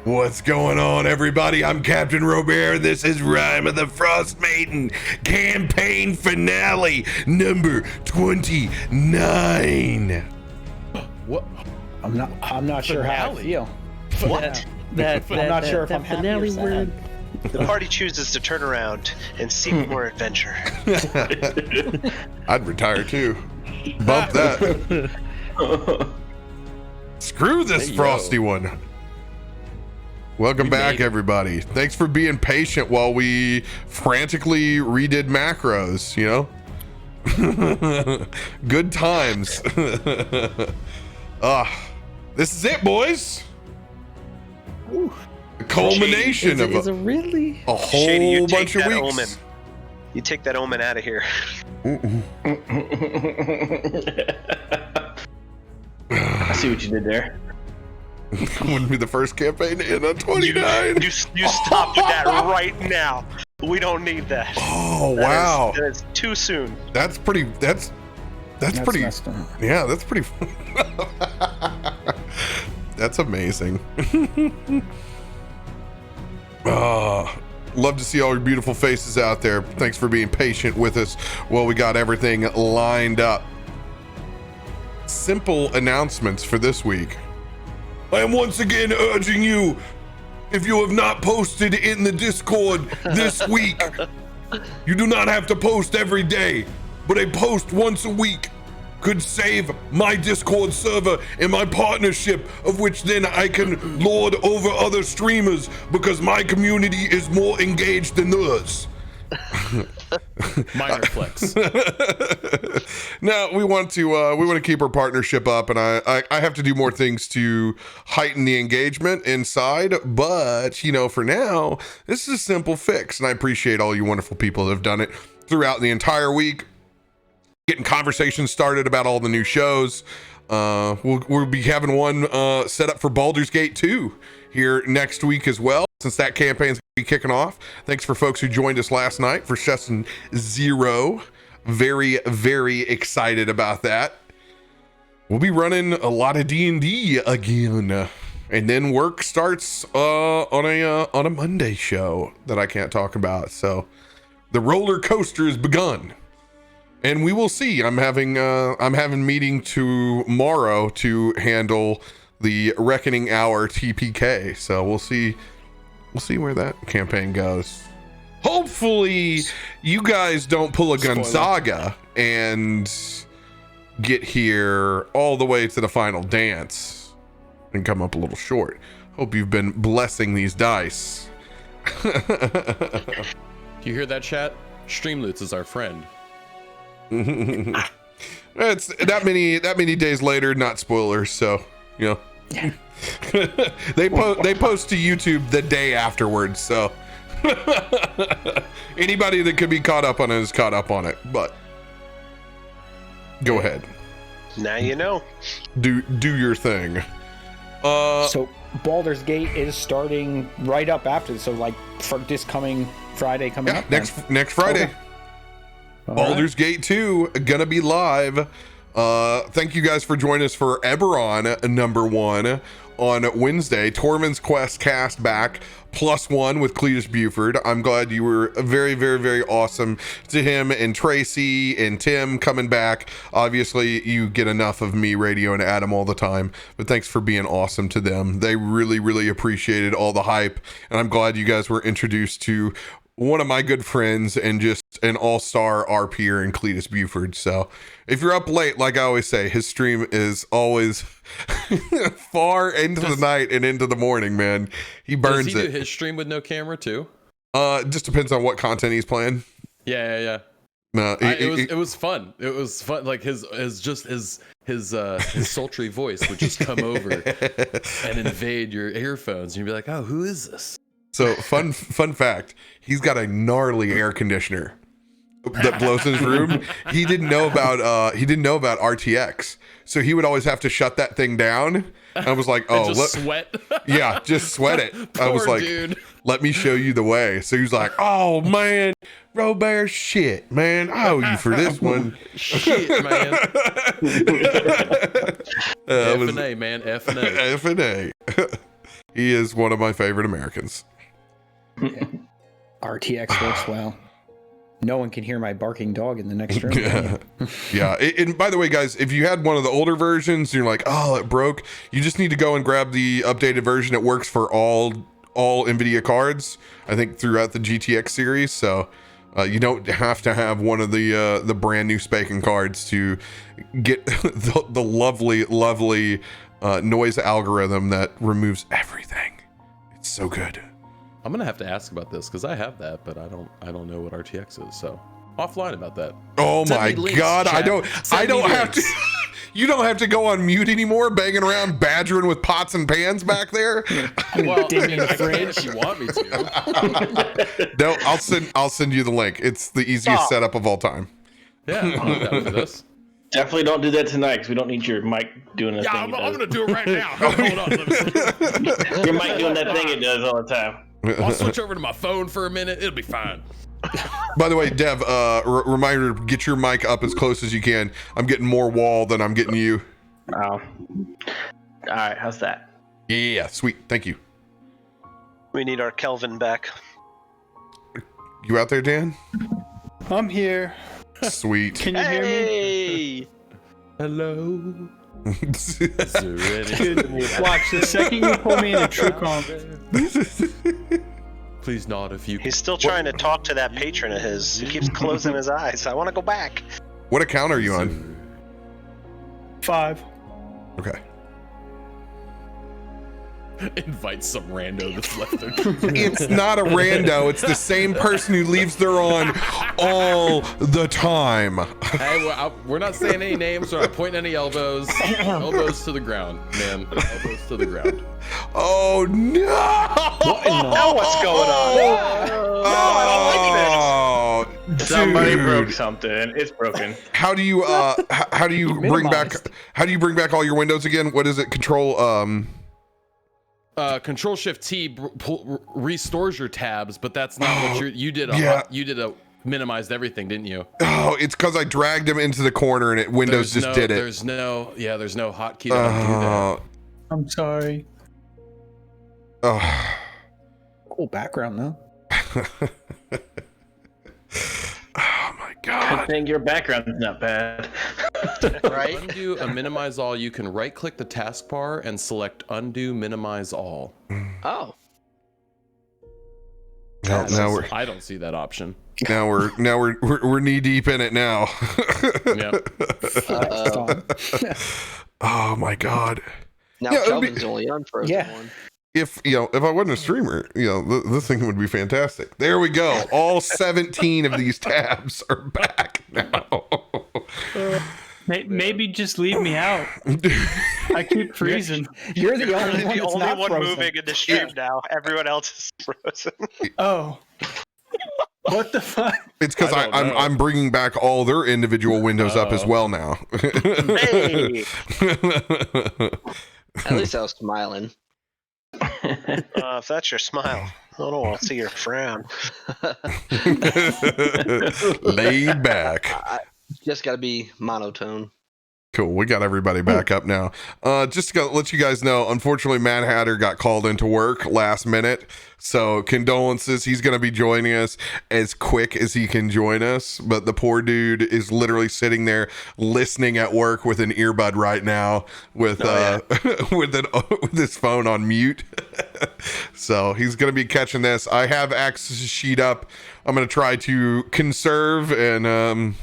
What's going on, everybody? I'm CaptainRoBear. This is Rime of the Frostmaiden campaign finale number 29. What? I'm not sure how I feel. What? I'm not sure if I'm happy or sad. The party chooses to turn around and seek more adventure. I'd retire too. Bump that. Screw this frosty one. Welcome back, everybody. Thanks for being patient while we frantically redid macros, you know? Good times. This is it, boys. Ooh. The culmination of a whole Shady, you bunch take of that weeks. omen. You take that omen out of here. I see what you did there. Wouldn't be the first campaign to end on 29. You stop with that right now. We don't need that. Oh, wow. That is too soon. That's pretty. That's pretty. messed up. Yeah, that's pretty. That's amazing. Love to see all your beautiful faces out there. Thanks for being patient with us while we got everything lined up. Simple announcements for this week. I am once again urging you, if you have not posted in the Discord this week, you do not have to post every day, but a post once a week could save my Discord server and my partnership, of which then I can lord over other streamers because my community is more engaged than theirs. Minor flex. No, we want to keep our partnership up, and I have to do more things to heighten the engagement inside. But you know, for now, this is a simple fix, and I appreciate all you wonderful people that have done it throughout the entire week, getting conversations started about all the new shows. We'll be having one set up for Baldur's Gate 2 here next week as well, since that campaign's gonna be kicking off. Thanks for folks who joined us last night for Session 0. Very, very excited about that. We'll be running a lot of D&D again, and then work starts on a Monday show that I can't talk about. So the roller coaster has begun, and we will see. I'm having meeting tomorrow to handle the Reckoning Hour TPK, so we'll see where that campaign goes. Hopefully you guys don't pull a Gonzaga and get here all the way to the final dance and come up a little short. Hope you've been blessing these dice. You hear that, chat? Streamloots is our friend. It's that many days later, not spoilers, so you know. they post to YouTube the day afterwards, so anybody that could be caught up on it is caught up on it. But go ahead. Now you know. Do your thing. So Baldur's Gate is starting right up after, so like for this coming Friday coming up. Next Friday. Okay. Baldur's Gate 2 gonna be live. Thank you guys for joining us for Eberron number 1 on Wednesday. Tormund's Quest cast back +1 with Cletus Buford. I'm glad you were very, very, very awesome to him and Tracy and Tim coming back. Obviously, you get enough of me, Radio, and Adam all the time, but thanks for being awesome to them. They really, really appreciated all the hype, and I'm glad you guys were introduced to one of my good friends and just an all-star RPer in Cletus Buford. So if you're up late, like I always say, his stream is always far into the night and into the morning, man. He burns it. Does he do his stream with no camera too? It just depends on what content he's playing. Yeah. No, it was fun. It was fun. Like his sultry voice would just come over and invade your earphones, and you'd be like, "Oh, who is this?" So fun fact, he's got a gnarly air conditioner that blows in his room. He didn't know about RTX, so he would always have to shut that thing down. I was like, oh, sweat. Yeah, just sweat it. I was like, dude. Let me show you the way. So he was like, oh man, RoBear, shit, man, I owe you for this one. Shit, man. F and A, man. F and A. F and A. He is one of my favorite Americans. RTX works well. No one can hear my barking dog in the next room. Yeah. And by the way, guys, if you had one of the older versions and you're like, oh, it broke, you just need to go and grab the updated version. It works for all NVIDIA cards, I think, throughout the GTX series. So you don't have to have one of the brand new spanking cards to get the lovely noise algorithm that removes everything. It's so good. I'm gonna have to ask about this because I have that, but I don't know what RTX is. So offline about that. Oh Send my me links, God! chat. I don't have to. You don't have to go on mute anymore, banging around, badgering with pots and pans back there. Well, I can if you want me to. No, I'll send you the link. It's the easiest setup of all time. Yeah, I'm down for this. Definitely don't do that tonight because we don't need your mic doing that thing. I'm gonna do it right now. Hold on. Your mic doing that thing it does all the time. I'll switch over to my phone for a minute. It'll be fine. By the way, Dev, reminder, get your mic up as close as you can. I'm getting more wall than I'm getting you. Oh. All right, how's that? Yeah, sweet. Thank you. We need our Kelvin back. You out there, Dan? I'm here. Sweet. Can you hear me? Hey! Hello. Watch, the second you pull me into true combat. Please nod if you. He's still trying to talk to that patron of his. He keeps closing his eyes. I want to go back. What account are you on? 5. Okay. Invite some rando that's left there. It's not a rando. It's the same person who leaves their on all the time. Hey, we're not saying any names. We're not pointing any elbows. Elbows to the ground, man. Elbows to the ground. Oh no! Oh, what's going on? Oh, Somebody dude. broke something. It's broken. How do you bring back all your windows again? What is it? Control Control Shift T restores your tabs, but that's not what you did. You did a minimized everything, didn't you? Oh, it's because I dragged him into the corner and Windows did it. There's no hotkey that can do that. I'm sorry. Oh. Cool background, though. Oh my I God. think your background's not bad. Right? Undo a minimize all. You can right click the taskbar and select undo minimize all. Oh. I don't see that option. Now we're knee deep in it now. Yep. Oh my God. Now Kelvin's only on Frozen 1. If I wasn't a streamer, this thing would be fantastic. There we go. All 17 of these tabs are back now. Maybe just leave me out. I keep freezing. You're the only one The that's only not one frozen. moving in the stream now. Everyone else is frozen. Oh. What the fuck? It's because I'm bringing back all their individual windows up as well now. Hey! At least I was smiling. If that's your smile, I don't want to see your frown. Laid back. Just gotta be monotone. Cool. We got everybody back up now. Just to let you guys know, unfortunately, Mad Hatter got called into work last minute. So condolences. He's going to be joining us as quick as he can join us. But the poor dude is literally sitting there listening at work with an earbud right now with with his phone on mute. So he's going to be catching this. I have access sheet up. I'm going to try to conserve and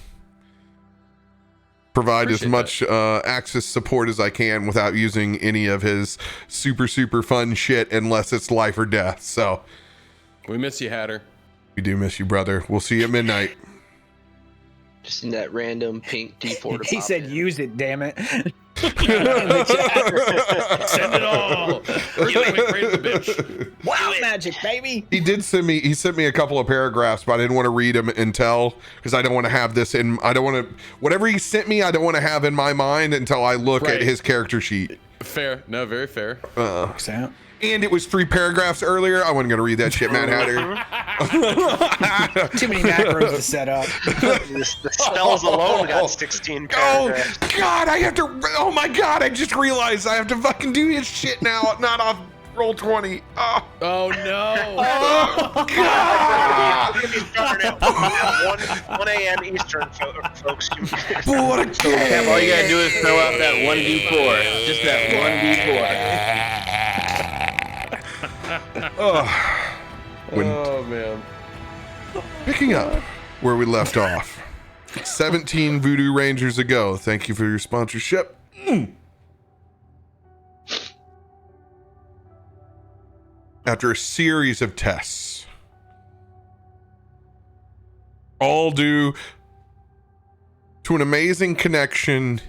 provide as much access support as I can without using any of his super fun shit unless it's life or death. So We miss you, Hatter. we do miss you, brother. We'll see you at midnight. Just in that random pink D4 to He pop said, in. "Use it, damn it." Send it all. Earthquake, the bitch. Wow, magic, baby. He sent me a couple of paragraphs, but I didn't want to read them until, because I don't want to have this in, I don't want to, whatever he sent me, I don't want to have in my mind until I look at his character sheet. Fair. No, very fair. And it was 3 paragraphs earlier. I wasn't going to read that shit, Mad Hatter. Too many macros to set up. The spells alone got 16 paragraphs. Oh, God, oh my God, I just realized I have to fucking do his shit now, not off Roll 20. Oh, Oh no! God! We're gonna be starting at 1 a.m. Eastern, folks. What a Cap, all you gotta do is throw out that 1d4. Just that 1d4. Oh man! Picking up where we left off 17 Voodoo Rangers ago. Thank you for your sponsorship. After a series of tests, all due to an amazing connection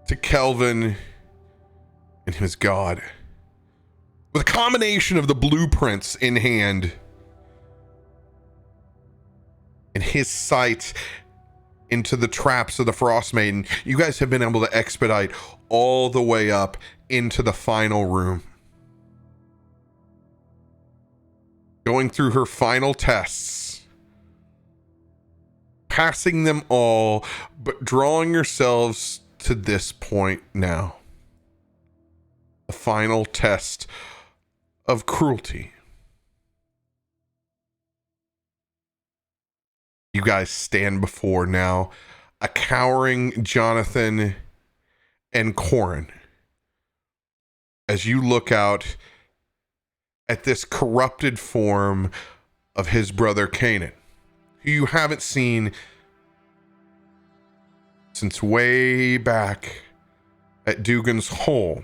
to Kelvin and his god, with a combination of the blueprints in hand and his sight into the traps of the Frostmaiden, you guys have been able to expedite all the way up into the final room. Going through her final tests, passing them all, but drawing yourselves to this point now. The final test of cruelty. You guys stand before now a cowering Jonathan and Corin as you look out at this corrupted form of his brother Kanan, who you haven't seen since way back at Dugan's Hole,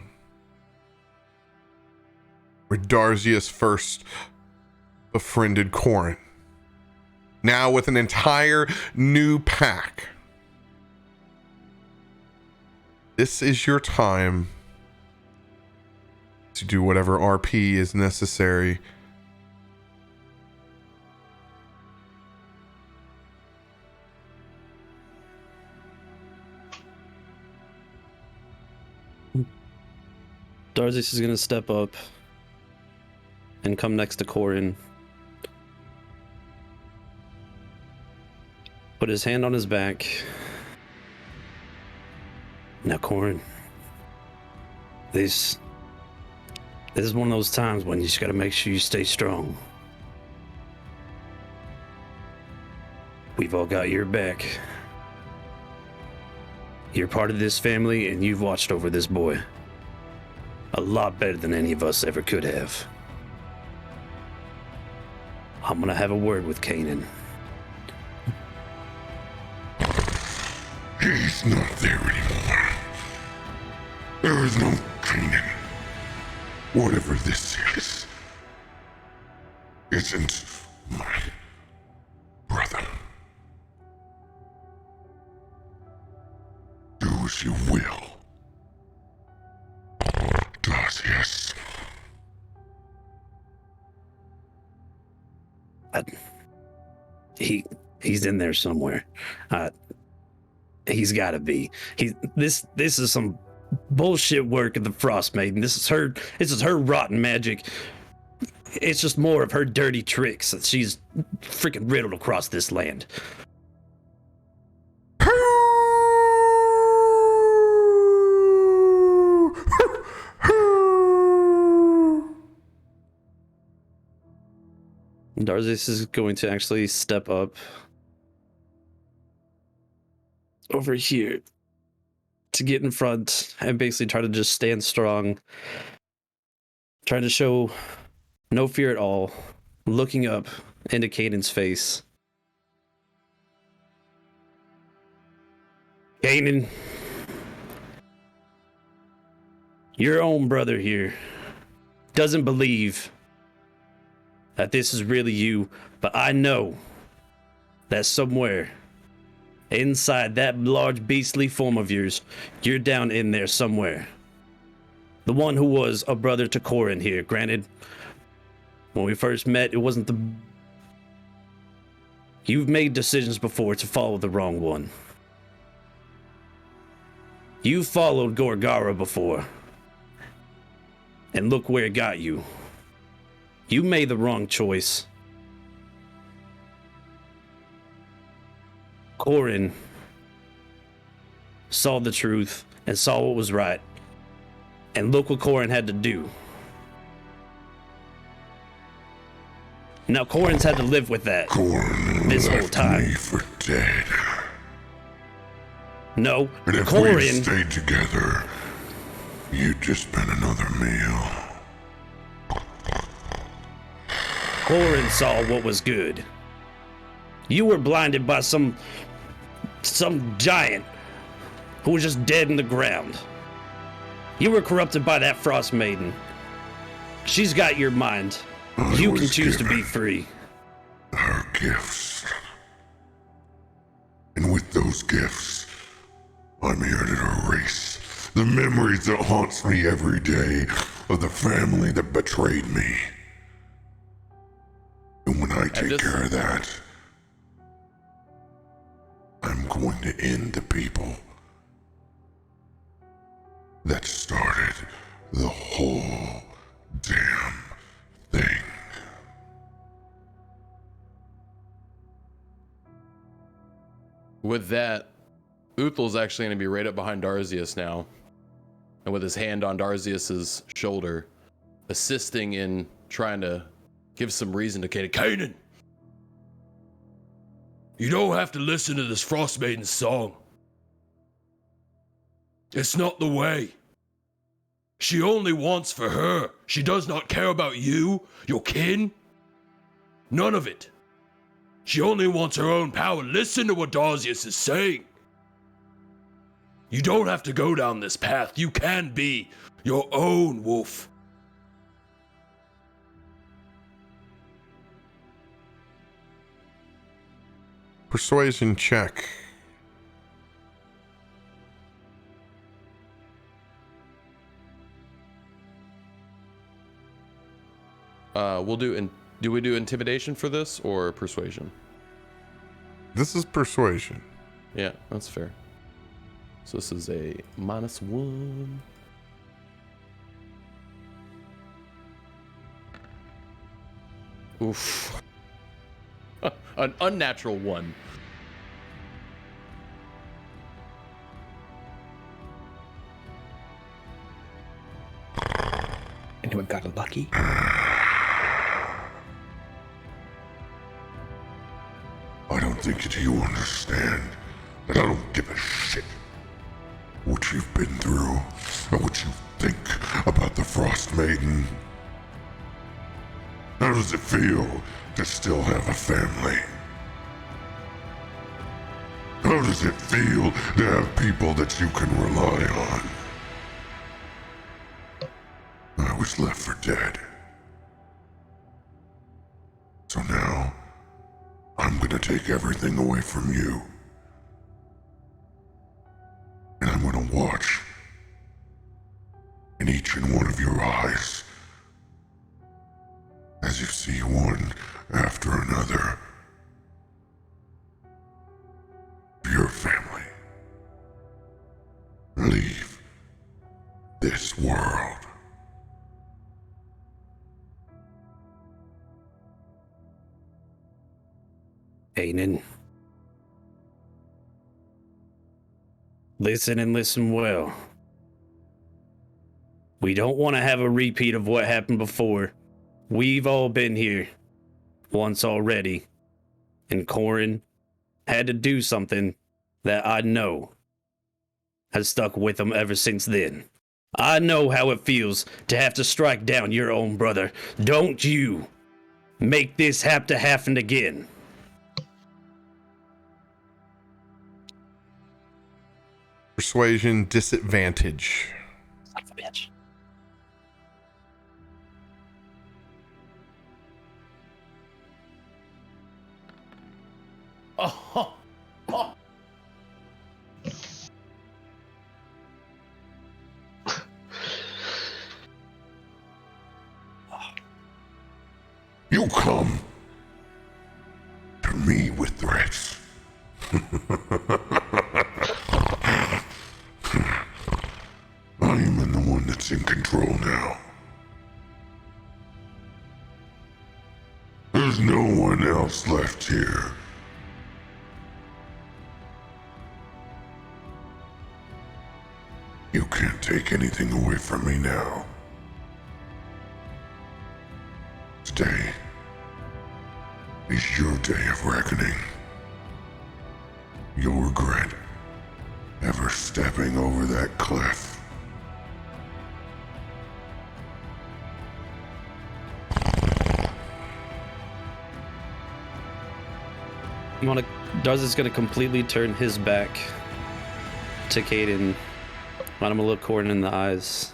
where Darzius first befriended Corin. Now with an entire new pack. This is your time to do whatever RP is necessary. Darzius is going to step up and come next to Corin. Put his hand on his back. Now, Corin, this is one of those times when you just gotta make sure you stay strong. We've all got your back. You're part of this family, and you've watched over this boy a lot better than any of us ever could have. I'm gonna have a word with Kanan. He's not there anymore. There is no Kanan. Whatever this is, isn't my brother. Do as you will. Darzius. He's in there somewhere. He's got to be. This is some bullshit work of the Frostmaiden. This is her rotten magic. It's just more of her dirty tricks that she's freaking riddled across this land. Darzius is going to actually step up over here to get in front and basically try to just stand strong, trying to show no fear at all, looking up into Kanan's face. Kanan, your own brother here doesn't believe that this is really you, but I know that somewhere inside that large beastly form of yours, you're down in there somewhere. The one who was a brother to Corin here. Granted, when we first met, it wasn't the... You've made decisions before to follow the wrong one. You followed Gorgara before. And look where it got you. You made the wrong choice. Corin saw the truth and saw what was right. And look what Corin had to do. Now Corin's had to live with that Corin this whole left time. me for dead. No, And if Corin. we'd stayed together, you'd just been another meal. Corin saw what was good. You were blinded by some giant who was just dead in the ground. You were corrupted by that Frostmaiden. She's got your mind. You can choose to be free. Her gifts. And with those gifts, I'm here to erase the memories that haunts me every day of the family that betrayed me. And when I take care of that, I'm going to end the people that started the whole damn thing. With that, Uthel's actually going to be right up behind Darzius now. And with his hand on Darzius's shoulder, assisting in trying to give some reason to Kanan. You don't have to listen to this Frostmaiden song. It's not the way. She only wants for her. She does not care about you, your kin. None of it. She only wants her own power. Listen to what Darzius is saying. You don't have to go down this path. You can be your own wolf. Persuasion check. Do we do intimidation for this or persuasion? This is persuasion. Yeah, that's fair. So this is a -1. Oof. An unnatural 1. Anyone got a lucky? I don't think that you understand that I don't give a shit what you've been through or what you think about the Frostmaiden. How does it feel to still have a family? How does it feel to have people that you can rely on? I was left for dead. So now, I'm gonna take everything away from you. And I'm gonna watch in each and one of your eyes as you see one after another of your family leave this world. Kanan. Listen and listen well. We don't want to have a repeat of what happened before. We've all been here once already. And Corin had to do something that I know has stuck with him ever since then. I know how it feels to have to strike down your own brother. Don't you make this have to happen again. Persuasion disadvantage. Son of a bitch. Oh, oh. You come to me with threats. I'm the one that's in control now. There's no one else left here. You can't take anything away from me now. Stay is your day of reckoning. You'll regret ever stepping over that cliff. Darzius is gonna completely turn his back to Caden. Want him to look Corin in the eyes.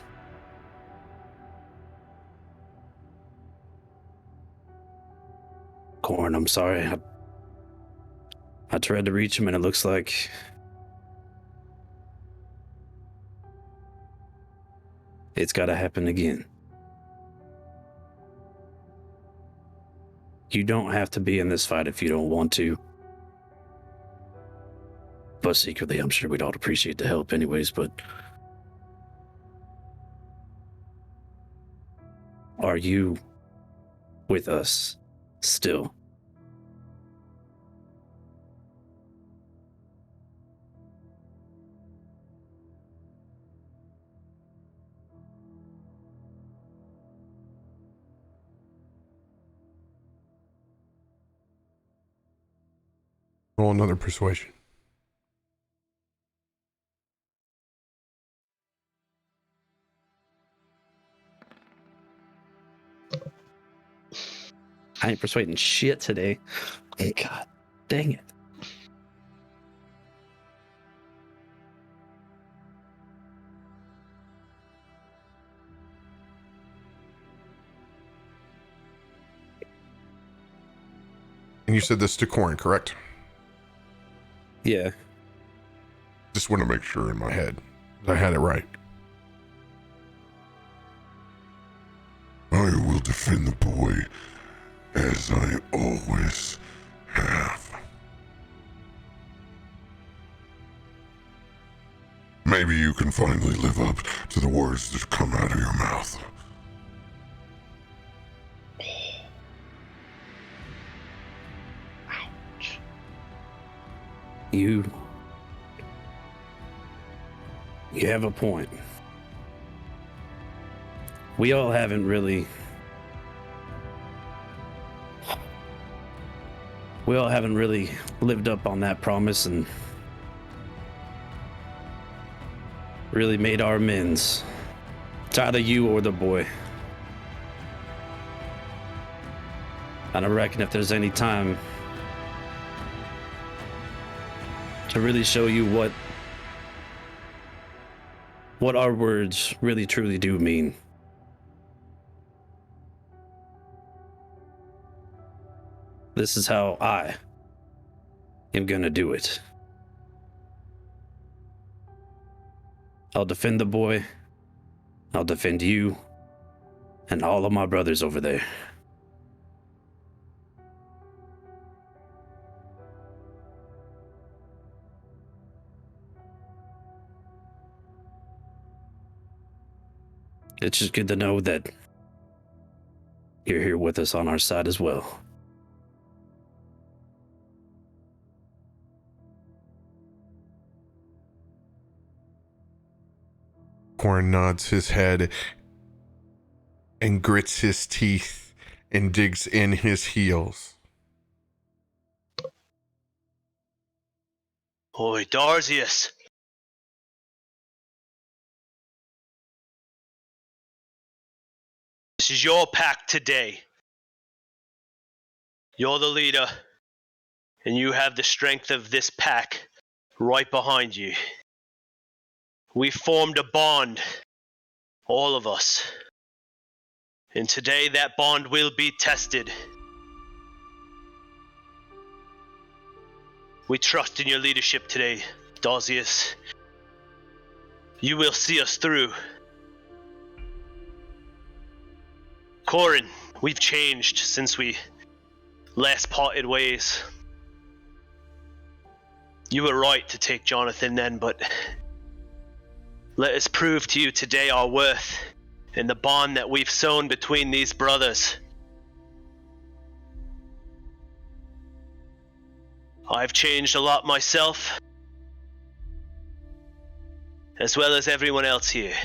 Corin, I'm sorry. I tried to reach him and it looks like it's gotta happen again. You don't have to be in this fight if you don't want to. But secretly, I'm sure we'd all appreciate the help anyways, but... Are you with us still? Roll another persuasion. I ain't persuading shit today. God dang it. And you said this to Corin, correct? Yeah. Just want to make sure in my head I had it right. I will defend the boy as I always have. Maybe you can finally live up to the words that come out of your mouth. You have a point. We all haven't really lived up on that promise and really made our amends. It's either you or the boy. And I reckon if there's any time to really show you what our words really truly do mean. This is how I am gonna do it. I'll defend the boy, I'll defend you, and all of my brothers over there. It's just good to know that you're here with us on our side as well. Corin nods his head and grits his teeth and digs in his heels. Oi, Darzius. This is your pack today. You're the leader, and you have the strength of this pack right behind you. We formed a bond, all of us. And today that bond will be tested. We trust in your leadership today, Darzius. You will see us through. Corin, we've changed since we last parted ways. You were right to take Jonathan then, but let us prove to you today our worth and the bond that we've sown between these brothers. I've changed a lot myself, as well as everyone else here.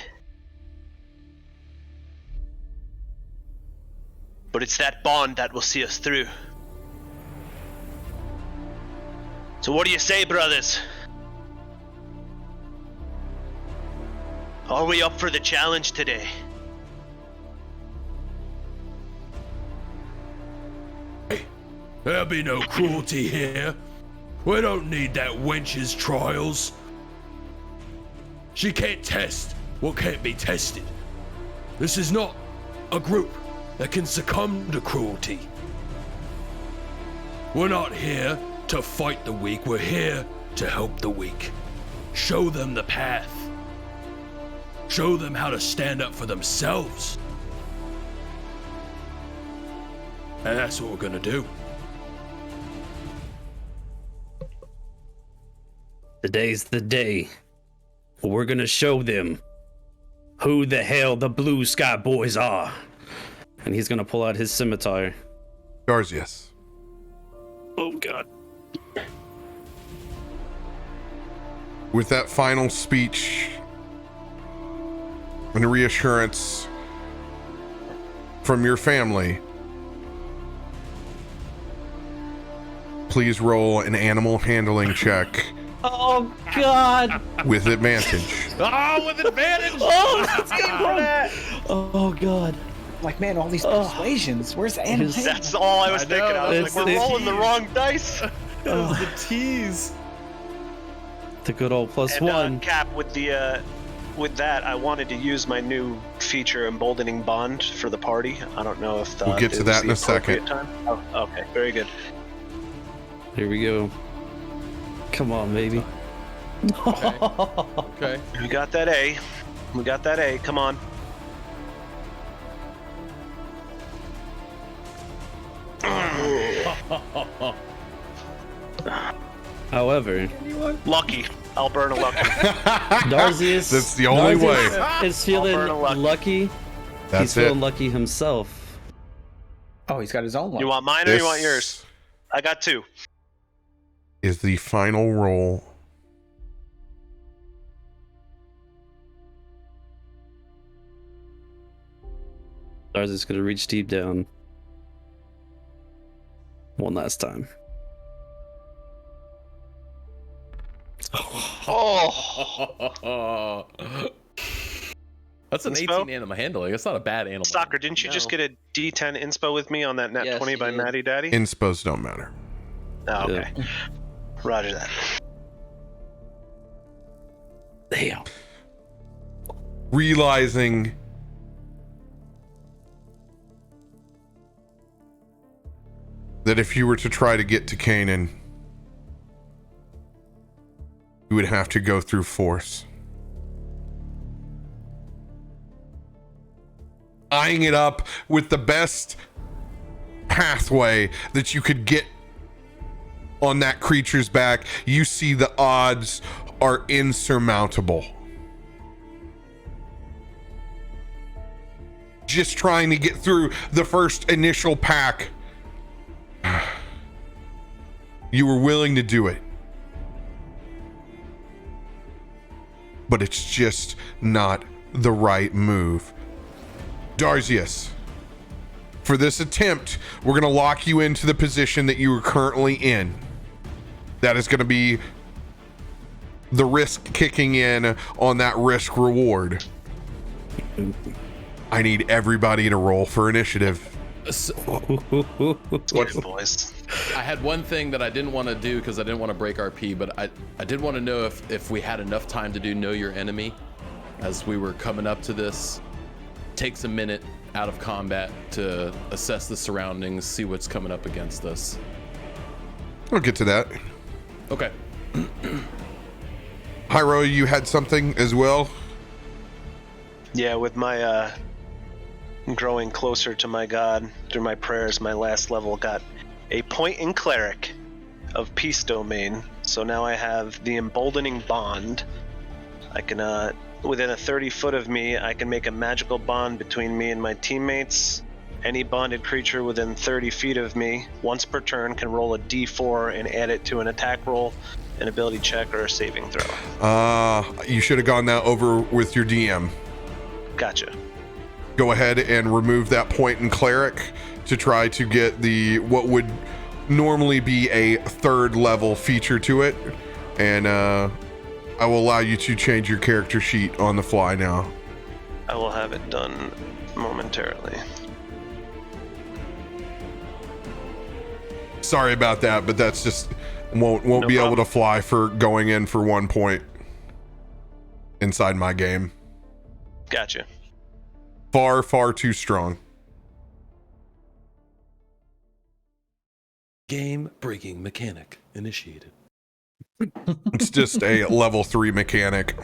But it's that bond that will see us through. So what do you say, brothers? Are we up for the challenge today? There'll be no cruelty here. We don't need that wench's trials. She can't test what can't be tested. This is not a group that can succumb to cruelty. We're not here to fight the weak, we're here to help the weak. Show them the path. Show them how to stand up for themselves. And that's what we're gonna do. Today's the day. We're gonna show them who the hell the Blue Sky Boys are. And he's gonna pull out his scimitar. Darzius. Oh god. With that final speech and reassurance from your family, please roll an animal handling check. Oh God! With advantage. Oh, with advantage! Oh, let's go for that! Oh God! Like, man, all these persuasions. Where's the animal? That's all I was thinking. I was like, we're rolling the wrong dice. That was the tease. The good old plus And, one. Cap, with the with that, I wanted to use my new feature, emboldening bond, for the party. I don't know if We'll get to it was that in the a second. appropriate time. Oh, okay, very good. Here we go. Come on, baby. Okay. We got that A. We got that A. Come on. However, Lucky. I'll burn a lucky. Darzius. That's the only way. Is feeling I'll burn a lucky. lucky. He's That's it. feeling lucky himself. Oh, he's got his own one. You want mine or you want yours? I got two. Is the final roll. Darzius gonna reach deep down. One last time. Oh. That's an Inspo? 18 animal handling. That's not a bad animal. Soccer, didn't you just get a D10 inspo with me on that net Yes, 20 by you did. Matty Daddy? Inspos don't matter. Oh, okay. Roger that. Damn. Realizing that if you were to try to get to Canaan, you would have to go through force. Eyeing it up with the best pathway that you could get on that creature's back, you see the odds are insurmountable. Just trying to get through the first initial pack, you were willing to do it. But it's just not the right move. Darzius, for this attempt, we're going to lock you into the position that you are currently in. That is going to be the risk kicking in on that risk reward. I need everybody to roll for initiative. Good boys. I had one thing that I didn't want to do because I didn't want to break RP, but I did want to know if we had enough time to do Know Your Enemy as we were coming up to this. Takes a minute out of combat to assess the surroundings, see what's coming up against us. We'll get to that. Okay. Hyro, you had something as well? Yeah, with my growing closer to my god through my prayers, my last level got a point in cleric of peace domain. So now I have the emboldening bond. I can within a 30 foot of me, I can make a magical bond between me and my teammates. Any bonded creature within 30 feet of me, once per turn, can roll a d4 and add it to an attack roll, an ability check, or a saving throw. You should have gone that over with your DM. Gotcha. Go ahead and remove that point in cleric to try to get the what would normally be a third level feature to it, and I will allow you to change your character sheet on the fly now. I will have it done momentarily. Sorry about that, but that's just won't No be problem. able to fly for going in for 1 point inside my game. Gotcha. Far too strong. Game breaking mechanic initiated. It's just a level 3 mechanic.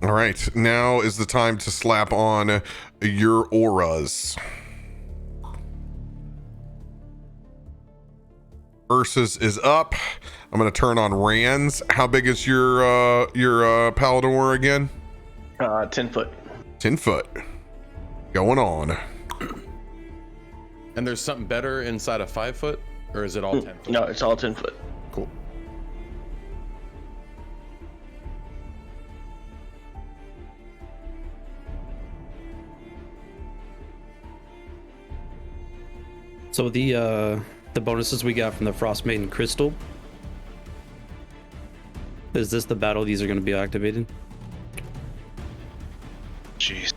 All right, now is the time to slap on your auras. Ursa's is up. I'm gonna turn on Rand's. How big is your paladin aura again? 10 foot. 10 foot. Going on. And there's something better inside of 5 foot, or is it all 10 foot? No, it's all 10 foot. Cool. So the bonuses we got from the Frostmaiden crystal, is this the battle these are going to be activated? Jeez.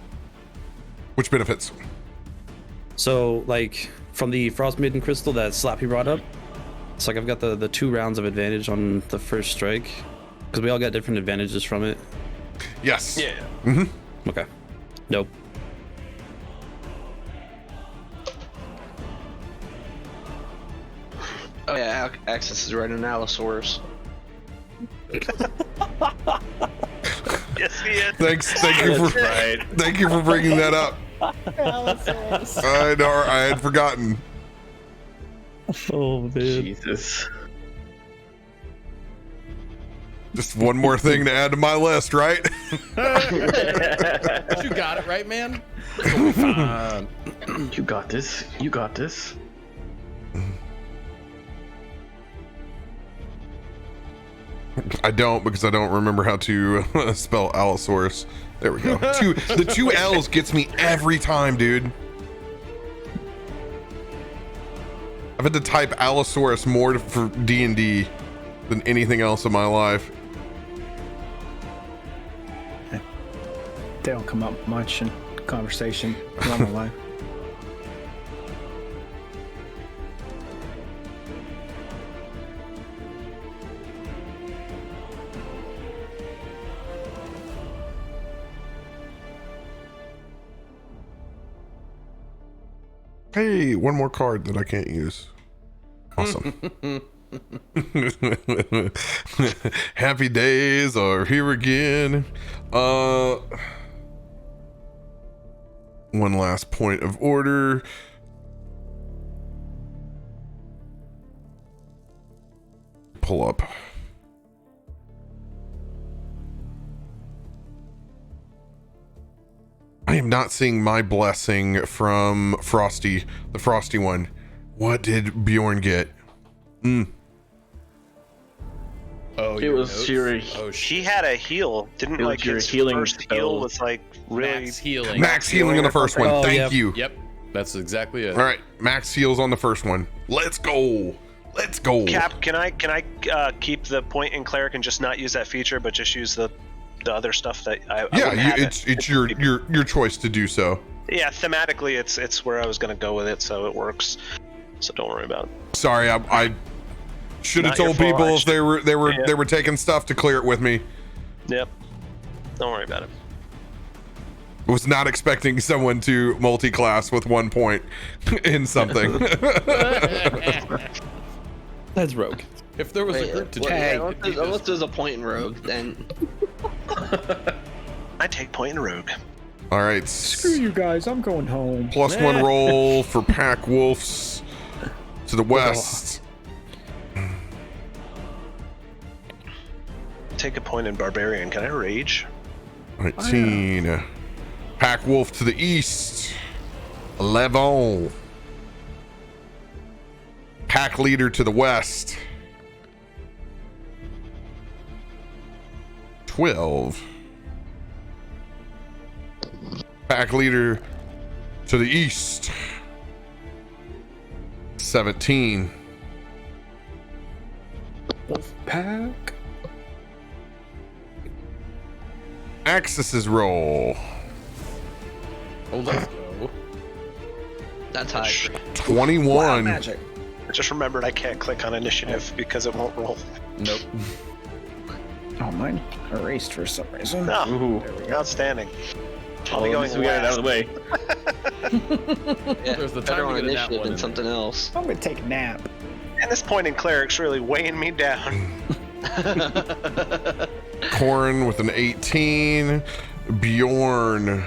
Which benefits? So like from the Frostmaiden crystal that Slappy brought up, it's like I've got the 2 rounds of advantage on the first strike because we all got different advantages from it. Yes. Yeah. Mm-hmm. Okay. Nope. Oh yeah, Access is right on Allosaurus. Yes, he is. Thank you for Right. thank you for bringing that up. I know, I had forgotten. Oh man. Jesus. Just one more thing to add to my list, right? You got it right, man. You got this. You got this. I don't, because I don't remember how to spell Allosaurus. There we go. The 2 L's gets me every time, dude. I've had to type Allosaurus more for D&D than anything else in my life. They don't come up much in conversation in my life. Hey, one more card that I can't use. Awesome. Happy days are here again. One last point of order. Pull up. I am not seeing my blessing from Frosty, the Frosty one. What did Bjorn get? Oh, It your was notes? Fury. Oh, He had a heal. Didn't It was like your his healing first spell. heal was like really. Max healing. Max healing on the first one. Oh, Thank yep. you. Yep, that's exactly it. All right, max heals on the first one. Let's go. Let's go. Cap, can I keep the point in cleric and just not use that feature, but just use the other stuff that I Yeah, wouldn't have it's your choice to do so. Yeah, thematically it's where I was gonna go with it, so it works. So don't worry about it. Sorry, I should have Not your told fault, people I if they were taking stuff to clear it with me. Yep. Don't worry about it. Was not expecting someone to multi-class with 1 point in something. That's rogue. If there was a group to do it, it'd be Unless this. there's a point in Rogue, then I take point in rogue. All right. Screw you guys, I'm going home. +1 roll for Pack Wolves to the west. Take a point in barbarian. Can I rage? 19. Pack Wolf to the east. 11. Pack Leader to the west. 12. Pack leader to the east. 17. Pack. Axis's roll. Oh, let's go. That's high. 21. Magic. I just remembered I can't click on initiative because it won't roll. Nope. Oh, mine erased for some reason. No, Ooh. there we go. Outstanding. I'll be At going least we got it out of the way. Yeah, There's the better time on to get a nat initiative one than in something else. I'm gonna take a nap. At this point in cleric's really weighing me down. Corin with an 18. Bjorn.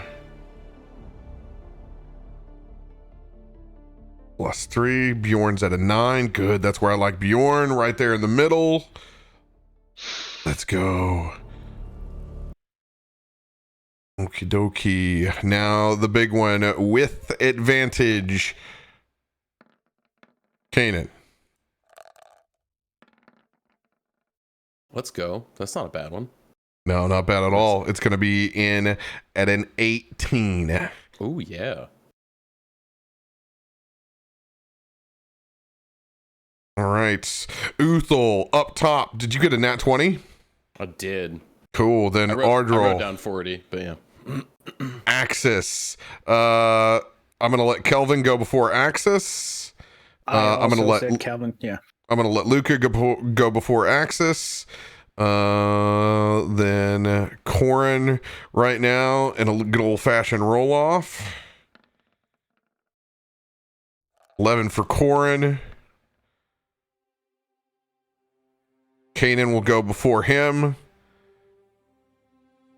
+3. Bjorn's at a 9. Good. That's where I like Bjorn. Right there in the middle. Let's go. Okie dokie. Now the big one with advantage. Kanan. Let's go. That's not a bad one. No, not bad at all. It's going to be in at an 18. Oh, yeah. All right. Uthal up top. Did you get a nat 20? I did. Cool. Then I wrote Ardril. down 40, but yeah. Axis. I'm going to let Kelvin go before Axis. I'm going to let Calvin. Yeah. I'm going to let Luca go before Axis. Then Corin right now in a good old-fashioned roll-off. 11 for Corin. Kanan will go before him.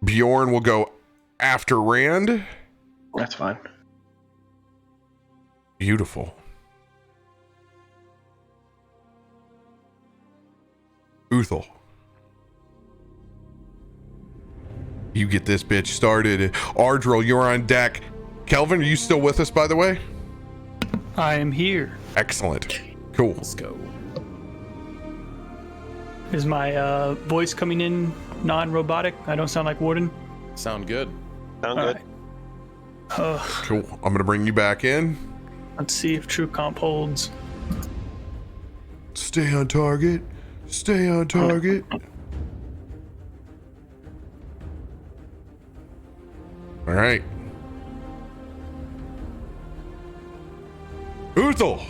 Bjorn will go after Rand. That's fine. Beautiful. Uthal. You get this bitch started. Ardril, you're on deck. Kelvin, are you still with us, by the way? I am here. Excellent. Cool. Let's go. Is my voice coming in non-robotic? I don't sound like Warden? Sound good. Sound good. Right. Cool. I'm going to bring you back in. Let's see if true comp holds. Stay on target. Stay on target. All right. Uthal,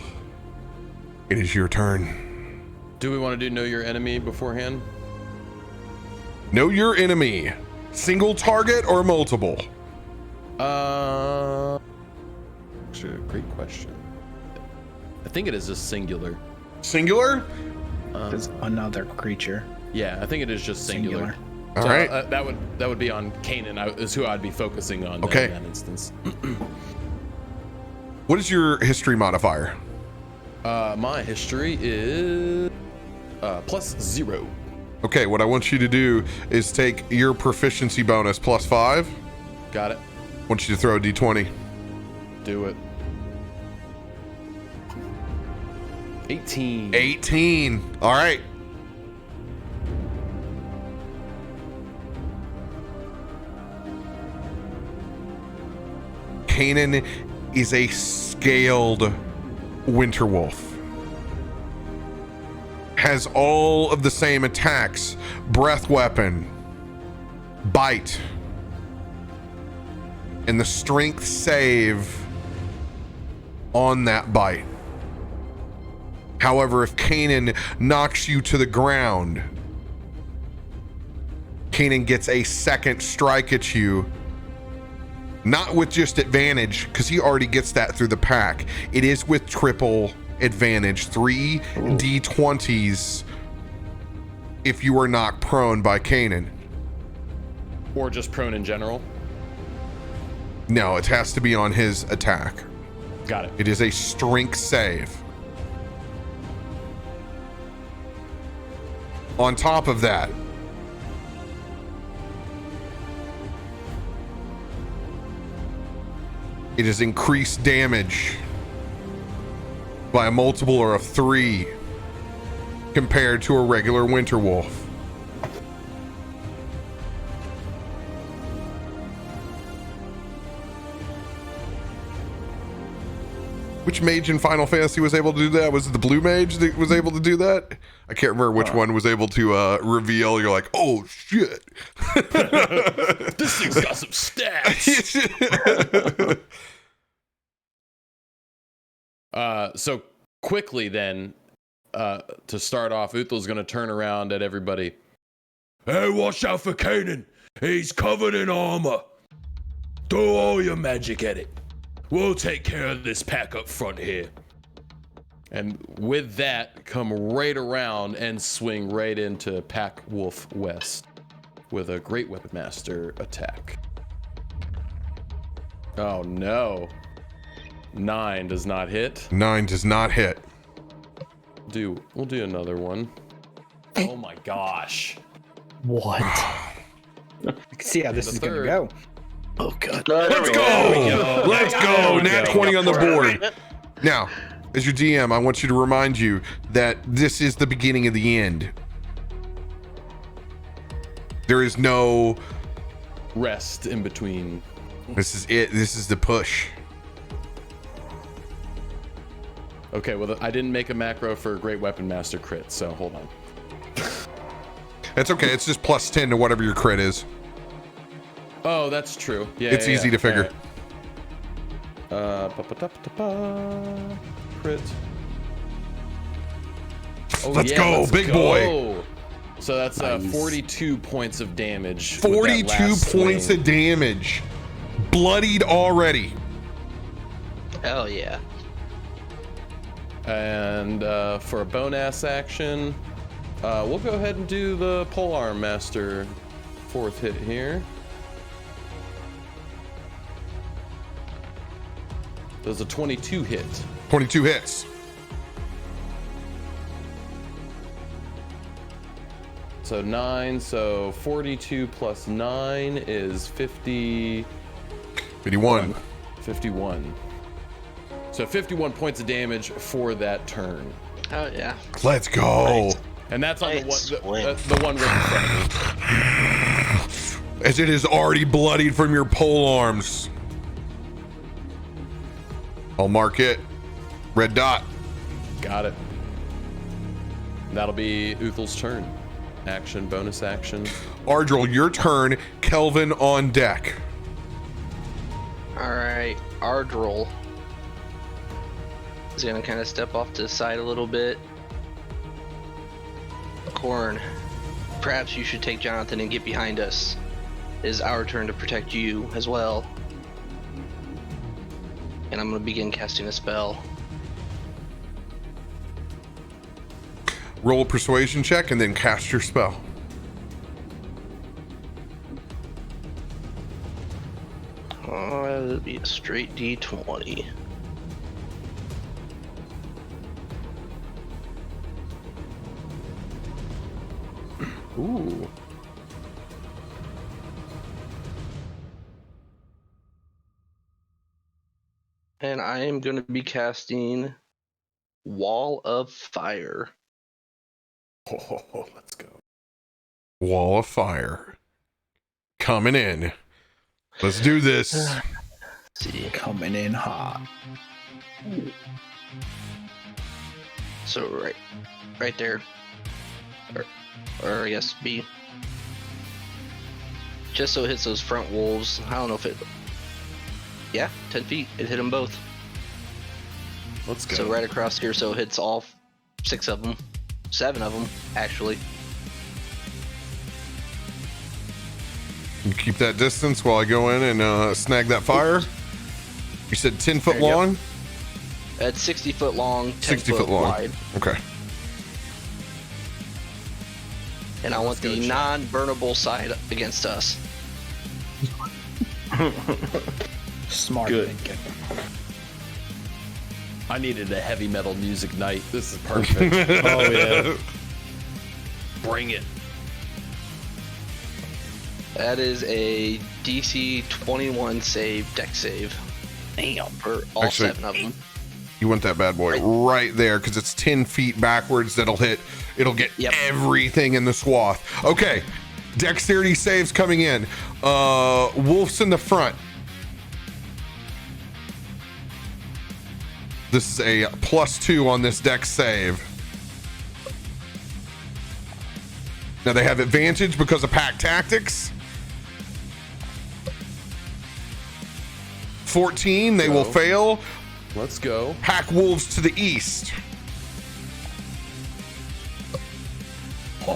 it is your turn. Do we want to do know your enemy beforehand? Know your enemy. Single target or multiple? Actually, a great question. I think it is just singular. Singular? There's another creature. Yeah, I think it is just singular. All So, right. that would be on Kanan. Is who I'd be focusing on. Okay. In that instance. What is your history modifier? My history is +0. Okay, what I want you to do is take your proficiency bonus +5. Got it. I want you to throw a d20. Do it. 18. 18. All right. Kanan is a scaled winter wolf. Has all of the same attacks: breath weapon, bite, and the strength save on that bite. However, if Kanan knocks you to the ground, Kanan gets a second strike at you. Not with just advantage, because he already gets that through the pack. It is with triple advantage. 3 d20s if you are knocked prone by Kanan. Or just prone in general. No, it has to be on his attack. Got it. It is a strength save. On top of that, it is increased damage by a multiple of 3 compared to a regular winter wolf. Which mage in Final Fantasy was able to do that? Was it the blue mage that was able to do that? I can't remember which one was able to reveal. You're like, oh shit. This thing's got some stats. So quickly then, to start off, Uthel's going to turn around at everybody. Hey, watch out for Kanan. He's covered in armor. Throw all your magic at it. We'll take care of this pack up front here. And with that, come right around and swing right into Pack Wolf West with a Great Weapon Master attack. Oh no. 9 does not hit. 9 does not hit. We'll do another one. Oh my gosh. What? I can see how this is going to go. Oh god. Let's go! Let's go! Nat 20 on the board. Now, as your DM, I want you to remind you that this is the beginning of the end. There is no rest in between. This is it. This is the push. Okay, well, I didn't make a macro for Great Weapon Master crit, so hold on. That's okay. It's just plus 10 to whatever your crit is. Oh, that's true. Yeah, it's easy to figure. Crit. Oh, let's go, big boy. So that's 42 points of damage. 42 points of damage. Bloodied already. Hell yeah. And for a bonus action, we'll go ahead and do the Polearm Master 4th hit here. Does a 22 hit. 22 hits. So 9, so 42 plus 9 is 50... 51. 51. So 51 points of damage for that turn. Oh yeah. Let's go. And that's on the one right in front of me. As it is already bloodied from your pole arms. I'll mark it. Red dot. Got it. That'll be Uthel's turn. Action, bonus action. Ardril, your turn. Kelvin on deck. Alright, Ardril is gonna kind of step off to the side a little bit. Corn, perhaps you should take Jonathan and get behind us. It is our turn to protect you as well. And I'm gonna begin casting a spell. Roll a persuasion check and then cast your spell. It'll be a straight D20. Ooh. And I am going to be casting Wall of Fire. Oh, let's go. Wall of Fire. Coming in. Let's do this. Let's see. Coming in hot. So right there. Or I guess B. Just so it hits those front wolves. I don't know if it... Yeah, 10 feet. It hit them both. Let's go. So right across here, so it hits all 6 of them. 7 of them, actually. You keep that distance while I go in and snag that fire. You said 10 foot long? It's 60 foot long, 10 60 foot long. wide. Okay. And I want the non-burnable side against us. Smart thinking. I needed a heavy metal music night. This is perfect. Oh yeah. Bring it. That is a DC 21 save, deck save. Damn. For all Actually, 7 of them. You want that bad boy right there because it's 10 feet backwards. It'll get everything in the swath. Okay. Dexterity saves coming in. Wolf's in the front. This is a +2 on this dex save. Now they have advantage because of pack tactics. 14, they will fail. Let's go. Pack wolves to the east.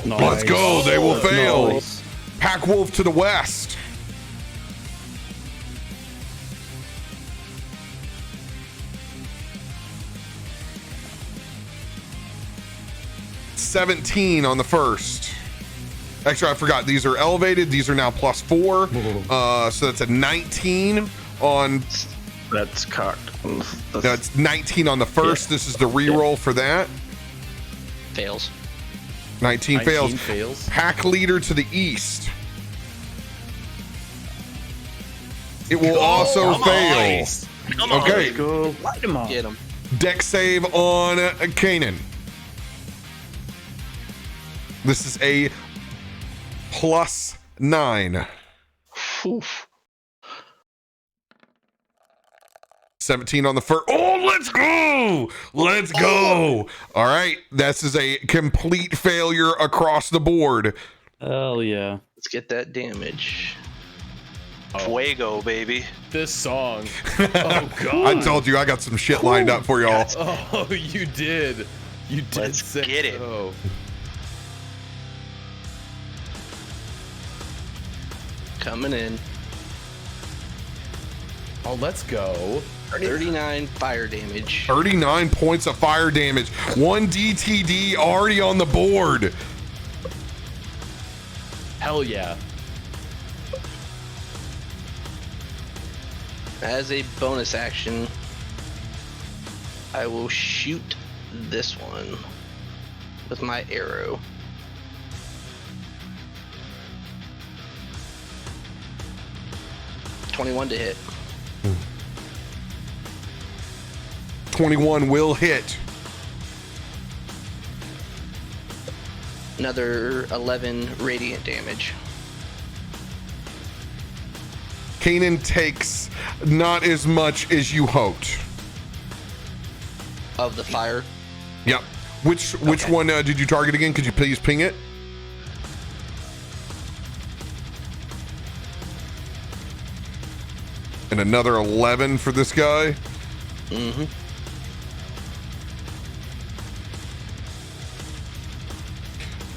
Nice. Let's go, they will fail. Nice. Pack wolf to the west. $17 on the first. Actually, I forgot. These are elevated. These are now +4. So that's a 19 on. That's cocked. That's 19 on the first. This is the reroll for that. Fails. 19 fails. fails. Pack leader to the east. It will also fail. Come on. Okay. Go. Light him up. Get him. Deck save on Kanan. This is a +9. Oof. 17 on the first. Oh, let's go! Let's go! All right, this is a complete failure across the board. Hell yeah. Let's get that damage. Fuego, baby. This song. Oh god. I told you I got some shit lined up for y'all. Oh, you did. You did. Let's say get it. so. Coming in. Oh, let's go. 39 fire damage. 39 points of fire damage. 1 DTD already on the board. Hell yeah. As a bonus action, I will shoot this one with my arrow. $21 to hit. 21 will hit. Another 11 radiant damage. Kanan takes not as much as you hoped. Of the fire. Yep. Which Okay. one did you target again? Could you please ping it? And another 11 for this guy. Mm-hmm.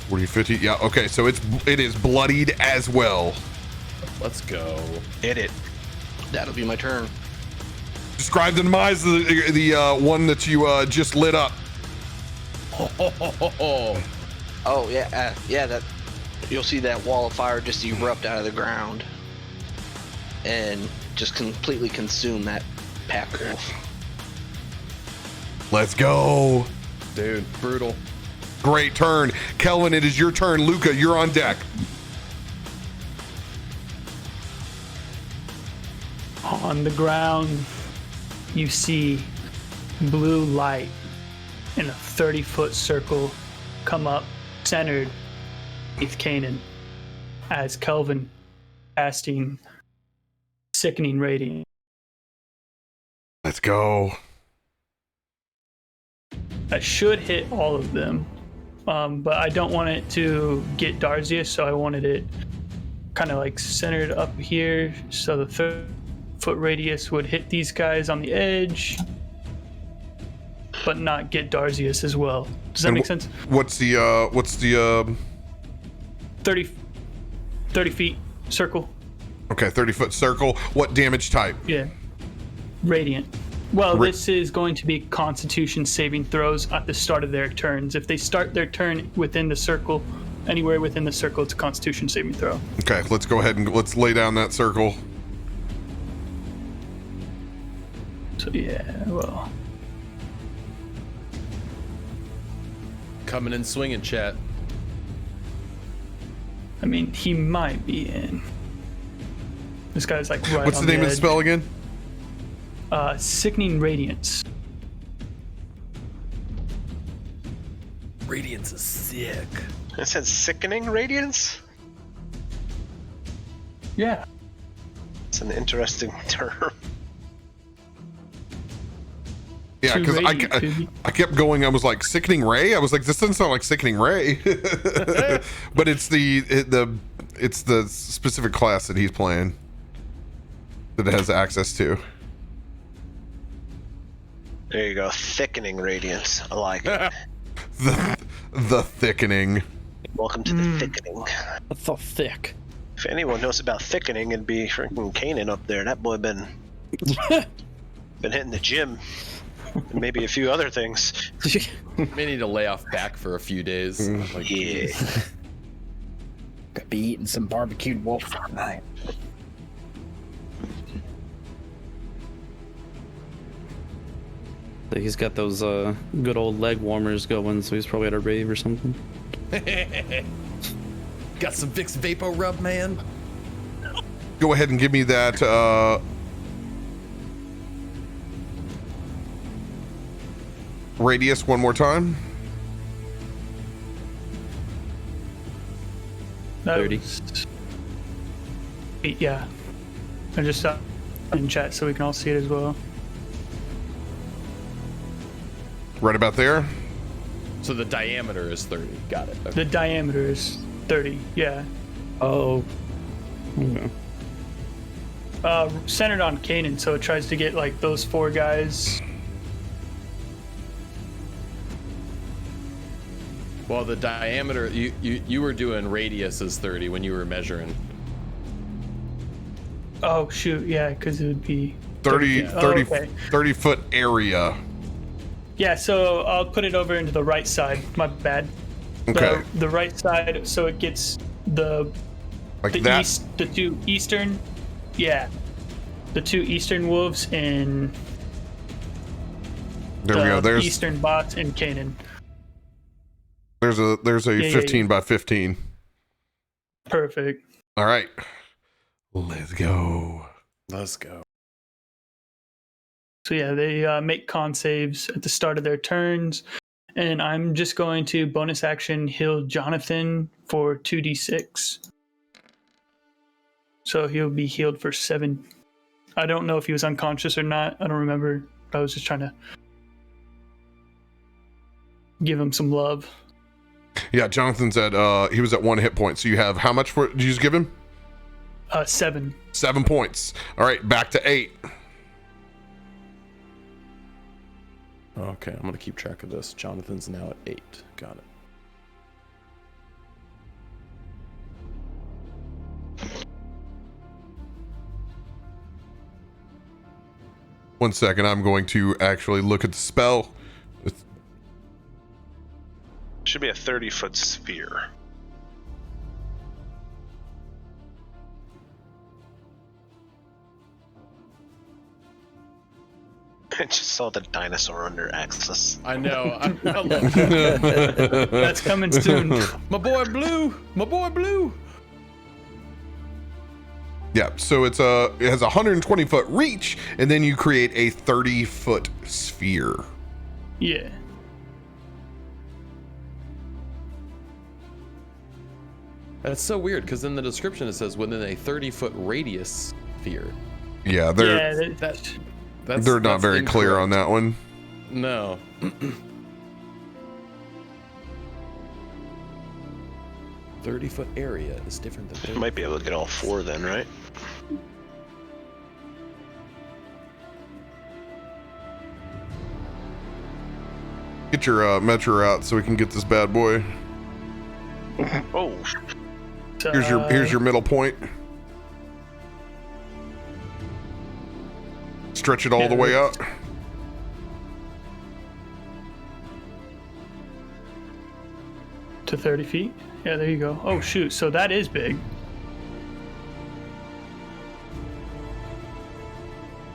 Forty, 50. Yeah. Okay. So it is bloodied as well. Let's go. Hit it. That'll be my turn. Describe the demise of the one that you just lit up. Oh yeah, that you'll see that wall of fire just erupt out of the ground and just completely consume that pack wolf. Let's go. Dude, brutal. Great turn. Kelvin, it is your turn. Luca, you're on deck. On the ground, you see blue light in a 30-foot circle come up, centered with Kanan, as Kelvin casting Sickening Radiance. Let's go. I should hit all of them, but I don't want it to get Darzius, so I wanted it kind of like centered up here, so the 30-foot radius would hit these guys on the edge, but not get Darzius as well. Does that make sense? What's the 30 feet circle. Okay, 30-foot circle. What damage type? Yeah. Radiant. Well, this is going to be Constitution saving throws at the start of their turns. If they start their turn within the circle, anywhere within the circle, it's a Constitution saving throw. Okay, let's go ahead and let's lay down that circle. So yeah, well, Coming in swinging, chat. I mean, he might be in. This guy's like right What's on the name of the edge. spell again? Sickening Radiance. Radiance is sick. It says sickening radiance? Yeah. It's an interesting term. Yeah, because I kept going. I was like, Sickening Ray? I was like, this doesn't sound like Sickening Ray. But it's the specific class that he's playing that it has access to. There you go. Thickening Radiance. I like it. the thickening. Welcome to the thickening. That's so thick. If anyone knows about thickening, it'd be freaking Kanan up there. That boy been hitting the gym. And maybe a few other things. May need to lay off back for a few days. Like, Yeah. Could be eating some barbecued wolf tonight. He's got those good old leg warmers going, so he's probably at a rave or something. Got some Vicks Vapor Rub, man. Go ahead and give me that radius one more time. 30. Yeah. I just in chat so we can all see it as well. Right about there. So the diameter is 30. Got it. Okay. The diameter is 30. Yeah. Oh. Okay. Centered on Kanan, so it tries to get like those 4 guys. Well, the diameter, you were doing radius is 30 when you were measuring. Oh shoot, yeah, because it would be 30 okay. 30 foot area. Yeah, so I'll put it over into the right side. My bad. Okay. The right side, so it gets the that. east, the 2 eastern. Yeah, the 2 eastern wolves and There we go. There's eastern bots and Kanan. There's a 15 by 15. Perfect. All right. Let's go. Let's go. So yeah, they make con saves at the start of their turns, and I'm just going to bonus action heal Jonathan for 2d6. So he'll be healed for 7. I don't know if he was unconscious or not. I don't remember. I was just trying to give him some love. Yeah, Jonathan's at he was at 1 hit point. So you have how much did you just give him? 7. 7 points. All right, back to 8. Okay, I'm gonna keep track of this. Jonathan's now at 8. Got it. 1 second. I'm going to actually look at the spell. Should be a 30-foot sphere. I just saw the dinosaur under Axis. I know. That's coming soon. My boy Blue. My boy Blue. Yeah, so it has a 120 foot reach, and then you create a 30-foot sphere. Yeah. That's so weird because in the description it says within a 30-foot radius sphere. Yeah, they're not very clear on that one. No. 30-foot area is different than 30. Might be able to get all 4 then, right? Get your metro out so we can get this bad boy. Oh. Here's your middle point. Stretch it all the way out. To 30 feet? Yeah, there you go. Oh, shoot. So that is big.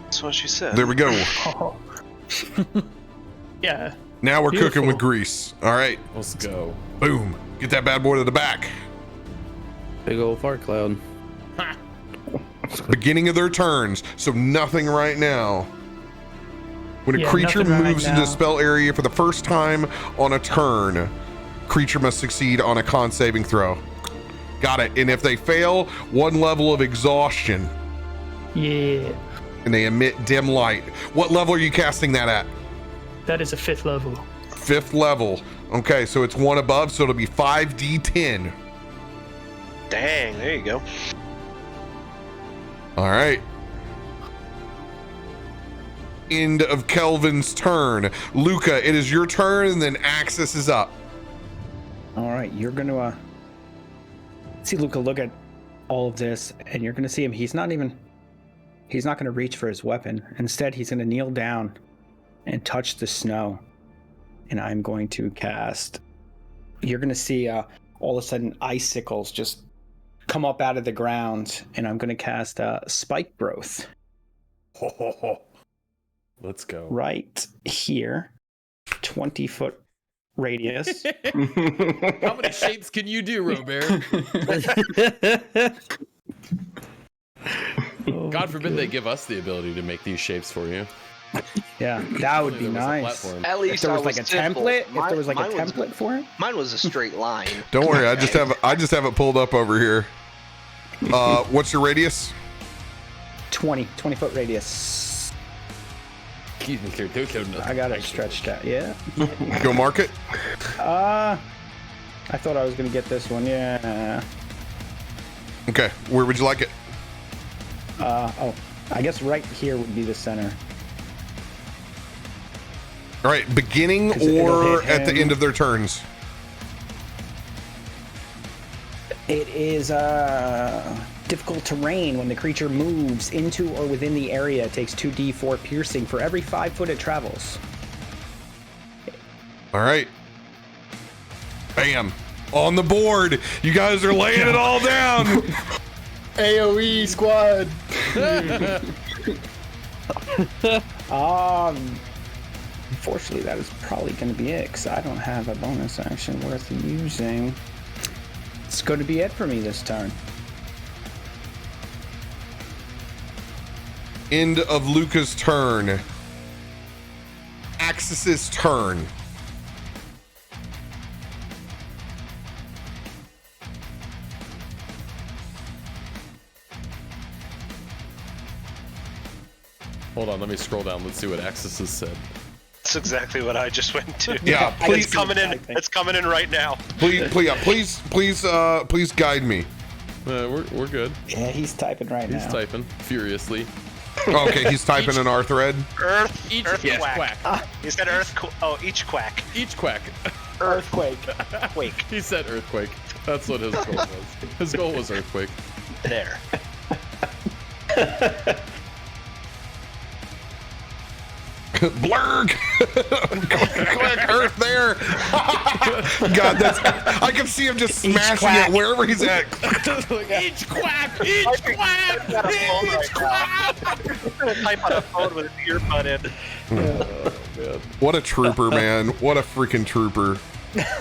That's what she said. There we go. Oh. Yeah. Now we're Beautiful. cooking with grease. All right. Let's go. Boom. Get that bad boy to the back. Big old fart cloud. Beginning of their turns, so nothing right now. When a creature moves into the spell area for the first time on a turn, creature must succeed on a con saving throw. Got it. And if they fail, 1 level of exhaustion. Yeah. And they emit dim light. What level are you casting that at? That is a 5th level. 5th level. Okay, so it's one above, so it'll be 5d10. Dang, there you go. All right. End of Kelvin's turn. Luca, it is your turn, and then Axis is up. All right, you're gonna see Luca look at all of this, and you're gonna see him. He's not gonna reach for his weapon. Instead, he's gonna kneel down and touch the snow. And I'm going to cast. You're gonna see all of a sudden icicles just come up out of the ground, and I'm gonna cast Spike Growth. Let's go. Right here, 20-foot radius. How many shapes can you do, RoBear? God forbid they give us the ability to make these shapes for you. Yeah, that would be nice. At least If there was like a template, if there was like a mine was- template for it. Mine was a straight line. Don't worry, I just have it pulled up over here. What's your radius? 20-foot radius. I got it stretched out. Yeah. Go mark it. I thought I was gonna get this one. Yeah. Okay, where would you like it? I guess right here would be the center. All right, beginning 'Cause it'll or hit at the him. end of their turns? It is difficult terrain. When the creature moves into or within the area, it takes 2d4 piercing for every 5 foot it travels. All right. Bam. On the board. You guys are laying it all down. AoE squad. Unfortunately, that is probably going to be it, because I don't have a bonus action worth using. It's going to be it for me this turn. End of Luca's turn. Axis's turn. Hold on, let me scroll down. Let's see what Axis has said. That's exactly what I just went to. Yeah, please. It's coming in. It's coming in right now. Please guide me. We're good. Yeah, he's typing right now. He's typing furiously. Okay, he's typing an R thread. Earth quack. Quack. He said each quack. Each quack. Earthquake. Quake. He said earthquake. That's what his goal was. His goal was earthquake. There. Blurg! Quick, Earth there! God, I can see him just smashing it wherever he's at. Each quack! Each quack! Each quack! Type on a phone with an earbud in. Oh, man. What a trooper, man. What a freaking trooper.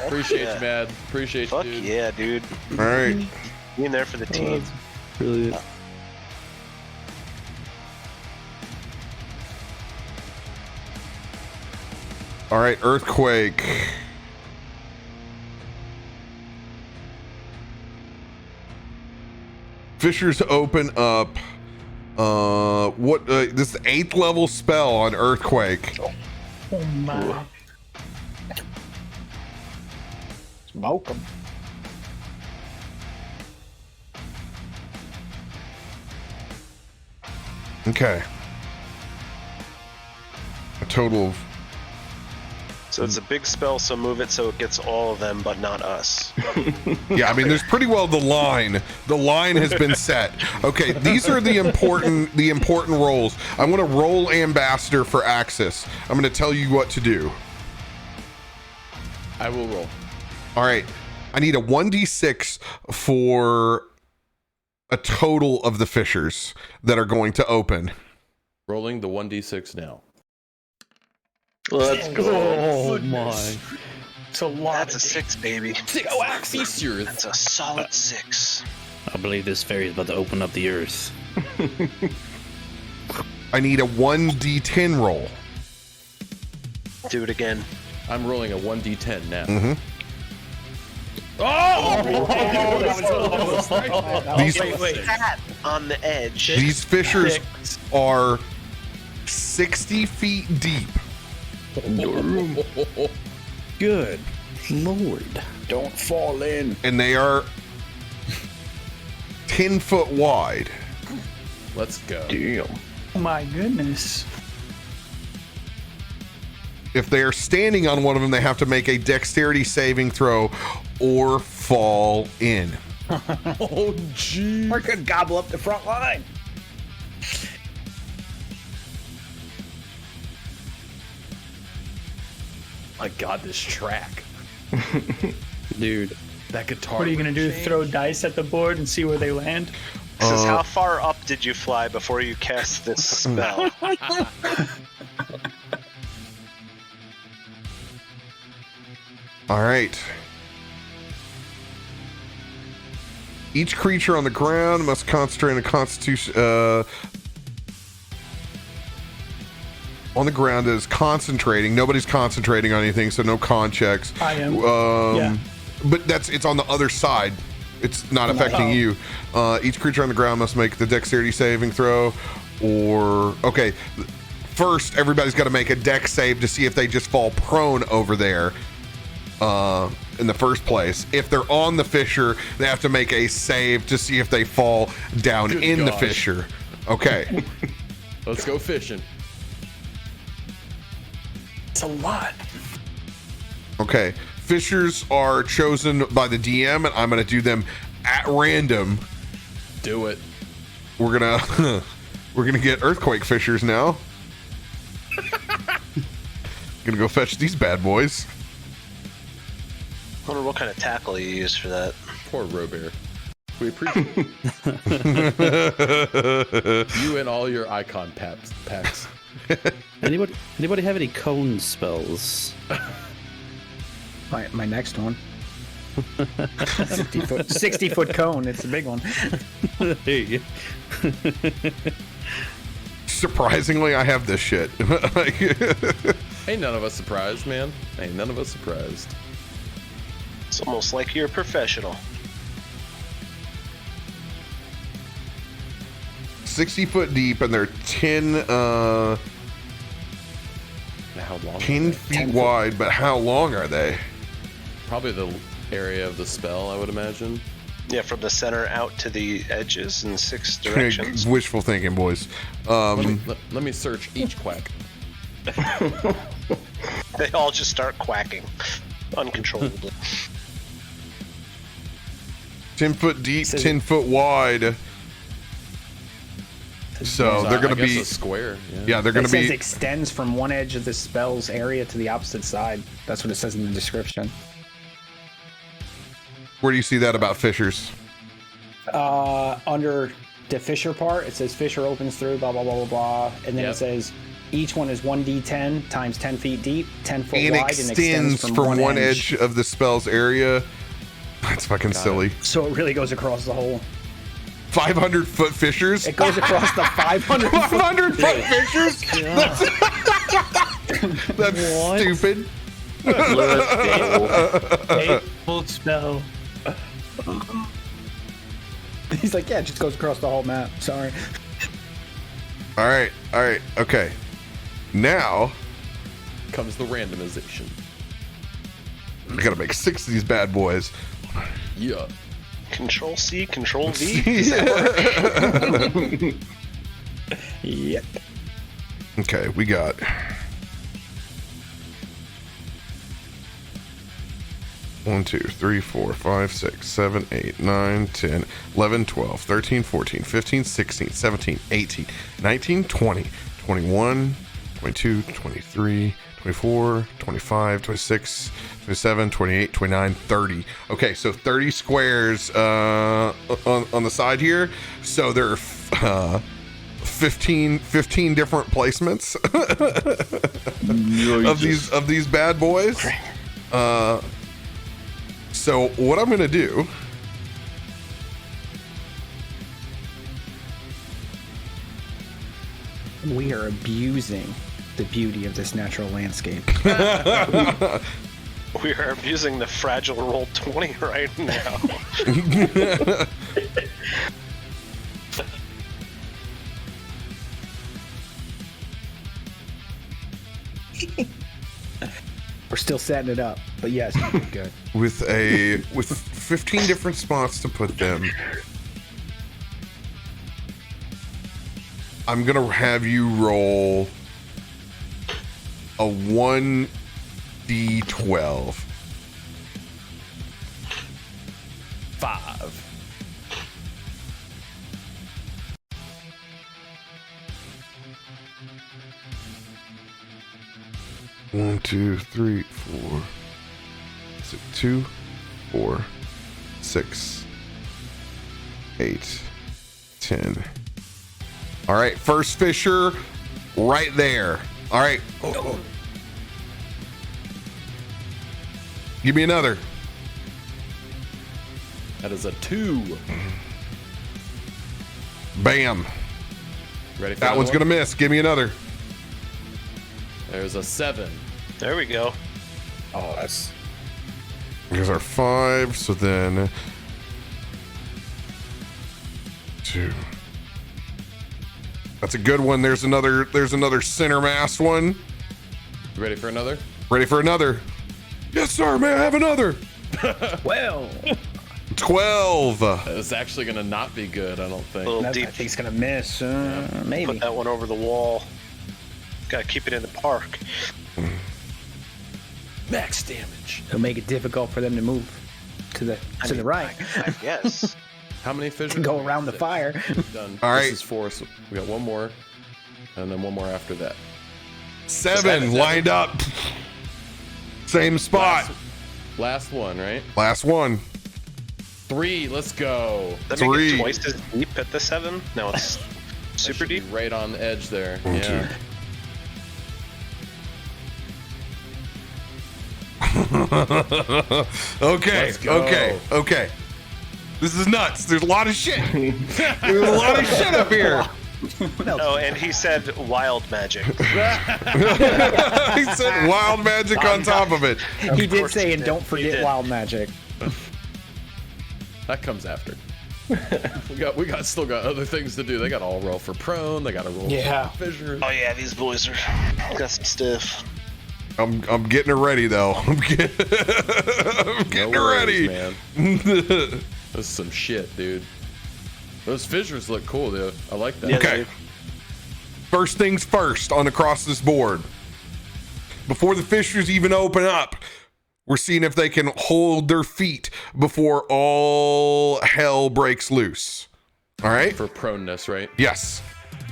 Appreciate you, man. Appreciate Fuck you, dude. yeah, dude. All right. Being there for the team. Brilliant. All right, earthquake. Fissures open up. This is the 8th level spell on earthquake. Oh my. Smoke him. Okay. A total of. So it's a big spell, so move it so it gets all of them, but not us. Yeah, I mean, there's pretty well the line. The line has been set. Okay, these are the important rolls. I'm going to roll Ambassador for Axis. I'm going to tell you what to do. I will roll. All right. I need a 1d6 for a total of the fissures that are going to open. Rolling the 1d6 now. Let's go. Oh my. It's a lot. That's a 6, baby. Go Axis! That's a solid 6. I believe this fairy is about to open up the earth. I need a 1d10 roll. Do it again. I'm rolling a 1d10 now. Mm-hmm. Wait. On the edge. These fissures are 60 feet deep. Good Lord. Don't fall in. And they are 10 foot wide. Let's go. Damn. Oh my goodness. If they are standing on one of them, they have to make a dexterity saving throw or fall in. Oh, gee. Or could gobble up the front line. My God, this track. Dude. That guitar. What are you gonna do? change. Throw dice at the board and see where they land? This is how far up did you fly before you cast this spell? All right. Each creature on the ground must concentrate on a constitution. On the ground is concentrating. Nobody's concentrating on anything, so no con checks. I am. Yeah. But it's on the other side. It's not affecting you. Each creature on the ground must make the dexterity saving throw, or okay. First, everybody's got to make a dex save to see if they just fall prone over there. In the first place, if they're on the fissure, they have to make a save to see if they fall down in the fissure. Okay. Let's go fishing. It's a lot. Okay. Fissures are chosen by the DM, and I'm going to do them at random. Do it. We're gonna get earthquake fissures now. Gonna go fetch these bad boys. I wonder what kind of tackle you use for that. Poor RoBear. We appreciate it. You and all your icon packs. Anybody have any cone spells? My next one. 60 foot cone. It's a big one. There you go. Surprisingly, I have this shit. Ain't none of us surprised, man. Ain't none of us surprised. It's almost like you're a professional. 60 foot deep, and they're 10 Now, how long? 10 feet wide, but how long are they? Probably the area of the spell, I would imagine. Yeah, from the center out to the edges in 6 directions. Wishful thinking, boys. Let me search each quack. They all just start quacking uncontrollably. 10 foot deep, 10 foot wide. So they're going to I guess be a square. Yeah, they're going to It says be extends from one edge of the spell's area to the opposite side. That's what it says in the description. Where do you see that about fissures? Under the fissure part, it says fissure opens through blah blah blah blah blah, and then it says each one is 1d10 times 10 feet deep, 10 foot And wide, extends and from one edge of the spell's area. That's fucking silly. So it really goes across the whole. 500 foot fissures? It goes across the 500 foot fissures? That's stupid. Full spell. He's like, yeah, it just goes across the whole map. Sorry. All right, okay. Now comes the randomization. I gotta make 6 of these bad boys. Yeah. Control C, Control V. Does that work? Yep. Okay, we got 1, 2, 3, 4, 5, 6, 7, 8, 9, 10, 11, 12, 13, 14, 15, 16, 17, 18, 19, 20, 21, 22, 23, 24, 25, 26, 27, 28, 29, 30. Okay, so 30 squares on the side here. So there are 15 different placements of these bad boys. So what I'm gonna do We are abusing the beauty of this natural landscape. We are abusing the fragile roll 20 right now. We're still setting it up, but yes, you did good. With 15 different spots to put them. I'm gonna have you roll a 1d12. 5. One, 2, 3, 4. Is it 2, 4, 6, 8, 10. All right, first fisher right there. All right. Oh. Give me another. That is a 2. Bam. Ready for that one's going to miss. Give me another. There's a 7. There we go. Oh, that's... Here's our 5. So then 2. That's a good one. There's another center mass one. You ready for another? Ready for another. Yes, sir. May I have another? Well, 12. It's actually going to not be good, I don't think. A little I deep. think it's gonna miss. Maybe. Put that one over the wall. Gotta keep it in the park. Max damage. It'll make it difficult for them to move to the right. I guess. How many fissures? Go around the fire. Done. All right. This is 4, so we got one more, and then one more after that. 7 lined up. Same spot. Last one, right? Last one. 3. Let's go. Let me 3. get twice as deep at the 7. Now it's super Should be deep. right on the edge there. 1, Yeah. 2. Okay. This is nuts. There's a lot of shit. There's a lot of shit up here. Oh, and he said wild magic. He said wild magic on top of it. He did say, and don't forget wild magic. That comes after. we still got other things to do. They got to all roll for prone. They got to roll for fissure. Oh yeah, these boys are got some stuff. I'm getting her ready though. I'm getting her ready. Man. This is some shit, dude. Those fissures look cool, dude. I like that. Yeah, Okay. First things first on across this board. Before the fissures even open up, we're seeing if they can hold their feet before all hell breaks loose. All right? For proneness, right? Yes.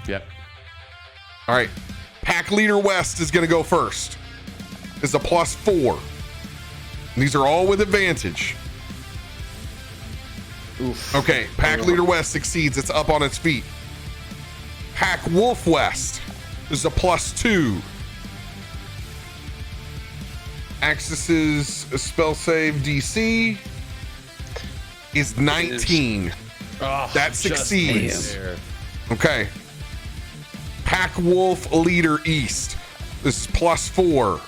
Yep. All right. Pack leader West is going to go first. It's a +4. These are all with advantage. Oof. Okay, Pack Leader West succeeds. It's up on its feet. Pack Wolf West is a +2. Axis's spell save DC is 19. Oh, That just succeeds. there. Okay. Pack Wolf Leader East. This is +4.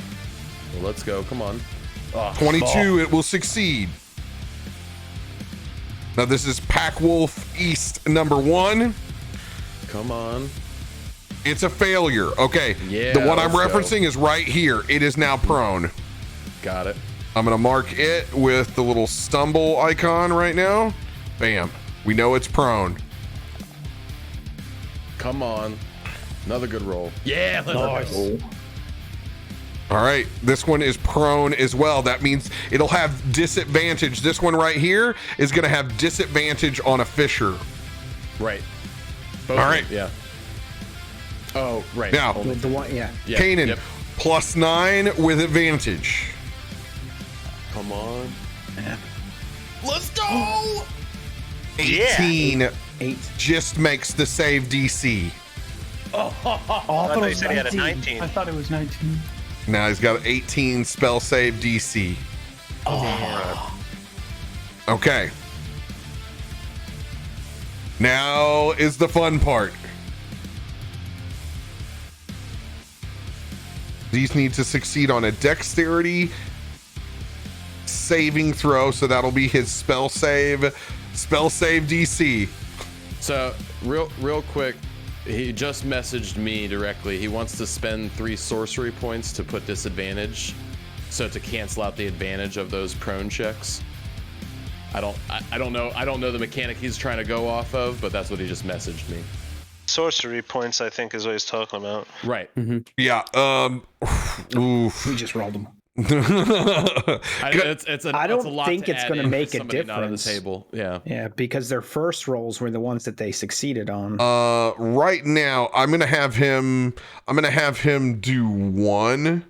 Well, let's go. Come on. Oh, 22, it will succeed. Now this is Pack Wolf East number 1. Come on. It's a failure. Okay. Yeah, The one I'm let's go. referencing is right here. It is now prone. Got it. I'm going to mark it with the little stumble icon right now. Bam. We know it's prone. Come on. Another good roll. Yeah, let's go. All right. This one is prone as well. That means it'll have disadvantage. This one right here is going to have disadvantage on a fissure. Right. Both All right. Yeah. Oh, right. Now, Hold on. The one, yeah. Yeah, Kanan, yep. +9 with advantage. Come on. Let's go! 18 8. just makes the save DC. Oh, I I thought it you was said he had a 19. 19. I thought it was 19. Now he's got 18 spell save DC. Okay. Now is the fun part. These need to succeed on a dexterity saving throw, so that'll be his spell save DC. So, real quick, he just messaged me directly. He wants to spend 3 sorcery points to put disadvantage so to cancel out the advantage of those prone checks. I don't know the mechanic he's trying to go off of, but that's what he just messaged me. Sorcery points, I think, is what he's talking about. Right. Yeah. Oof. We just rolled them. I don't think it's going to make a difference. Not on the table. Yeah. Yeah, because their first rolls were the ones that they succeeded on. Right now, I'm gonna have him do one.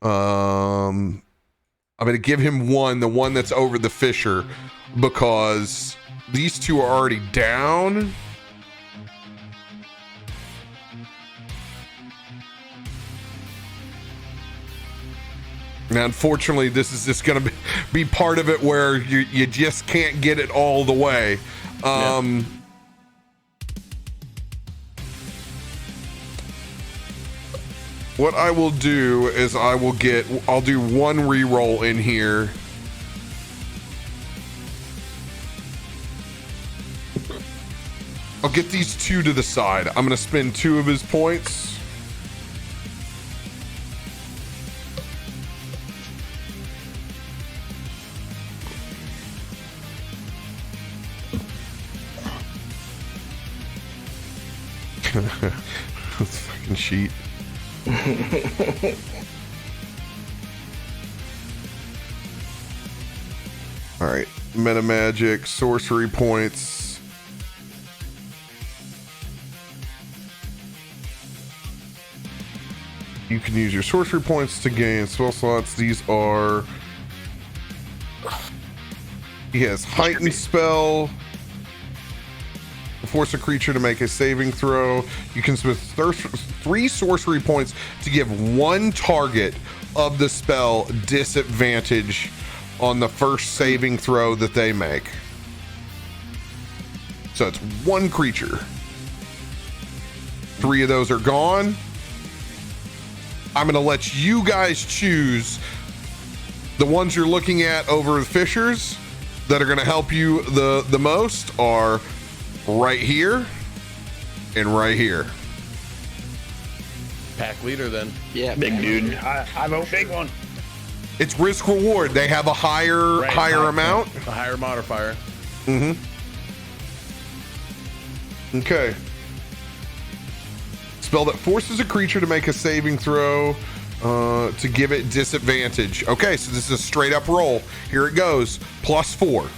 I'm gonna give him the one that's over the fissure, because these two are already down. Now, unfortunately, this is just going to be part of it where you just can't get it all the way. What I will do is I'll do one reroll in here. I'll get these two to the side. I'm going to spend 2 of his points. This fucking sheet. All right, meta magic, sorcery points. You can use your sorcery points to gain spell slots. These are. He has heightened spell. Force a creature to make a saving throw. You can spend 3 sorcery points to give one target of the spell disadvantage on the first saving throw that they make. So it's 1 creature. 3 of those are gone. I'm going to let you guys choose the ones you're looking at over the fissures that are going to help you the most are right here and right here. Pack leader then. Yeah, big dude. I vote big one. It's risk reward. They have a higher amount. A higher modifier. Okay. Spell that forces a creature to make a saving throw to give it disadvantage. Okay, so this is a straight up roll. Here it goes. +4.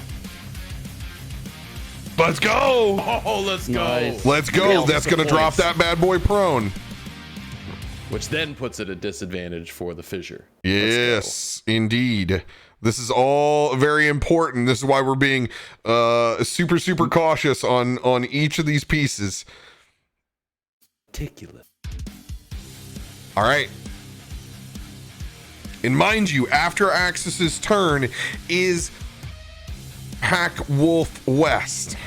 Let's go. Oh, let's go. Nice. Let's go. That's going to drop that bad boy prone. Which then puts it at disadvantage for the fissure. Yes, indeed. This is all very important. This is why we're being super, super cautious on each of these pieces. Meticulous. All right. And mind you, after Axis's turn is Pack Wolf West.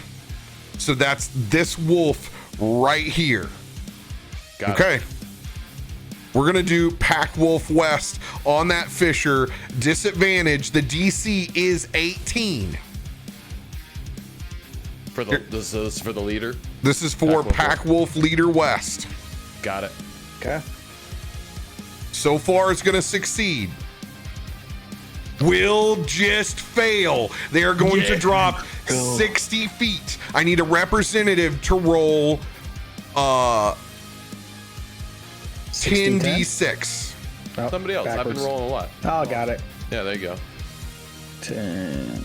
So that's this wolf right here. Okay. We're going to do Pack Wolf West on that fissure. Disadvantage. The DC is 18. This is for the leader? This is for Pack Wolf Leader West. Got it. Okay. So far, it's going to succeed. Will just fail. They are going to drop 60 feet. I need a representative to roll 10d6. Oh, Somebody else. backwards. I've been rolling a lot. Oh, got it. Yeah, there you go. 10.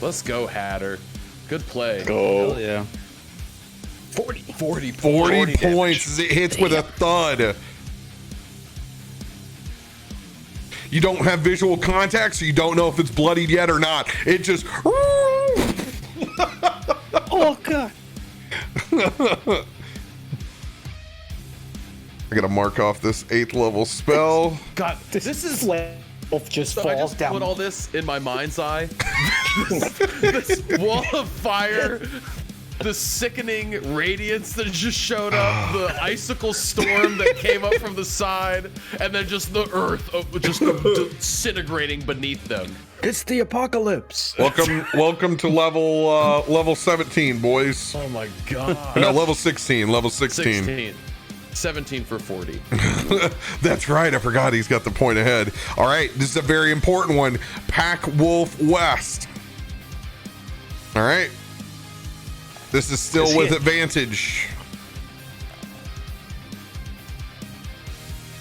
Let's go, Hatter. Good play. Hell yeah. 40 points as it hits with a thud. You don't have visual contact, so you don't know if it's bloodied yet or not. It just... Oh, God. I gotta mark off this 8th level spell. God, this is... Wolf just So I falls just down. put all this in my mind's eye. this wall of fire, the sickening radiance that just showed up, the icicle storm that came up from the side, and then just the earth just disintegrating beneath them. It's the apocalypse. Welcome to level 17, boys. Oh my god. No, level 16. Level 16. 17 for 40. That's right. I forgot he's got the point ahead. All right. This is a very important one. Pack Wolf West. All right. This is still with advantage.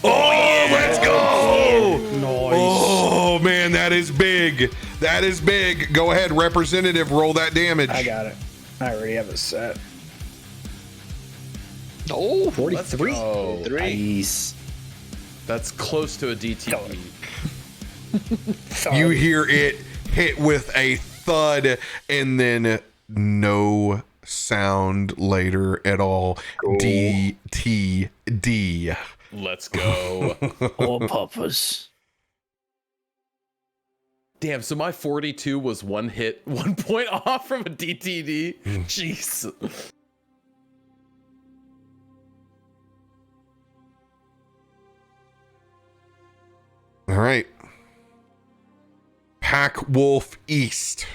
Oh, yeah. Let's go. Nice. Oh, man. That is big. That is big. Go ahead, representative. Roll that damage. I got it. I already have it set. Oh, 43. Oh, Nice. that's close to a DTE. You hear it hit with a thud and then no sound later at all. DTD. Let's go. Oh, papas. Damn, so my 42 was 1 hit, 1 point off from a DTD. Jeez. All right. Pack Wolf East.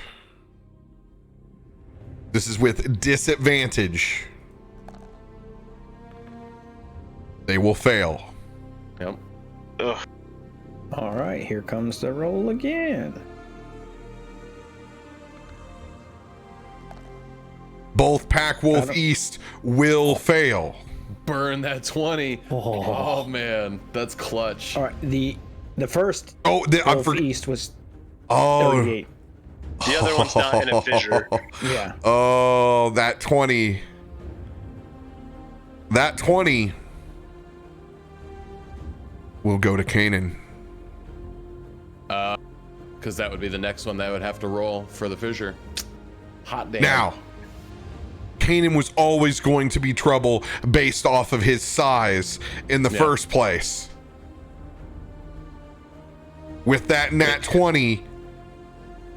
This is with disadvantage. They will fail. Yep. Ugh. All right, here comes the roll again. Both Pack Wolf East will fail. Burn that 20. Oh. Oh man, that's clutch. All right, the first I'm Wolf East was Oh. 38. The other one's not in a fissure. Yeah. Oh, that 20. That 20 will go to Kanan. Because that would be the next one that would have to roll for the fissure. Hot damn. Now, Kanan was always going to be trouble based off of his size in the first place. With that nat 20,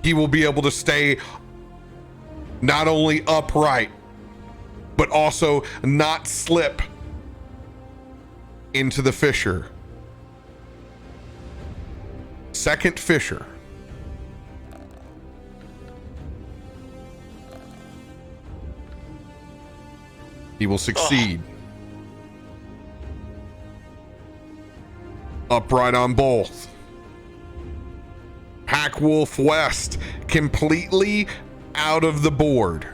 he will be able to stay not only upright, but also not slip into the fissure. Second fissure. He will succeed. Upright on both. Pack Wolf West completely out of the board.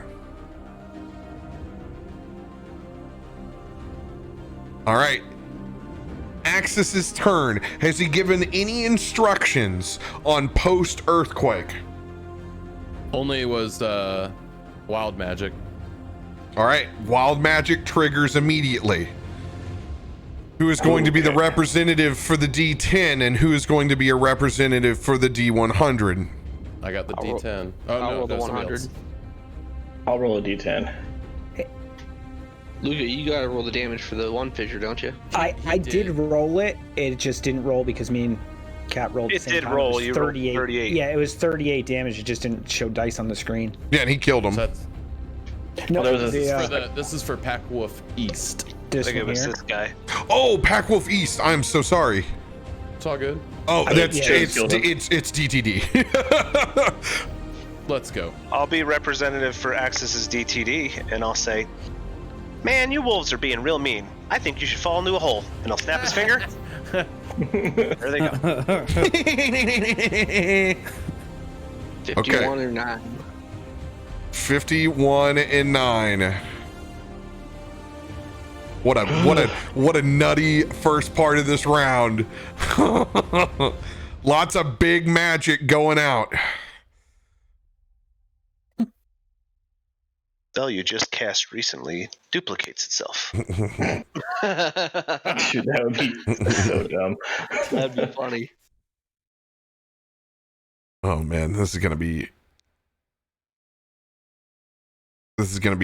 All right. Axis's turn. Has he given any instructions on post-earthquake? Only was wild magic. All right. Wild magic triggers immediately. Who is going to be the representative for the D10 and who is going to be a representative for the D100? I got the D10. I'll roll the 100. I'll roll a D10. Luca, you gotta roll the damage for the one fissure, don't you? I did roll it. It just didn't roll because me and Cat rolled. It the same did time. roll. It was You rolled 38. 38. Yeah, it was 38 damage. It just didn't show dice on the screen. Yeah, and he killed him. So that's, No, this is for Pack Wolf East. I this think it one was here. this guy. Oh, Pack Wolf East. I'm so sorry. It's all good. Oh, that's yeah, it's DTD. Let's go. I'll be representative for Axis's DTD, and I'll say, "Man, you wolves are being real mean. I think you should fall into a hole." And I'll snap his finger. There they go. 51 or 9. 51 and 9. What a nutty first part of this round. Lots of big magic going out. Spell you just cast recently duplicates itself. Shoot, that would be so dumb. That'd be funny. Oh man, this is gonna be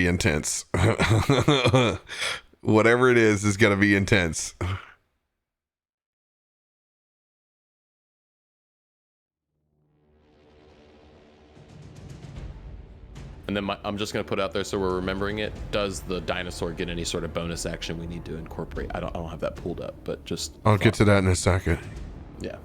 intense. Whatever it is gonna be intense. And then I'm just going to put out there so we're remembering it. Does the dinosaur get any sort of bonus action we need to incorporate? I don't have that pulled up, but just... I'll get to that in a second. Yeah.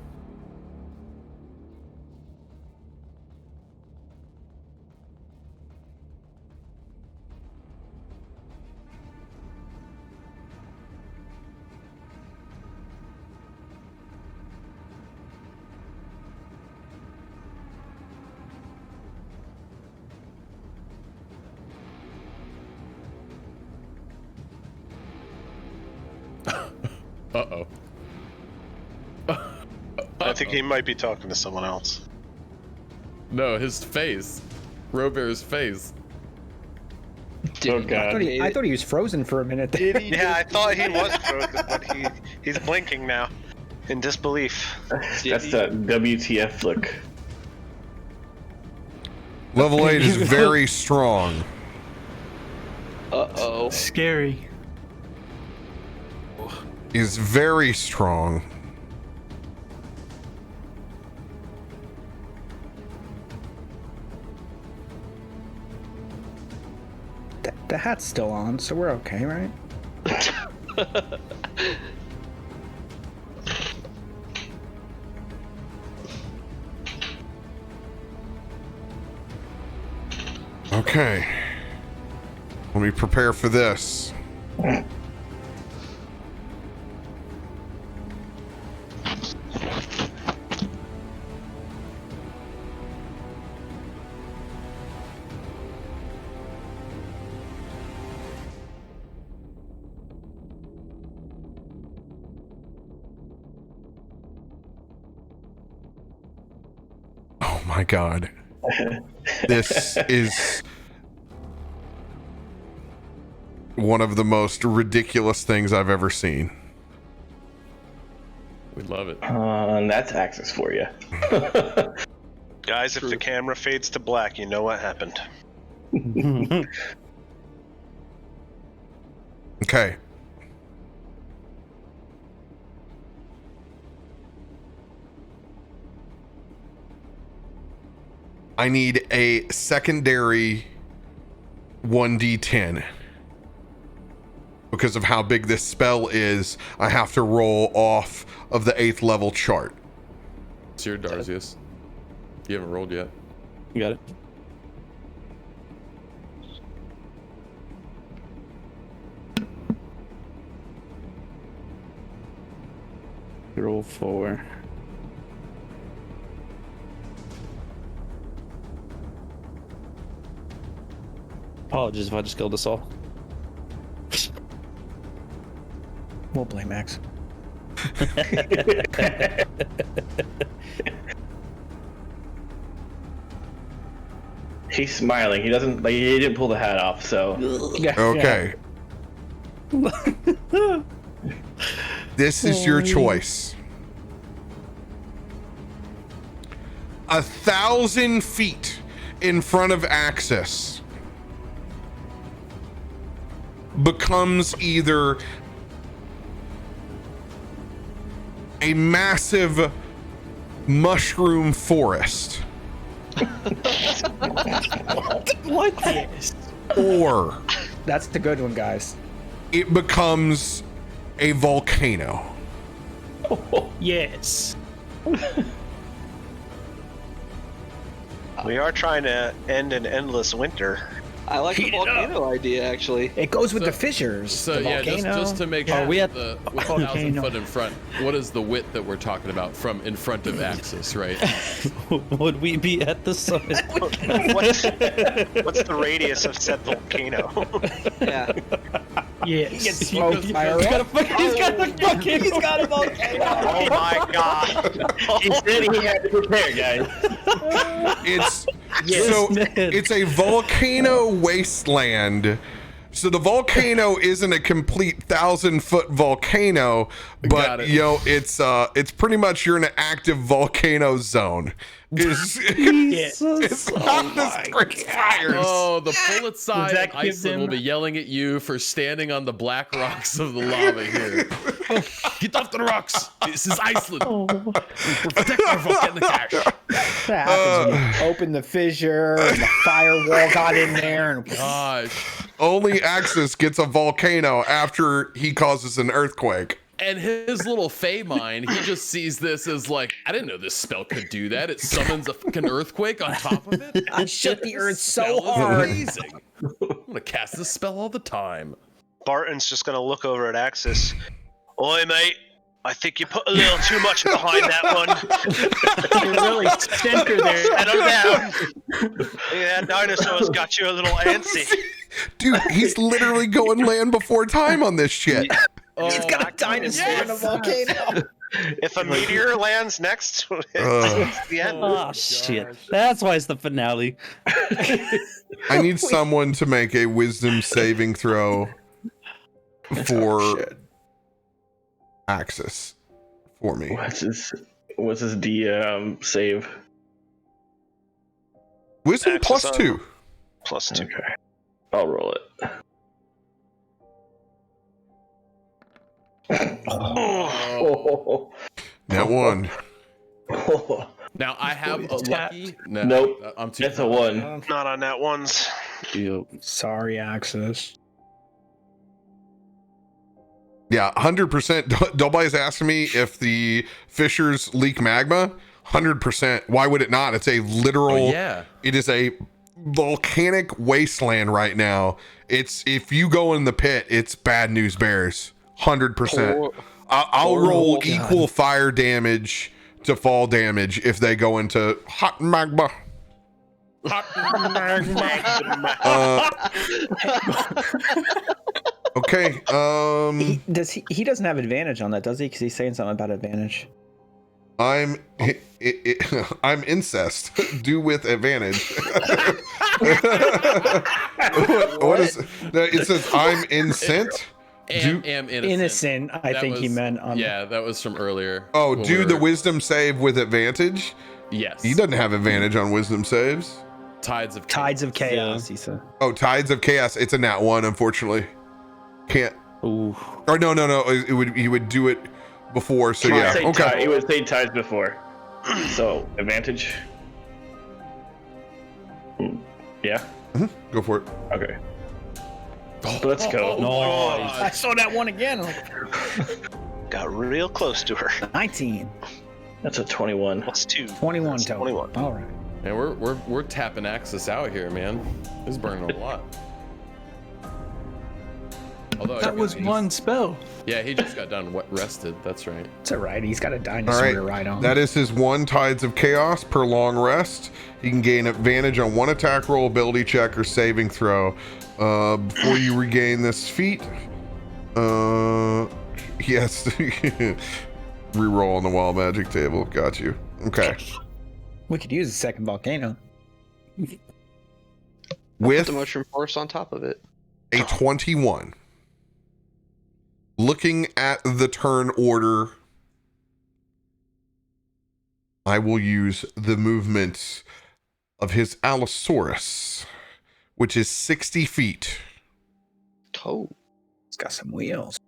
Uh-oh. I think he might be talking to someone else. No, his face. RoBear's face. Oh god. I thought he was frozen for a minute there. Yeah, I thought he was frozen, but he's blinking now in disbelief. That's that WTF look. Level 8 is very strong. Uh-oh. Scary. Is very strong. The hat's still on, so we're okay, right? Okay. Let me prepare for this. Oh my god. This is one of the most ridiculous things I've ever seen. We love it. And that's Axis for you. Guys, if the camera fades to black, you know what happened. Okay. I need a secondary 1d10. Because of how big this spell is, I have to roll off of the 8th level chart. It's your Darzius. You haven't rolled yet. You got it. Roll 4. Apologies if I just killed us all. We'll blame Max. He's smiling. He doesn't like. He didn't pull the hat off. So Okay. This is your choice. 1,000 feet in front of Axis becomes either a massive mushroom forest. What? Yes. Or That's the good one, guys. it becomes a volcano. Yes. We are trying to end an endless winter. I like the volcano idea, actually. It goes with the fissures. So the yeah, volcano. just to make Yeah. sure we at with 1,000 foot in front, what is the width that we're talking about from in front of Axis, right? Would we be at the summit? What's the radius of said volcano? Yeah. Yes. Smoked by a rock. He's got a volcano. Oh my god. he said he had to prepare, guys. It's Yes, so man. it's a volcano wasteland. So the volcano isn't a complete 1,000-foot volcano, Got but it. it's pretty much you're in an active volcano zone. It's Yes. not this great fires. Oh, the Pulitzer that give Iceland will them- be yelling at you for standing on the black rocks of the lava here. Get off the rocks! This is Iceland. We're protecting our volcanic ash. That happens when you open the fissure and the firewall got in there. And Gosh. Only Axis gets a volcano after he causes an earthquake. And his little Fey mind, he just sees this as like, I didn't know this spell could do that. It summons a fucking earthquake on top of it. I shook the earth This so spell is hard. amazing. I'm gonna cast this spell all the time. Barton's just gonna look over at Axis. Oi, mate. I think you put a little too much behind that one. You really center there. Settle down. Yeah, dinosaurs got you a little antsy. Dude, he's literally going land before time on this shit. He's got a dinosaur in a volcano. If a meteor lands next, it's the end. Oh shit! That's why it's the finale. I need someone to make a wisdom saving throw for Axis for me. What's his D save? Wisdom Axis plus 2. Plus 2. Okay. I'll roll it. Oh. That one. Now I have a lucky. No, Nope. I'm too. That's a 1. Not on that ones. Sorry, Axis. Yeah, 100%. Nobody's asking me if the fissures leak magma. 100%. Why would it not? It's a literal. Oh, yeah. It is a volcanic wasteland right now. It's if you go in the pit, it's bad news bears. 100%. I'll roll equal fire damage to fall damage if they go into hot magma. Okay. He doesn't have advantage on that, does he? Because he's saying something about advantage. I'm incest. Do with advantage. What is it? Says I'm incent. Am innocent. Innocent, I think he meant. Yeah, that was from earlier. Oh, do the wisdom save with advantage? Yes. He doesn't have advantage on wisdom saves. Tides of chaos. He said. Oh, tides of chaos. It's a nat 1, unfortunately. Can't. Ooh. Or no. He would do it before. So yeah. Okay. He would say tides before. So advantage. Yeah. Mm-hmm. Go for it. Okay. Let's go. I saw that one again. Got real close to her. 19. That's a 21. Plus 2. 21 total. 21. All right. And we're tapping Axis out here, man. This is burning a lot. Although That was one spell. Yeah, he just got done rested. That's right. It's all right. He's got a dinosaur to ride on. That is his 1 Tides of Chaos per long rest. He can gain advantage on 1 attack roll, ability check, or saving throw. Before you regain this feat, yes, reroll on the wild magic table. Got you. Okay. We could use a second volcano. With the mushroom forest on top of it. A 21. Looking at the turn order, I will use the movement of his Allosaurus, which is 60 feet. Oh. It's got some wheels.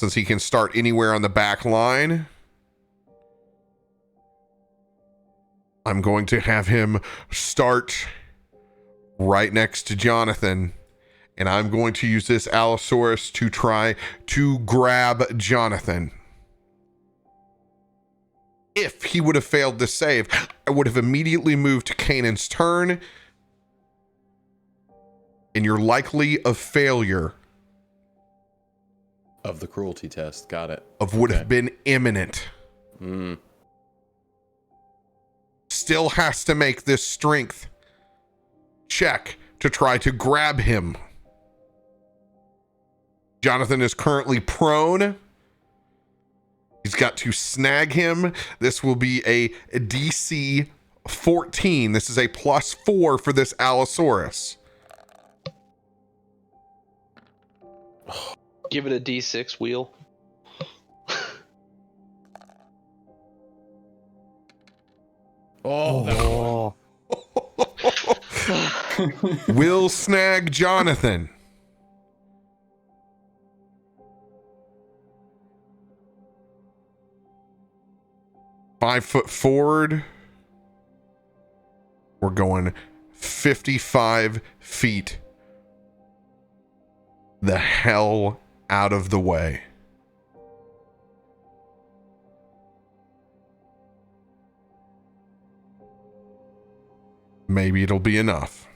Since he can start anywhere on the back line, I'm going to have him start right next to Jonathan, and I'm going to use this Allosaurus to try to grab Jonathan. If he would have failed to save, I would have immediately moved to Kanan's turn, and you're likely of failure Of the cruelty test. Got it. would have been imminent. Still has to make this strength check to try to grab him. Jonathan is currently prone. He's got to snag him. This will be a DC 14. This is a +4 for this Allosaurus. Give it a D6 wheel. Oh. Will snag Jonathan. Five foot forward. We're going 55 feet the hell out of the way. Maybe it'll be enough.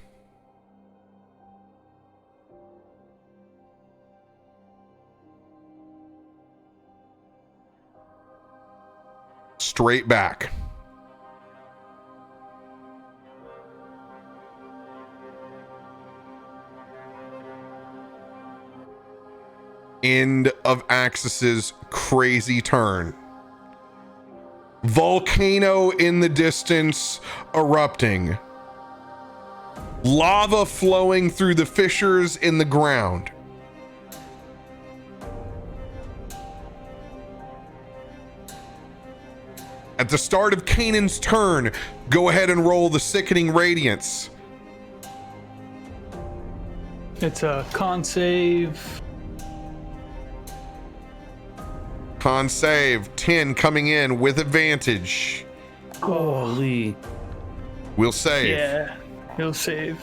Straight back. end of Axis's crazy turn. Volcano in the distance erupting. Lava flowing through the fissures in the ground. At the start of Kanan's turn, go ahead and roll the Sickening Radiance. It's a con save. Con save, 10 coming in with advantage. Holy. We'll save. Yeah, he'll save.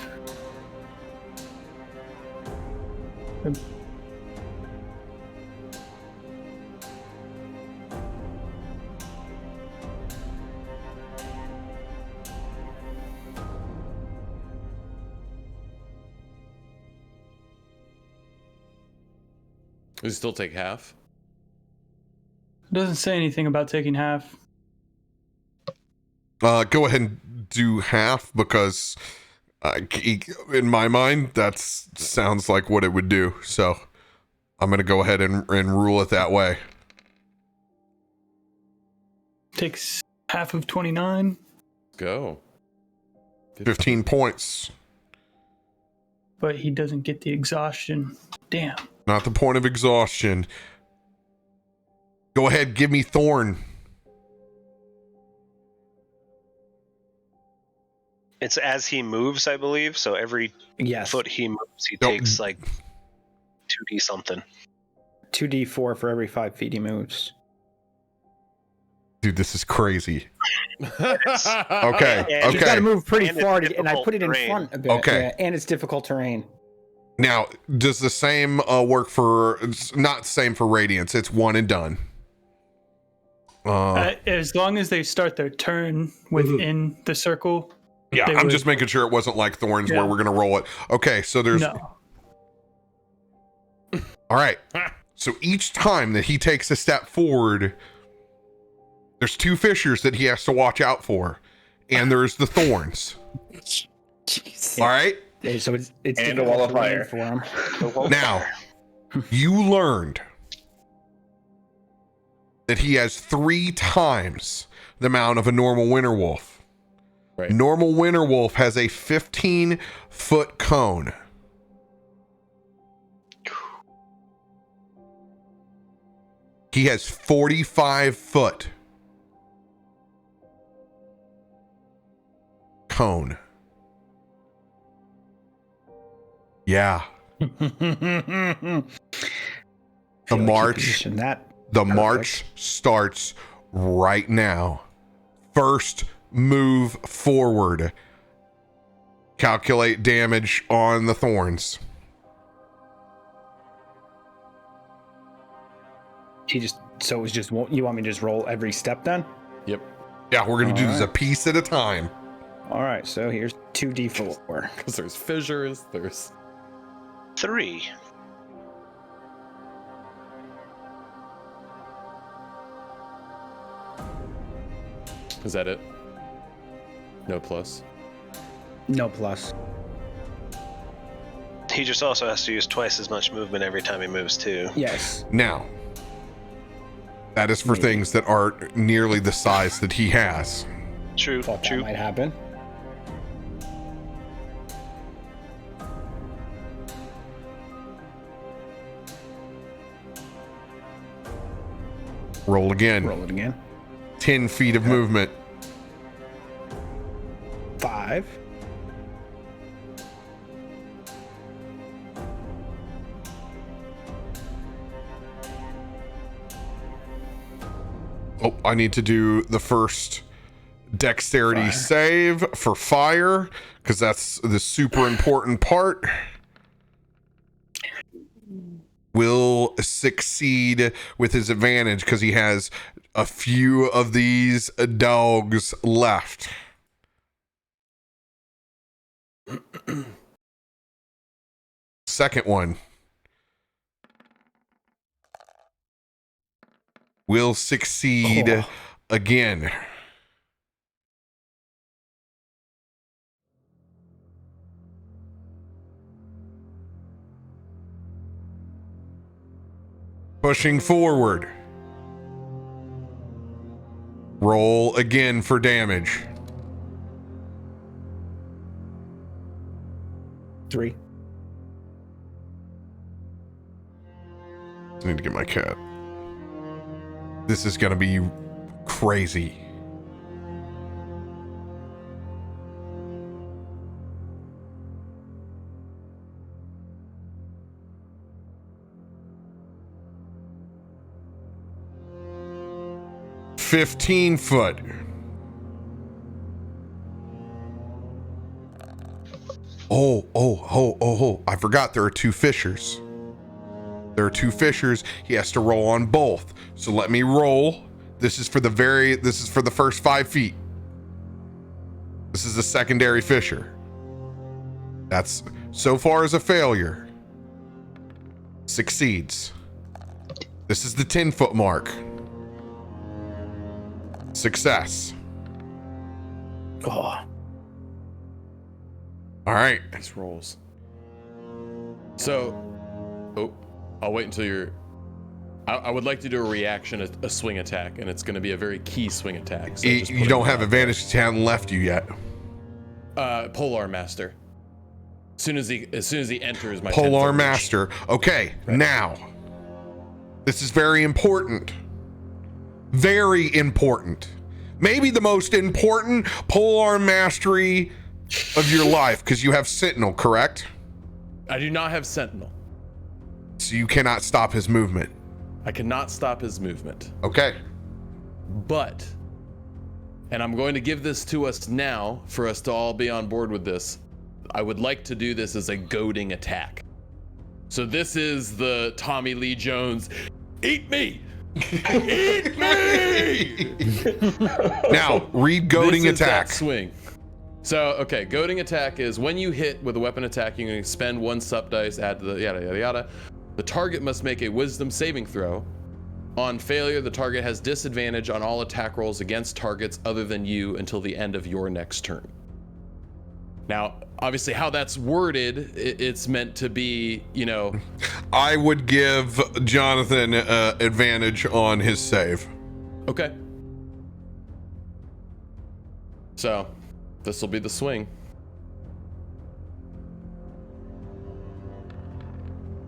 You still take half? It doesn't say anything about taking half. Go ahead and do half because in my mind, that sounds like what it would do. So I'm going to go ahead and rule it that way. Takes half of 29. Go. 15 points. But he doesn't get the exhaustion. Damn. Not the point of exhaustion. Go ahead, give me Thorn. It's as he moves, I believe. So every foot he moves, he takes like 2d something. 2d4 for every 5 feet he moves. Dude, this is crazy. Okay. You got to move pretty And far, it's and I put it in terrain. front a bit. Okay. Yeah, and it's difficult terrain. Now, does the same work for? It's not the same for Radiance. It's one and done. As long as they start their turn within the circle. Yeah, they I'm would- just making sure it wasn't like Thorns where Yeah. we're gonna roll it. Okay, so there's. No. All right. So each time that he takes a step forward, there's 2 fissures that he has to watch out for, and there's the thorns. Jeez. All right. Yeah, so it's And a difficult wall of terrain fire. for him. Now, you learned that he has 3 times the amount of a normal winter wolf. Right. Normal winter wolf has a 15-foot cone. He has 45-foot cone. Yeah. The march. The march starts right now. First move forward. Calculate damage on the thorns. So it was just, you want me to just roll every step then? Yep. Yeah, we're going to do this a Alright. piece at a time. All right, so here's 2d4. Because there's fissures, there's 3. Is that it? No plus. No plus. He just also has to use twice as much movement every time he moves too. Yes. Now, that is for things that are nearly the size that he has. True. Thought that True. might happen. Roll again. Roll it again. 10 feet of movement. 5. Oh, I need to do the first dexterity save for fire because that's the super important part. Will succeed with his advantage because he has a few of these dogs left. Second one will succeed again. Pushing forward. Roll again for damage. 3. I need to get my cat. This is gonna be crazy. $15. Oh, I forgot there are 2 fissures. There are 2 fissures. He has to roll on both. So let me roll. This is for the first 5 feet. This is a secondary fissure. That's so far as a failure. Succeeds. This is the 10-foot mark. Success. Oh. All right. Nice rolls. So, I'll wait until you're. I would like to do a reaction, a swing attack, and it's going to be a very key swing attack. So You don't have advantage because he hasn't left you yet. Polar Master. As soon as he enters my Polar 10-foot Master. Okay, Now. This is very important. Very important. Maybe the most important polar mastery of your life, because you have Sentinel, correct? I do not have Sentinel. So you cannot stop his movement. I cannot stop his movement. Okay. But, and I'm going to give this to us now for us to all be on board with this. I would like to do this as a goading attack. So this is the Tommy Lee Jones, eat me! Eat me! Now, read goading This is attack. that swing. So, okay, goading attack is when you hit with a weapon attack, you can spend 1 sup dice, add to the yada yada yada. The target must make a wisdom saving throw. On failure, the target has disadvantage on all attack rolls against targets other than you until the end of your next turn. Now, obviously, how that's worded, it's meant to be, I would give Jonathan advantage on his save. Okay. So, this will be the swing.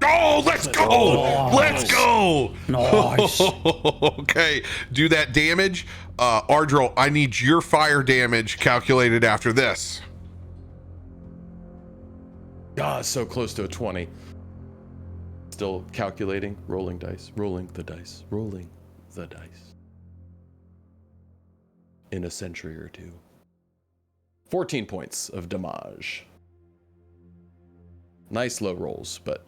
Oh, let's go! Let's go! Nice. Okay, do that damage. Ardril, I need your fire damage calculated after this. God, so close to a 20. Still calculating, rolling dice, rolling the dice, rolling the dice. In a century or two. 14 points of damage. Nice low rolls, but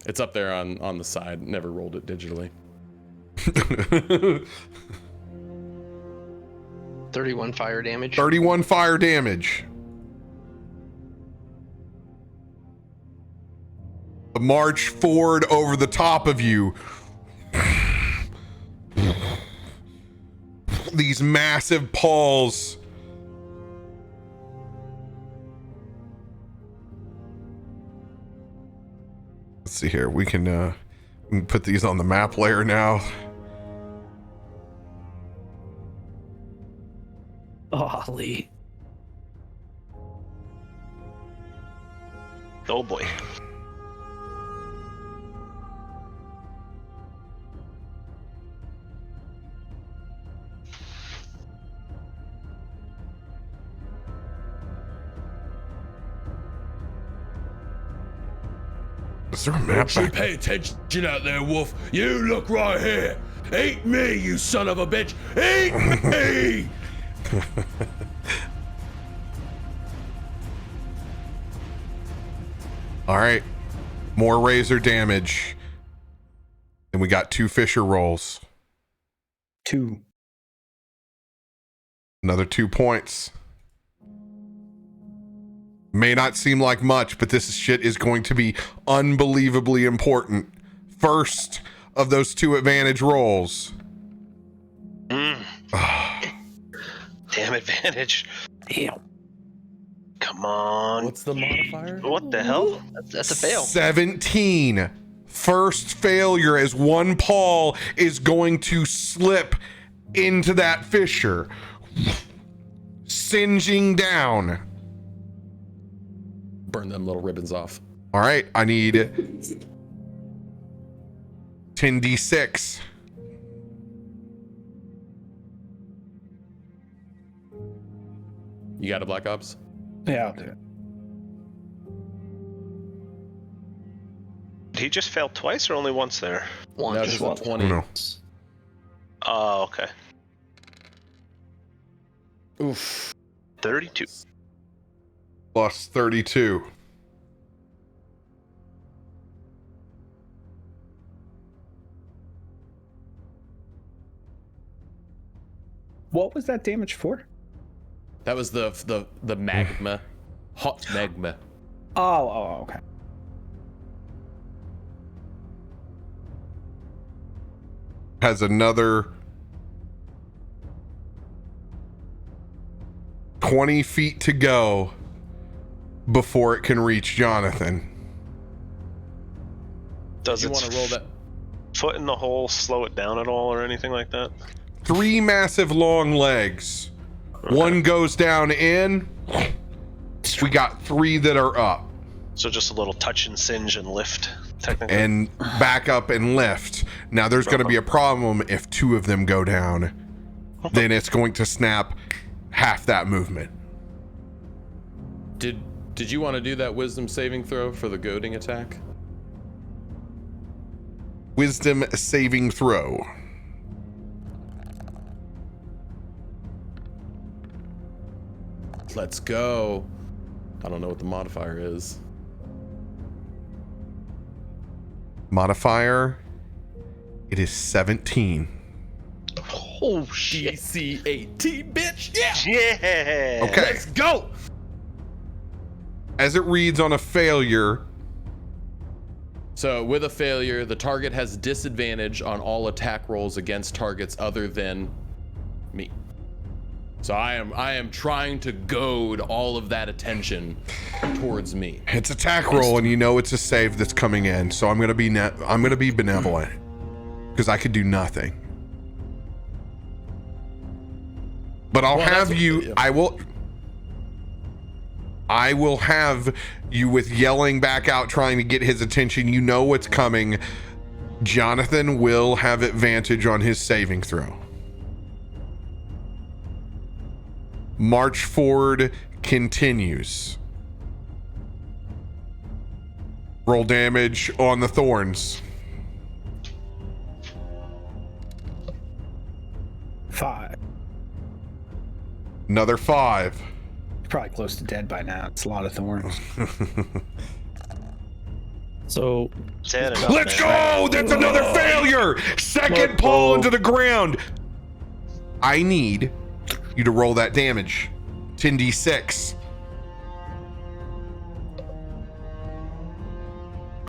it's up there on the side. Never rolled it digitally. 31 fire damage. 31 fire damage. The march forward over the top of you. These massive paws. Let's see here. We can put these on the map layer now. Ollie. Oh boy. Is there a map Don't you back? pay attention out there, Wolf. You look right here. Eat me, you son of a bitch. Eat me! All right. More razor damage. And we got 2 Fisher rolls. 2. Another 2 points. May not seem like much, but this shit is going to be unbelievably important. First of those 2 advantage rolls. Damn advantage. Damn. Come on. What's the modifier? What the hell? That's a fail. 17 First failure as one paw is going to slip into that fissure, singeing down. Burn them little ribbons off. All right, I need 10d6. You got a Black Ops? Yeah, I'll do it. Did he just fail twice or only once there? One. No, Just just a one. 20. No. Oh, okay. Oof. 32. Plus 32. What was that damage for? That was the magma. Hot magma. Oh, okay. Has another 20 feet to go before it can reach Jonathan. Does You its want to roll that? foot in the hole slow it down at all or anything like that? 3 massive long legs. One goes down in. We got 3 that are up. So just a little touch and singe and lift, technically. And back up and lift. Now there's going to be a problem if 2 of them go down. Then it's going to snap half that movement. Did you want to do that wisdom saving throw for the goading attack? Wisdom saving throw. Let's go. I don't know what the modifier is. Modifier. It is 17. Oh shit. DC 18, bitch. Yeah. Yeah. Okay. Let's go. As it reads on a failure, So with a failure, the target has disadvantage on all attack rolls against targets other than me. So I am trying to goad all of that attention towards me. it's attack roll, and you know it's a save that's coming in. So I'm gonna be benevolent because I could do nothing. But I'll Well, have that's- you. yeah. I will have you with yelling back out, trying to get his attention. You know what's coming. Jonathan will have advantage on his saving throw. March forward continues. Roll damage on the thorns. 5. Another 5. He's probably close to dead by now. It's a lot of thorns. So Sad enough, Let's man. go! That's another failure! Second pull into the ground. I need you to roll that damage. 10d6.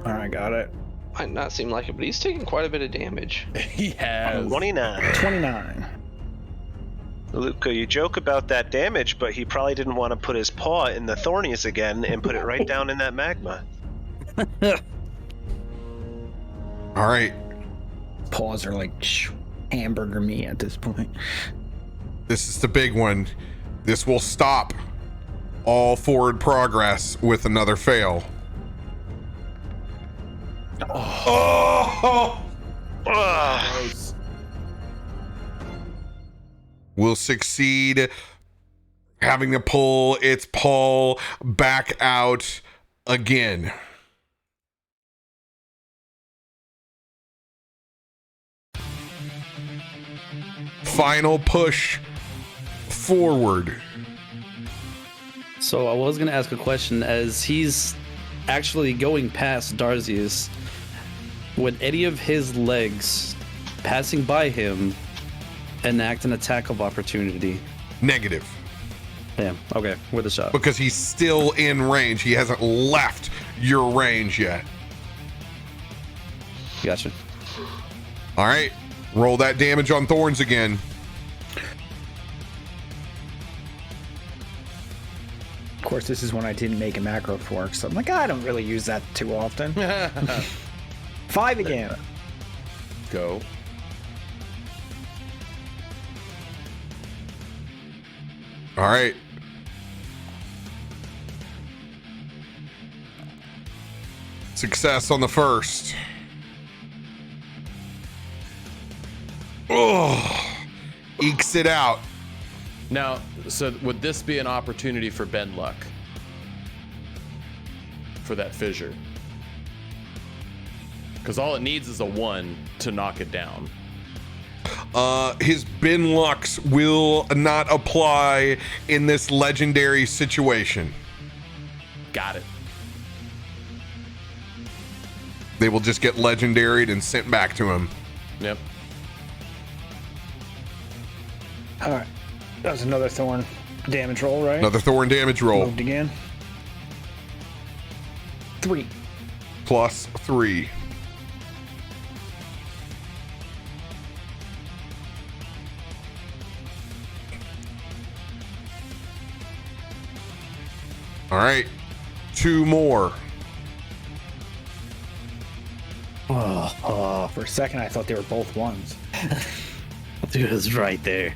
All right, got it. Might not seem like it, but he's taking quite a bit of damage. He has. 29. 29. Luca, you joke about that damage, but he probably didn't want to put his paw in the thornies again and put it right down in that magma. All right. Paws are like hamburger meat at this point. This is the big one. This will stop all forward progress with another fail. Oh! Gross. Will succeed having to pull its paw back out again. Final push forward. So I was gonna ask a question as he's actually going past Darzius. Would any of his legs passing by him enact an attack of opportunity? Negative. Damn. Okay, with a shot. Because he's still in range. He hasn't left your range yet. Gotcha. All right. Roll that damage on thorns again. Of course, this is when I didn't make a macro for, so I'm like, I don't really use that too often. 5 again. Go. All right. Success on the first. Oh, ekes it out. Now, so would this be an opportunity for Ben Luck? For that fissure? Because all it needs is a 1 to knock it down. His bin lucks will not apply in this legendary situation. Got it. They will just get legendaried and sent back to him. Yep. All right. That was another thorn damage roll, right? Another thorn damage roll. Moved again. 3. Plus 3. All right. 2 more. Oh, for a second I thought they were both 1s. Dude, it was right there.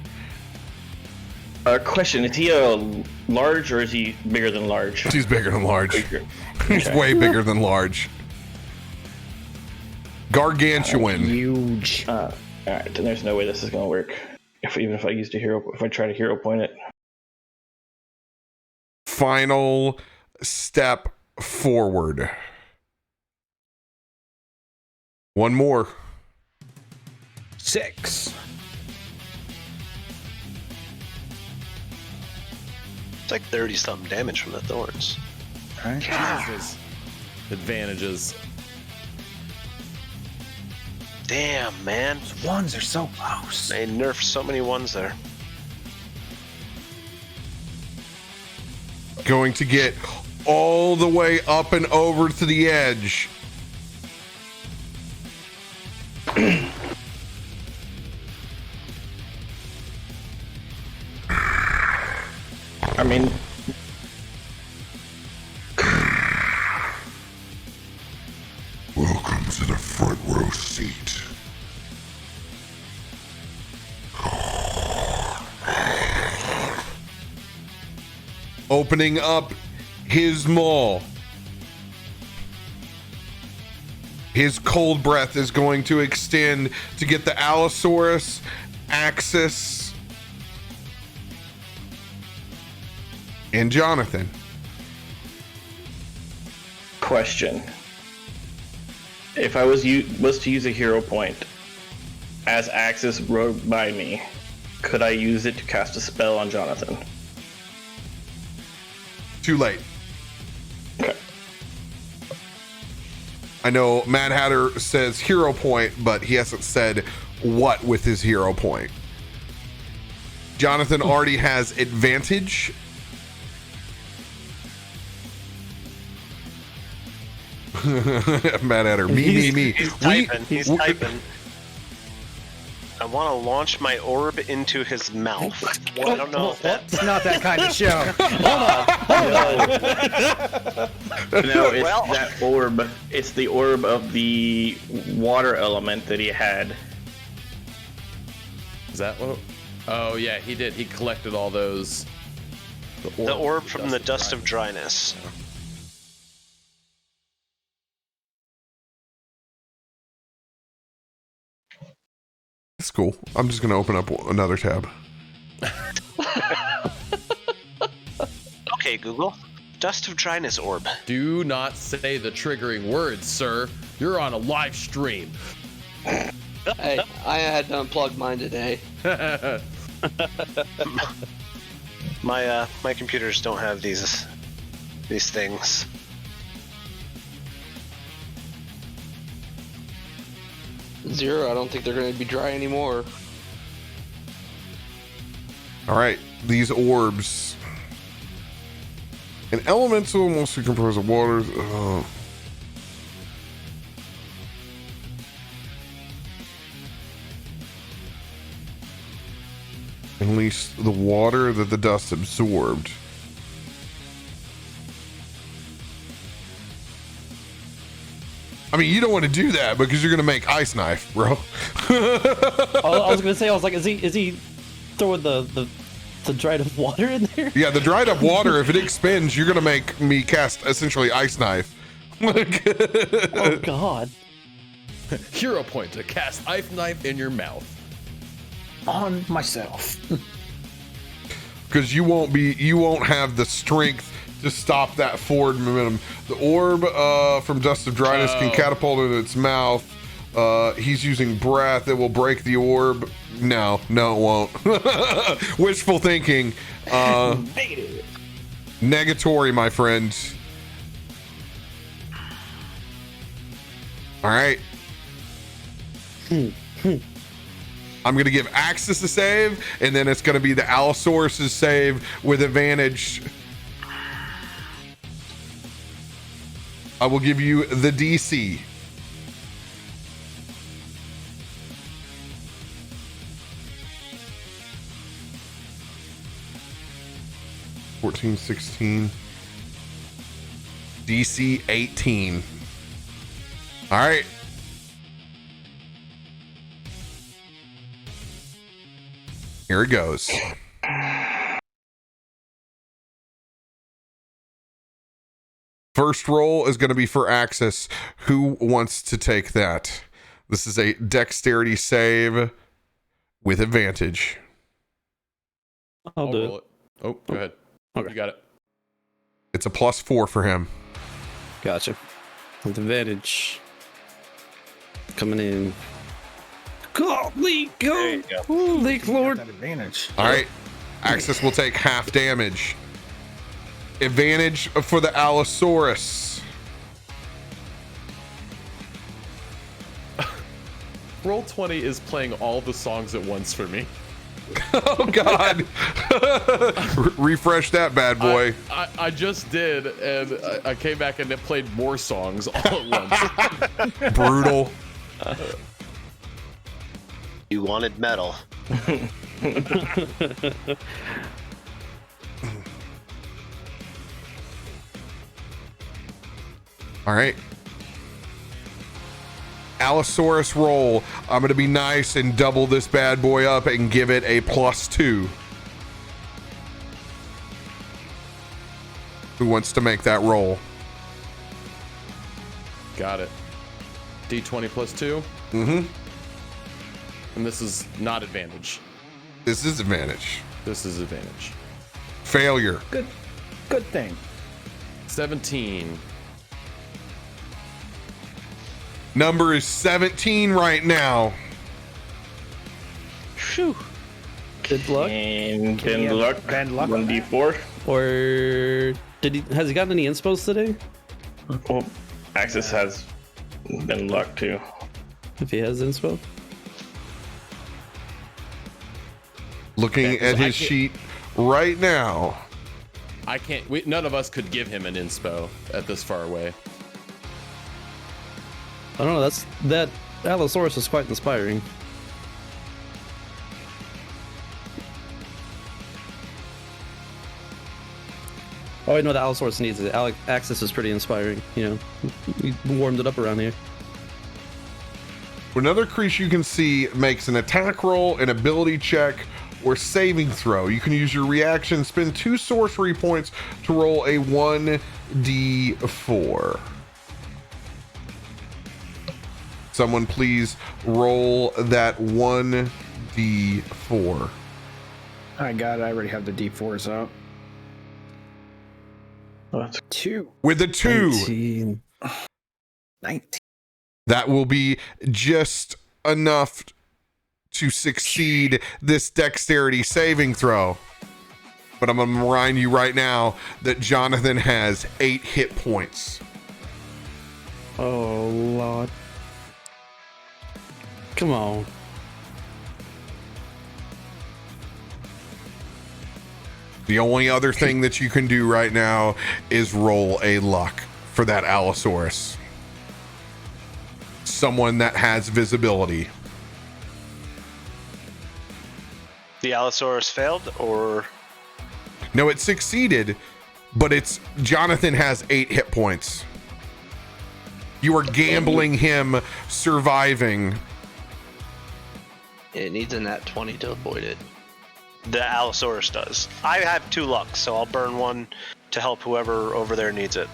Question: is he a large or is he bigger than large? He's bigger than large. Bigger. He's way bigger than large. Gargantuan. Huge. All right, then there's no way this is gonna work. Even if I used a hero, if I try to hero point it. Final step forward. 1 more. 6. It's like 30-something damage from the thorns. All right. Advantages. Damn, man. 1s are so close. They nerfed so many ones there. Going to get all the way up and over to the edge. I mean, Welcome to the front row seat. Opening up his maw. His cold breath is going to extend to get the Allosaurus, Axis, and Jonathan. question: if I was to use a hero point as Axis rode by me, could I use it to cast a spell on Jonathan? Too late. Okay. I know Mad Hatter says hero point, but he hasn't said what with his hero point. Jonathan already has advantage. Mad Hatter, me. He's typing. He's typing. I want to launch my orb into his mouth. I don't know if that's... It's not that kind of show. No, it's that orb. It's the orb of the water element that he had. Is that what? Oh yeah, he did. He collected all those. The orb from the dust of dryness. It's cool. I'm just going to open up another tab. Okay, Google. Dust of dryness orb. Do not say the triggering words, sir. You're on a live stream. Hey, I had to unplug mine today. My computers don't have these things. Zero, I don't think they're going to be dry anymore. All right, these orbs. An elemental mostly composed of water. At least the water that the dust absorbed. I mean, you don't want to do that because you're gonna make ice knife, bro. I was gonna say, I was like, is he throwing the dried up water in there? Yeah, the dried up water, if it expends, you're gonna make me cast essentially ice knife. Oh God. Hero point to cast ice knife in your mouth. On myself. Because you won't have the strength to stop that forward momentum. The orb from Dust of Dryness can catapult into its mouth. He's using breath. It will break the orb. No, it won't. Wishful thinking. Negative. Negatory, my friend. All right. I'm going to give Axis a save, and then it's going to be the Allosaurus' save with advantage. I will give you the DC. (14, 16) DC 18. All right. Here it goes. First roll is going to be for Axis. Who wants to take that? This is a dexterity save with advantage. I'll do roll it. Oh, go ahead. Okay. You got it. It's a +4 for him. Gotcha. With advantage. Coming in. Holy go! Holy Lord! That advantage. All right. Axis will take half damage. Advantage for the Allosaurus. Roll20 is playing all the songs at once for me. Oh God! Refresh that bad boy. I just did, and I came back and it played more songs all at once. Brutal. You wanted metal. All right. Allosaurus roll. I'm going to be nice and double this bad boy up and give it a +2. Who wants to make that roll? Got it. D20 +2. Mm-hmm. And this is not advantage. This is advantage. This is advantage. Failure. Good thing. 17. Number is 17 right now. Phew. Good luck. And Can you bend luck. bend luck on 1d4. Or has he gotten any inspos today? Oh, Axis has bend luck too. If he has inspo. Looking Yeah, 'cause at his sheet right now. I can't. None of us could give him an inspo at this far away. I don't know. That Allosaurus is quite inspiring. Oh, I know the Allosaurus needs it. Axis is pretty inspiring. You know, we warmed it up around here. When another creature you can see makes an attack roll, an ability check, or saving throw, you can use your reaction, spend 2 sorcery points to roll a 1d4. Someone please roll that 1d4. I got it. I already have the D4s up. Oh, that's 2. With the 2, 19. that will be just enough to succeed this dexterity saving throw. But I'm going to remind you right now that Jonathan has 8 hit points. Oh Lord! Come on. The only other thing that you can do right now is roll a luck for that Allosaurus. Someone that has visibility. The Allosaurus failed, or No, it succeeded, but it's Jonathan has 8 hit points. You are gambling him surviving. It needs a nat 20 to avoid it. The Allosaurus does. I have 2 luck, so I'll burn 1 to help whoever over there needs it.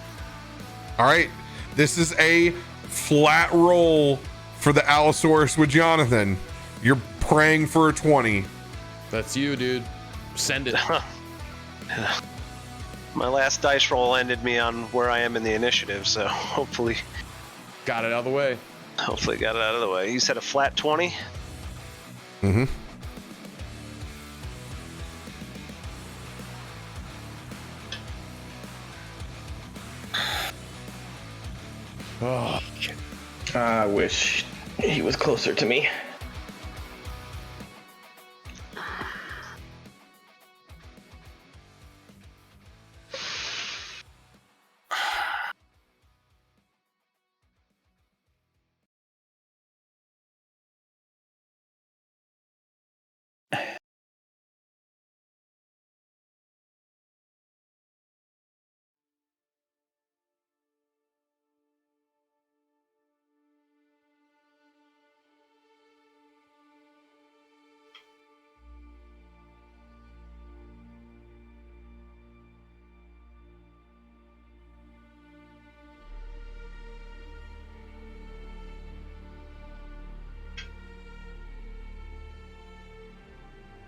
All right. This is a flat roll for the Allosaurus with Jonathan. You're praying for a 20. That's you, dude. Send it. My last dice roll ended me on where I am in the initiative, so hopefully Got it out of the way. got it out of the way. You said a flat 20? Mm-hmm. Oh, I wish he was closer to me.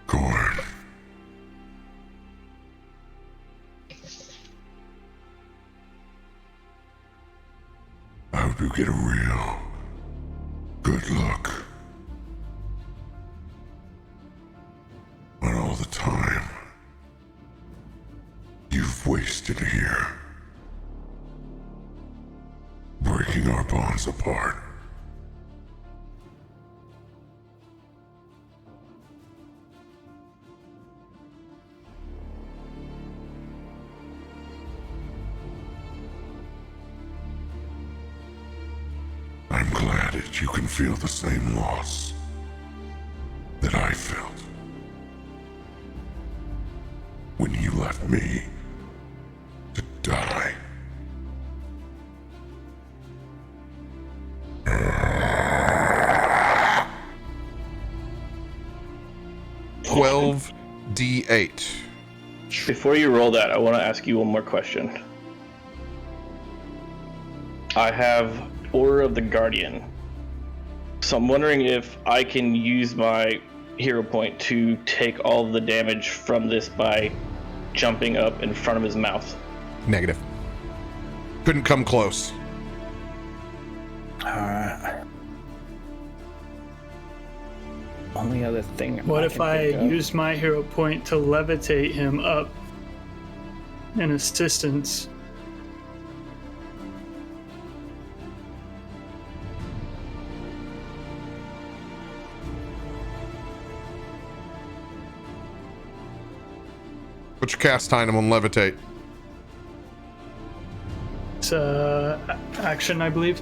Corn. I hope you get a real good look on all the time you've wasted here, breaking our bonds apart. I'm glad that you can feel the same loss that I felt when you left me to die. D8. Before you roll that, I want to ask you one more question. I have Order of the Guardian. So I'm wondering if I can use my hero point to take all of the damage from this by jumping up in front of his mouth. Negative. Couldn't come close. Only other thing. What if I think of- use my hero point to levitate him up in assistance? What's your cast time on levitate? It's action, I believe.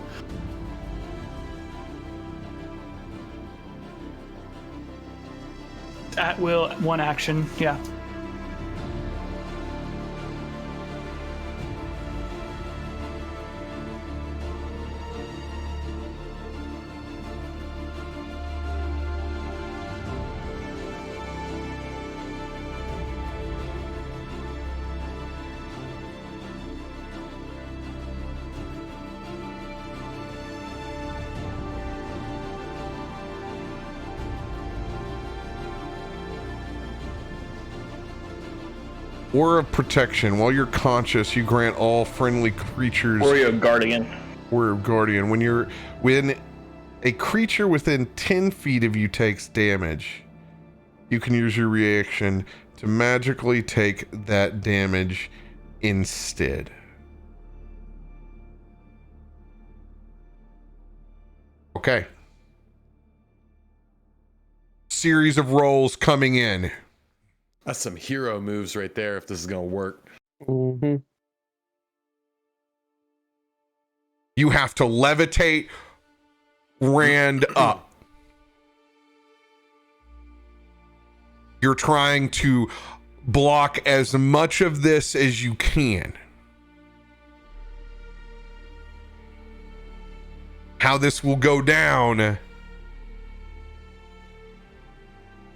At will, one action, yeah. Aura of protection. While you're conscious, you grant all friendly creatures. Warrior Guardian. Warrior Guardian. When a creature within 10 feet of you takes damage, you can use your reaction to magically take that damage instead. Okay. Series of rolls coming in. that's some hero moves right there if this is going to work. Mm-hmm. You have to levitate Rand up. You're trying to block as much of this as you can. how this will go down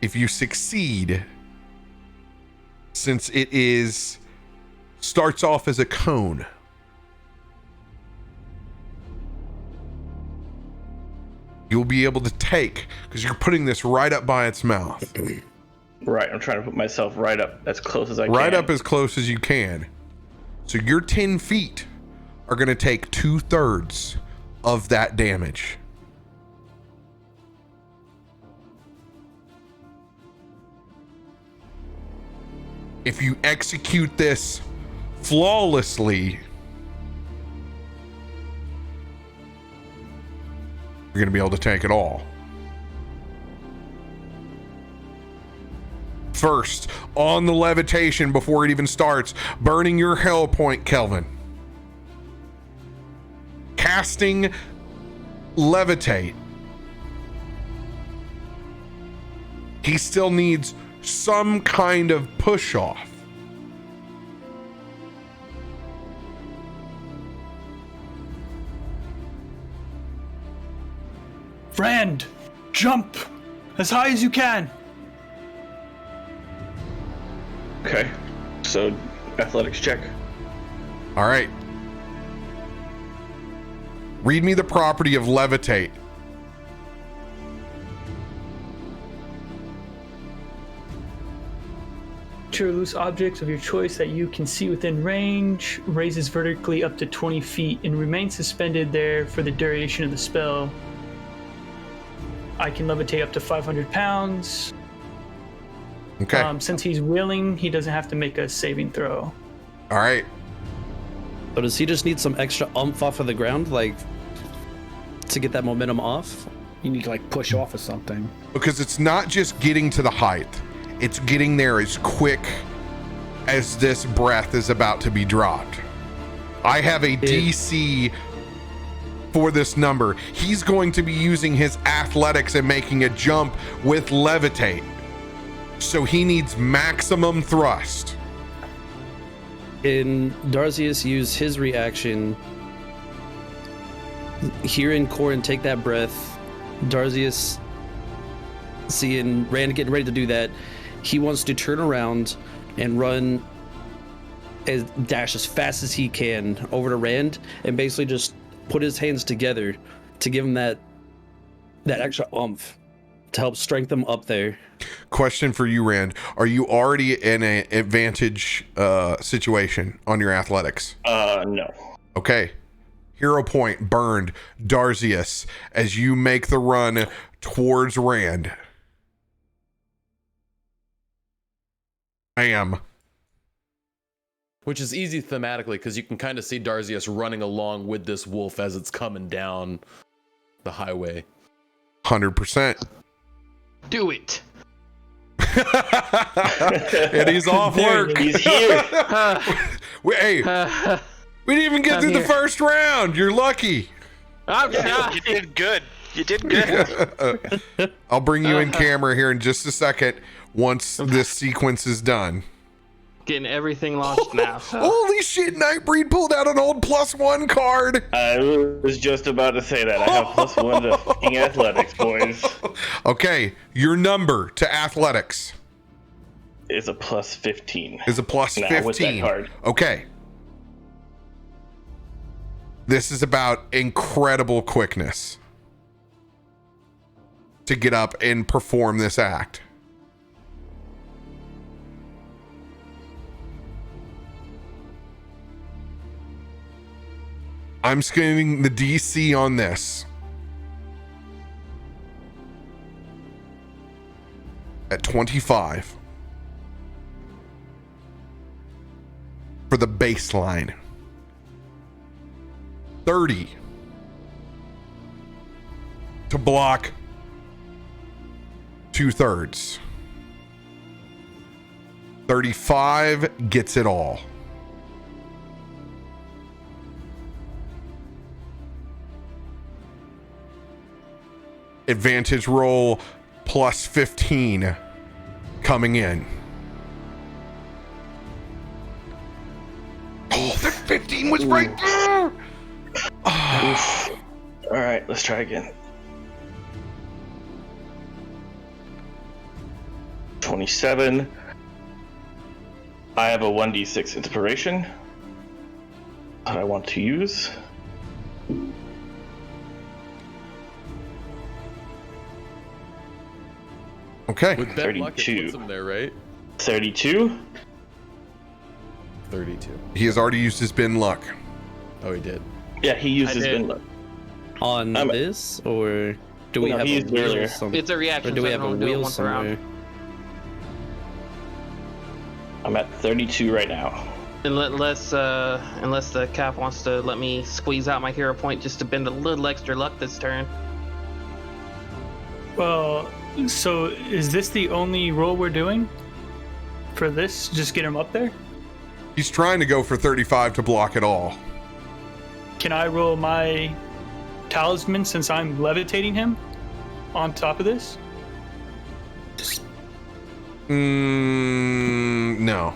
if you succeed, since it starts off as a cone. You'll be able to take, because you're putting this right up by its mouth. Right, I'm trying to put myself right up as close as I can. Right up as close as you can. So your 10 feet are going to take 2/3 of that damage. If you execute this flawlessly, you're going to be able to take it all. First, on the levitation before it even starts, burning your hell point, Kelvin. Casting levitate. He still needs some kind of push off. Rand, jump as high as you can. Okay, so athletics check. All right. Read me the property of levitate. Creature or loose objects of your choice that you can see within range raises vertically up to 20 feet and remains suspended there for the duration of the spell. I can levitate up to 500 pounds. Okay. Since he's willing, he doesn't have to make a saving throw. All right. So does he just need some extra oomph off of the ground, like, to get that momentum off? You need to like push off of something. Because it's not just getting to the height. It's getting there as quick as this breath is about to be dropped. I have a DC for this number. He's going to be using his athletics and making a jump with levitate. So he needs maximum thrust. Can Darzius use his reaction, hearing Corin take that breath, Darzius seeing Rand getting ready to do that, he wants to turn around and dash as fast as he can over to Rand and basically just put his hands together to give him that extra oomph to help strengthen him up there. Question for you, Rand. Are you already in an advantage situation on your athletics? No. Okay. Hero point burned, Darzius, as you make the run towards Rand. Bam. Which is easy thematically because you can kind of see Darzius running along with this wolf as it's coming down the highway. 100%. Do it. And he's off work. He's here. we didn't even get through the first round. You're lucky. I'm You did good. You did good. I'll bring you in camera here in just a second once this sequence is done. Getting everything launched now. So. Holy shit, Nightbreed pulled out an old +1 card. I was just about to say that. I have +1 to fucking athletics, boys. Okay, your number to athletics Is a +15. is a +15. Now, with that card. Okay. This is about incredible quickness to get up and perform this act. I'm scanning the DC on this at 25 for the baseline. 30 to block 2/3. 35 gets it all. Advantage roll +15 coming in. Oh, that 15 was right there. Oh. All right, let's try again. 27. I have a 1d6 inspiration that I want to use. Okay. With Ben Luck, it 32. puts him there, right? 32. 32. He has already used his bin luck. Oh, he did. Yeah, he used I his did. bin luck. On this, or do we No, have he a used it wheel earlier. somewhere? It's a reaction. Or do we so I have can a only do it wheel once a round. somewhere? I'm at 32 right now. Unless the cap wants to let me squeeze out my hero point just to bend a little extra luck this turn. Well, so is this the only roll we're doing for this? Just get him up there? He's trying to go for 35 to block it all. Can I roll my talisman since I'm levitating him on top of this? No.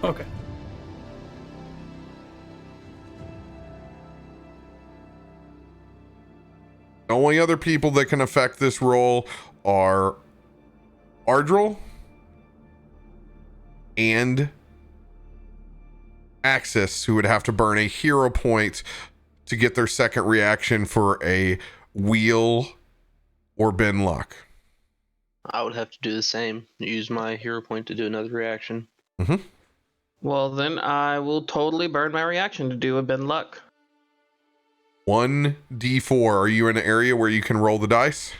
Okay. The only other people that can affect this roll are Ardril and Axis, who would have to burn a hero point to get their second reaction for a wheel or bin luck. I would have to do the same. Use my hero point to do another reaction. Mm-hmm. Well, then I will totally burn my reaction to do a bend luck. 1d4. Are you in an area where you can roll the dice?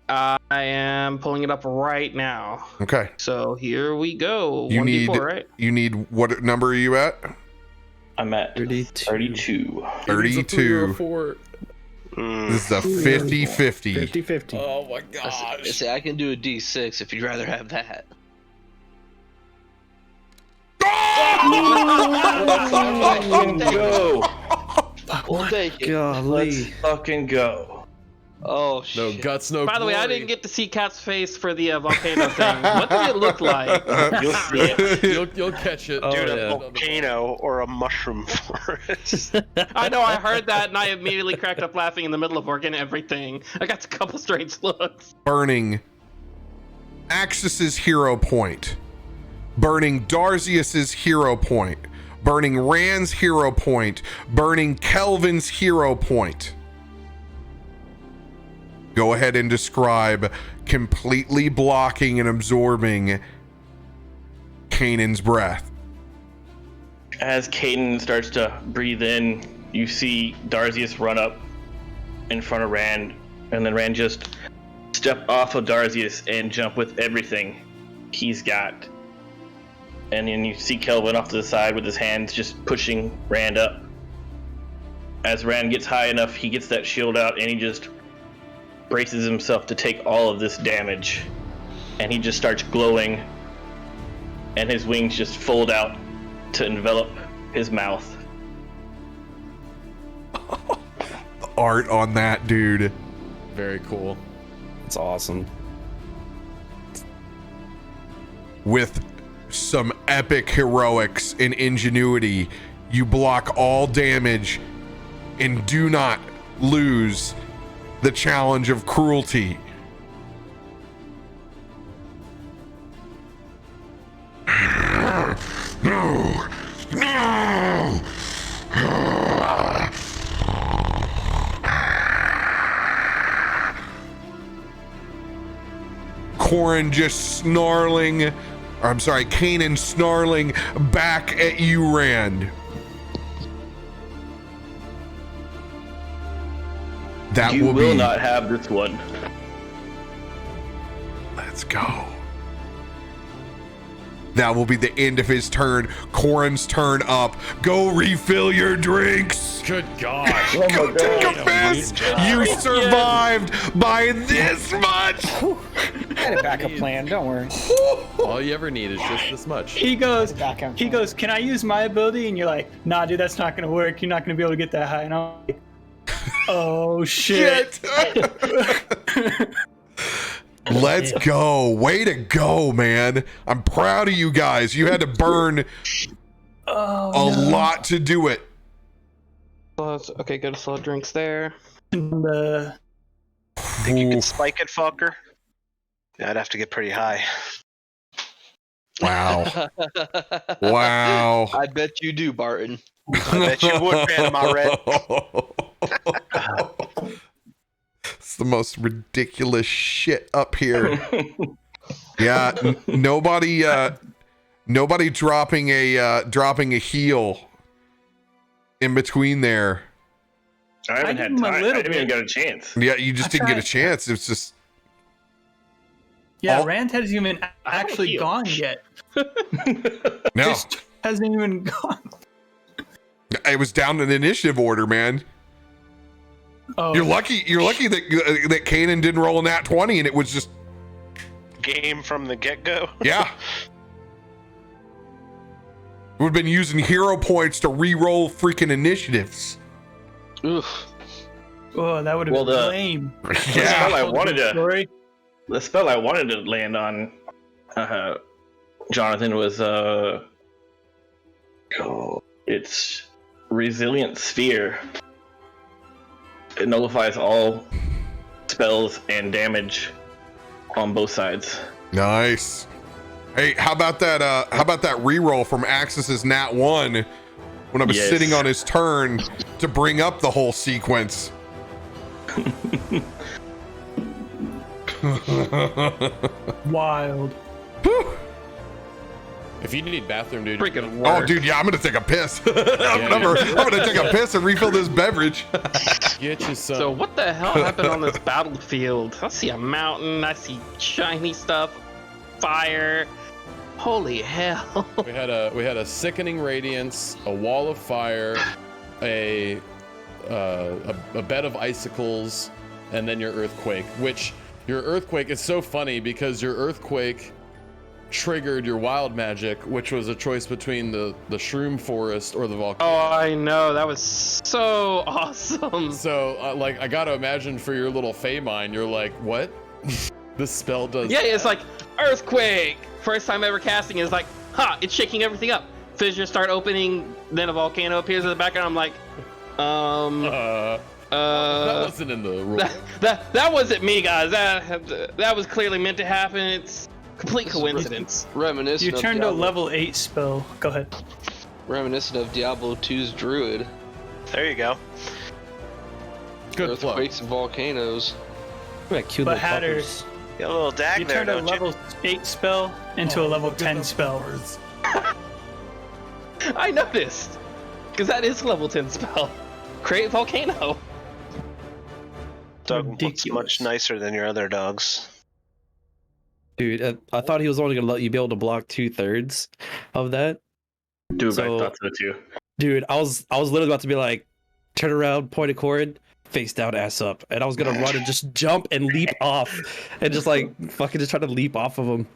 I am pulling it up right now. Okay. So here we go. You 1d4, need right? you need what number are you at? I'm at 32. 32. 32. This is a 50-50. 50-50. Oh my I gosh. say I can do a d6 if you'd rather have that. Let's fucking go. We'll take it. Let's fucking go. Oh No shit. guts, no By the way, I glory. didn't get to see Cat's face for the volcano thing. What did it look like? You'll see it. You'll catch it. Dude, yeah. a volcano or a mushroom forest. I know, I heard that, and I immediately cracked up laughing in the middle of working everything. I got a couple straight looks. Burning Axis's hero point. Burning Darzius's hero point. Burning Rand's hero point. Burning Kelvin's hero point. Go ahead and describe completely blocking and absorbing Kanan's breath. As Caden starts to breathe in, you see Darzius run up in front of Rand, and then Rand just step off of Darzius and jump with everything he's got. And then you see Kelvin off to the side with his hands just pushing Rand up. As Rand gets high enough, he gets that shield out and he just braces himself to take all of this damage. And he just starts glowing, and his wings just fold out to envelop his mouth. The art on that dude. Very cool. It's awesome. With some epic heroics and ingenuity, you block all damage and do not lose the challenge of cruelty. No! No! Corin just snarling, or I'm sorry, Kanan snarling back at you, Rand. That You will will be. not have this one. Let's go. That will be the end of his turn. Corin's turn up. Go refill your drinks. Good gosh. Go take a piss. You survived by this much. I had a backup plan. Don't worry. All you ever need is just this much. He goes, Backup he plan. goes, can I use my ability? And you're like, nah, dude, that's not gonna work. You're not gonna be able to get that high. And I'm like, oh shit. Let's go. Way to go, man. I'm proud of you guys. You had to burn a lot to do it. Okay, go to slow drinks there. The Think you can spike it, fucker? Yeah, I'd have to get pretty high. Wow. Wow. I bet you do, Barton. I bet you would, Panama Red. It's the most ridiculous shit up here. Yeah, nobody dropping a heel in between there. I haven't had give him a time. I little didn't even bit. get a chance. Yeah, you just didn't get a tried. chance. It's just Yeah, All- Rand hasn't even actually heal. gone yet. no. Just hasn't even gone. It was down in initiative order, man. Oh, You're lucky that Kanan didn't roll a nat 20 and it was just Game from the get-go. yeah. We've been using hero points to re-roll freaking initiatives. Oof. oh, that would have Well, been the- lame. The spell I wanted to Story. the spell I wanted to land on Jonathan was it's Resilient Sphere. It nullifies all spells and damage on both sides. Nice. Hey, how about that re-roll from Axis's nat 1 when I was Yes. sitting on his turn to bring up the whole sequence? Wild. If you need bathroom, dude. Freaking Oh, work. dude, yeah, I'm gonna take a piss. I'm gonna take a piss and refill this beverage. Get you some. So what the hell happened on this battlefield? I see a mountain. I see shiny stuff, fire. Holy hell! we had a sickening radiance, a wall of fire, a bed of icicles, and then your earthquake. Which your earthquake is so funny because your earthquake triggered your wild magic, which was a choice between the shroom forest or the volcano. Oh, I know. That was so awesome. So like I gotta imagine for your little Fey mind, you're like, what? This spell does. Yeah, it's like earthquake. First time ever casting is like, it's shaking everything up. Fissures start opening, then a volcano appears in the background. I'm like, that wasn't in the rule. that wasn't me, guys. That was clearly meant to happen. It's complete coincidence. Reminiscent You of turned a Diablo, level 8 spell. Go ahead. reminiscent of Diablo 2's Druid. There you go. Good plug. Earthquakes and volcanoes. What cute But little Hatter, fuckers. Got a little dag you there, turned a don't level 8 spell into a level Look at 10 the spell. bars. I noticed, because that is level 10 spell. Create volcano. Dog looks Ridiculous. much nicer than your other dogs. Dude, I thought he was only gonna let you be able to block 2/3 of that. Dude, So- I thought so too. Dude, I was literally about to be like, turn around, point a cord, face down, ass up, and I was gonna run and just jump and leap off, and just like fucking just try to leap off of him.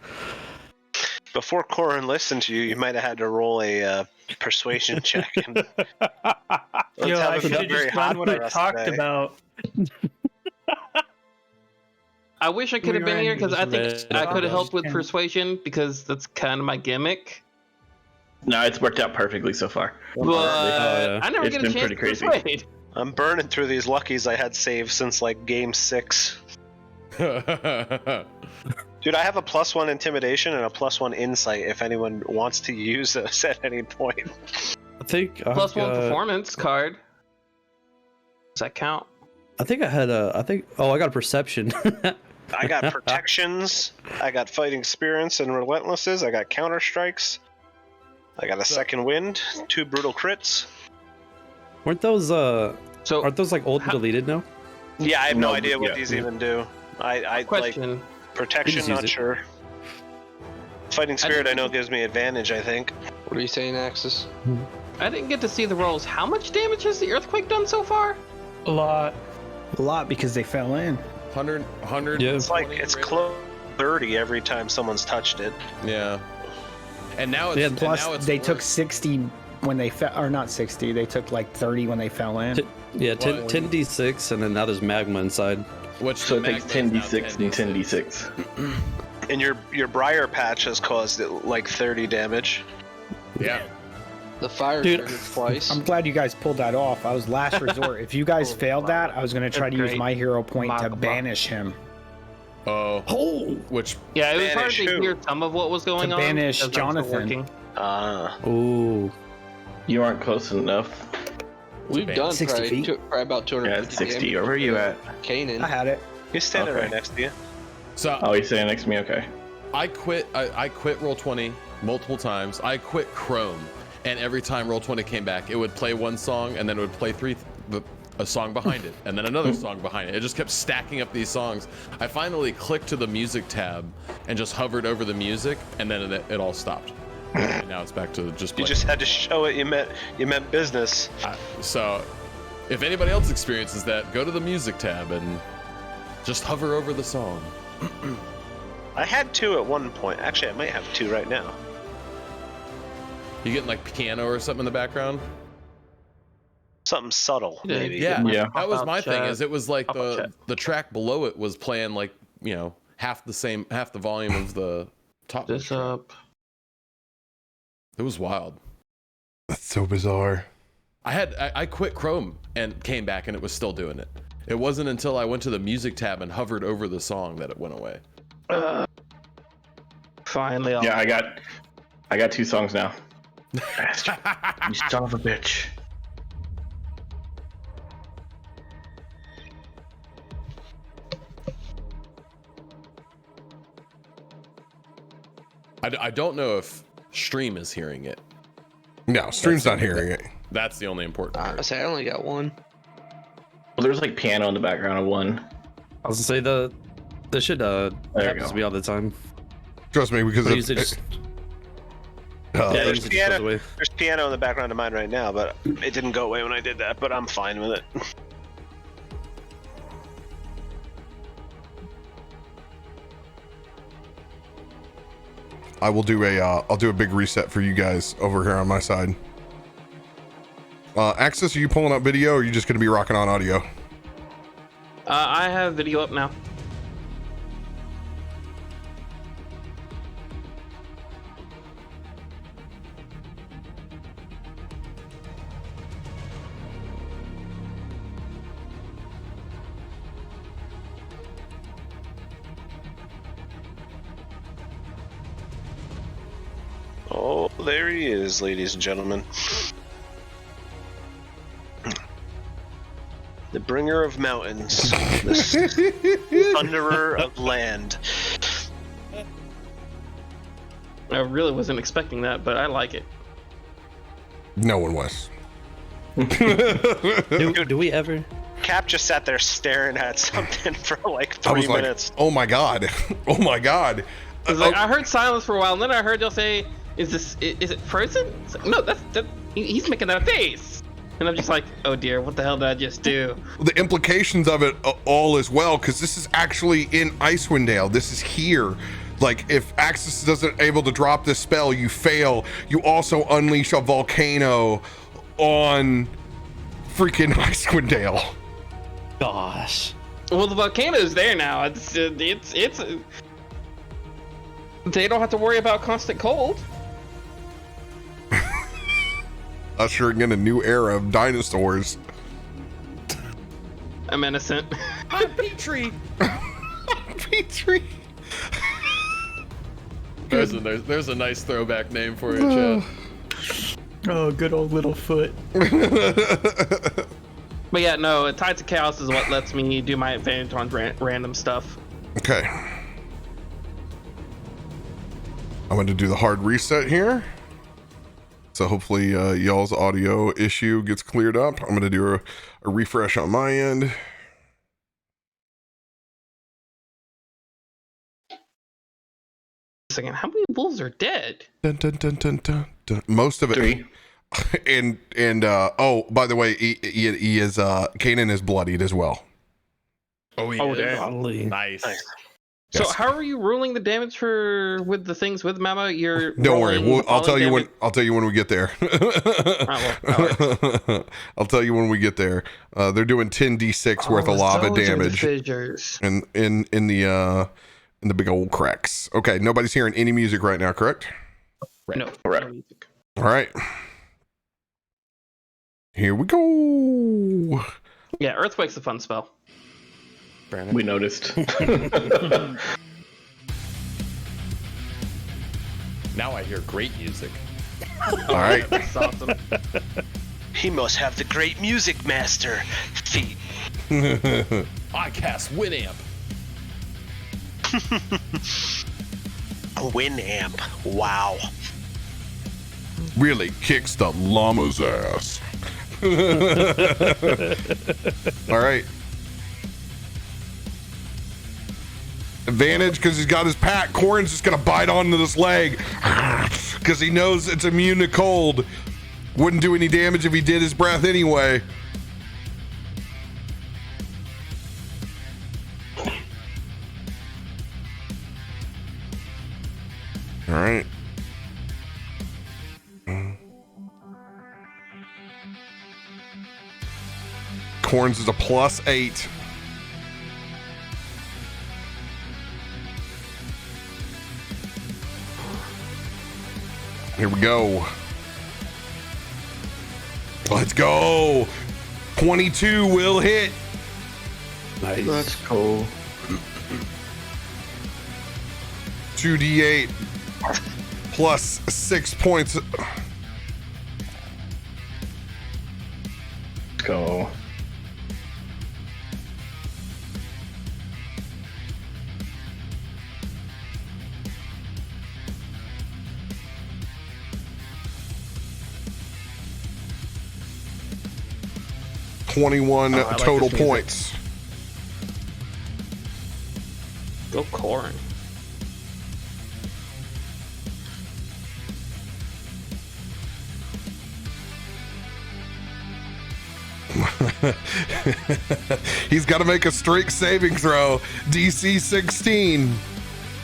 Before Corin listened to you, you might have had to roll a persuasion check. And Yo, I have should have just done what I talked about. about. I wish I could have been here because I think Red I could have helped with and- persuasion because that's kind of my gimmick. No, it's worked out perfectly so far. But yeah. I never It's get a been chance pretty to crazy. persuade. I'm burning through these luckies I had saved since like game 6. Dude, I have a +1 intimidation and a +1 insight if anyone wants to use this at any point. I think I Plus one got- performance card. Does that count? I think I had a. I got a perception. I got protections, I got fighting spirits and relentlesses, I got counter strikes, I got a second wind, 2 brutal crits. Weren't those So, aren't those like old and how- deleted now? Yeah, I have no No, idea what yeah, these yeah. even do. I like question. protection, just use not it. sure. Fighting spirit I know gives me advantage, I think. What are you saying, Axis? I didn't get to see the rolls. How much damage has the earthquake done so far? A lot. A lot because they fell in. 100. Yeah. It's like it's close 30 every time someone's touched it. Yeah. And now it's Yeah, and Plus, now it's they took worse. 60 when they fell, or not 60. They took like 30 when they fell in. Yeah, What? 10d6, and then now there's magma inside. Which So the it takes magma is now 10d6 and 10d6. And your briar patch has caused it like 30 damage. Yeah. The fire Dude, triggered twice. I'm glad you guys pulled that off. I was last resort. If you guys failed that, I was going to try to use my hero point to banish him. Oh. Which? Yeah, it was hard Banish to who? hear some of what was going To on. banish because I was still Jonathan. working. Ooh. You aren't close enough. We've done 60 probably, feet? probably about 250 Yeah, it's 60. damage Or where are you at? Kanan. I had it. He's standing Okay. right next to you. So Oh, he's sitting next to me. Okay. I quit. I quit Roll20 multiple times. I quit Chrome, and every time Roll20 came back, it would play one song, and then it would play a song behind it, and then another song behind it. It just kept stacking up these songs. I finally clicked to the music tab and just hovered over the music, and then it all stopped. And now it's back to just You playing. just had to show it. You meant business. So, if anybody else experiences that, go to the music tab and just hover over the song. I had 2 at one point. Actually, I might have 2 right now. You getting like piano or something in the background? Something subtle, maybe. Yeah, Yeah. that was my thing. chat. Is it was like Pop-up the chat. track below it was playing like half the volume of the top. This track. up. It was wild. That's so bizarre. I quit Chrome and came back and it was still doing it. It wasn't until I went to the music tab and hovered over the song that it went away. Finally, Yeah, I got 2 songs now. Bastard. You son of a bitch. I don't know if stream is hearing it. No, stream's not hearing it. That's the only important I part. say I only got 1. Well, there's like piano in the background of one. I was gonna say the shit you happens go. to me all the time. Trust me, because But it, usually just, uh, yeah, it there's usually just piano. goes away. There's piano in the background of mine right now, but it didn't go away when I did that. But I'm fine with it. I will do I'll do a big reset for you guys over here on my side. Access, are you pulling up video or are you just gonna be rocking on audio? I have video up now. Oh, there he is, ladies and gentlemen. The bringer of mountains, the thunderer of land. I really wasn't expecting that, but I like it. No one was. Do we ever? Cap just sat there staring at something for like I 3 was like, minutes. oh my god. Oh my god. I was like, I heard silence for a while, and then I heard y'all say, is it frozen? It's like, no, he's making that face. And I'm just like, oh dear, what the hell did I just do? The implications of it all as well, because this is actually in Icewind Dale. This is here. Like, if Axis doesn't able to drop this spell, you fail. You also unleash a volcano on freaking Icewind Dale. Gosh. Well, the volcano's there now. It's they don't have to worry about constant cold. Ushering in a new era of dinosaurs. I'm innocent. I'm Petrie. Petrie. There's a nice throwback name for you, Chad. Oh, good old little foot. But yeah, no, Tides to Chaos is what lets me do my advantage on random stuff. Okay. I'm going to do the hard reset here. So hopefully y'all's audio issue gets cleared up. I'm going to do a refresh on my end. Second, how many wolves are dead? Dun, dun, dun, dun, dun, dun. Most of it. 3. And oh, by the way, he is Kanan is bloodied as well. Oh, Oh, yeah. damn. Golly. Nice. So Yes. how are you ruling the damage with the things with Mama? You're Don't worry, rolling I'll tell you falling I'll tell you when we get there. I'll tell you when we get there. They're doing 10d6 worth of lava damage in the big old cracks. Okay, nobody's hearing any music right now, correct? No, Correct. no music. All right. Here we go. Yeah, Earthquake's a fun spell. Brandon. We noticed. Now I hear great music. All right. That's awesome. He must have the great music master feat. I cast Winamp. Winamp. Wow. Really kicks the llama's ass. All right. Advantage because he's got his pack. Corn's just gonna bite onto this leg because he knows it's immune to cold. Wouldn't do any damage if he did his breath anyway. All right. Corns is a +8. Here we go. Let's go. 22 will hit. Nice. Let's go. 2d8 plus 6 points. Let's go. Twenty-one I like total this music. points. Go Corn. He's got to make a strength saving throw. DC 16.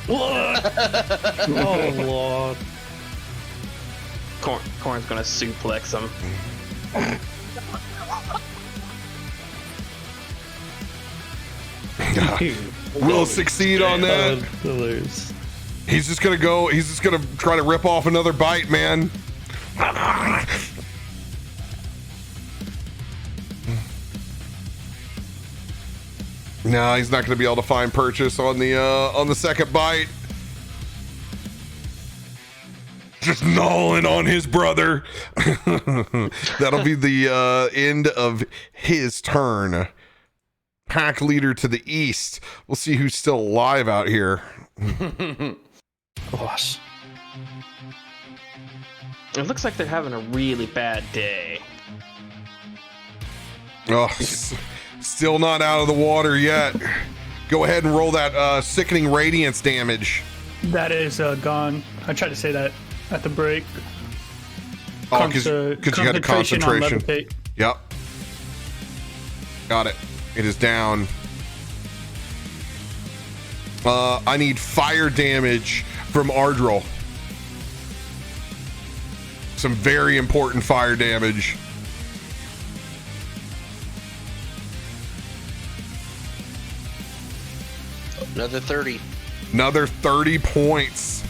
Oh Lord. Corn's gonna suplex him. Will succeed on that. Pillars. He's just gonna go. He's just gonna try to rip off another bite, man. No, he's not gonna be able to find purchase on the second bite. Just gnawing on his brother. That'll be the end of his turn. Pack leader to the east. We'll see who's still alive out here. Gosh. It looks like they're having a really bad day. Oh, still not out of the water yet. Go ahead and roll that sickening radiance damage. That is gone. I tried to say that at the break. Oh, because you had a concentration. On levitate. Yep. Got it. It is down. I need fire damage from Ardril. Some very important fire damage. Another 30. Another 30 points.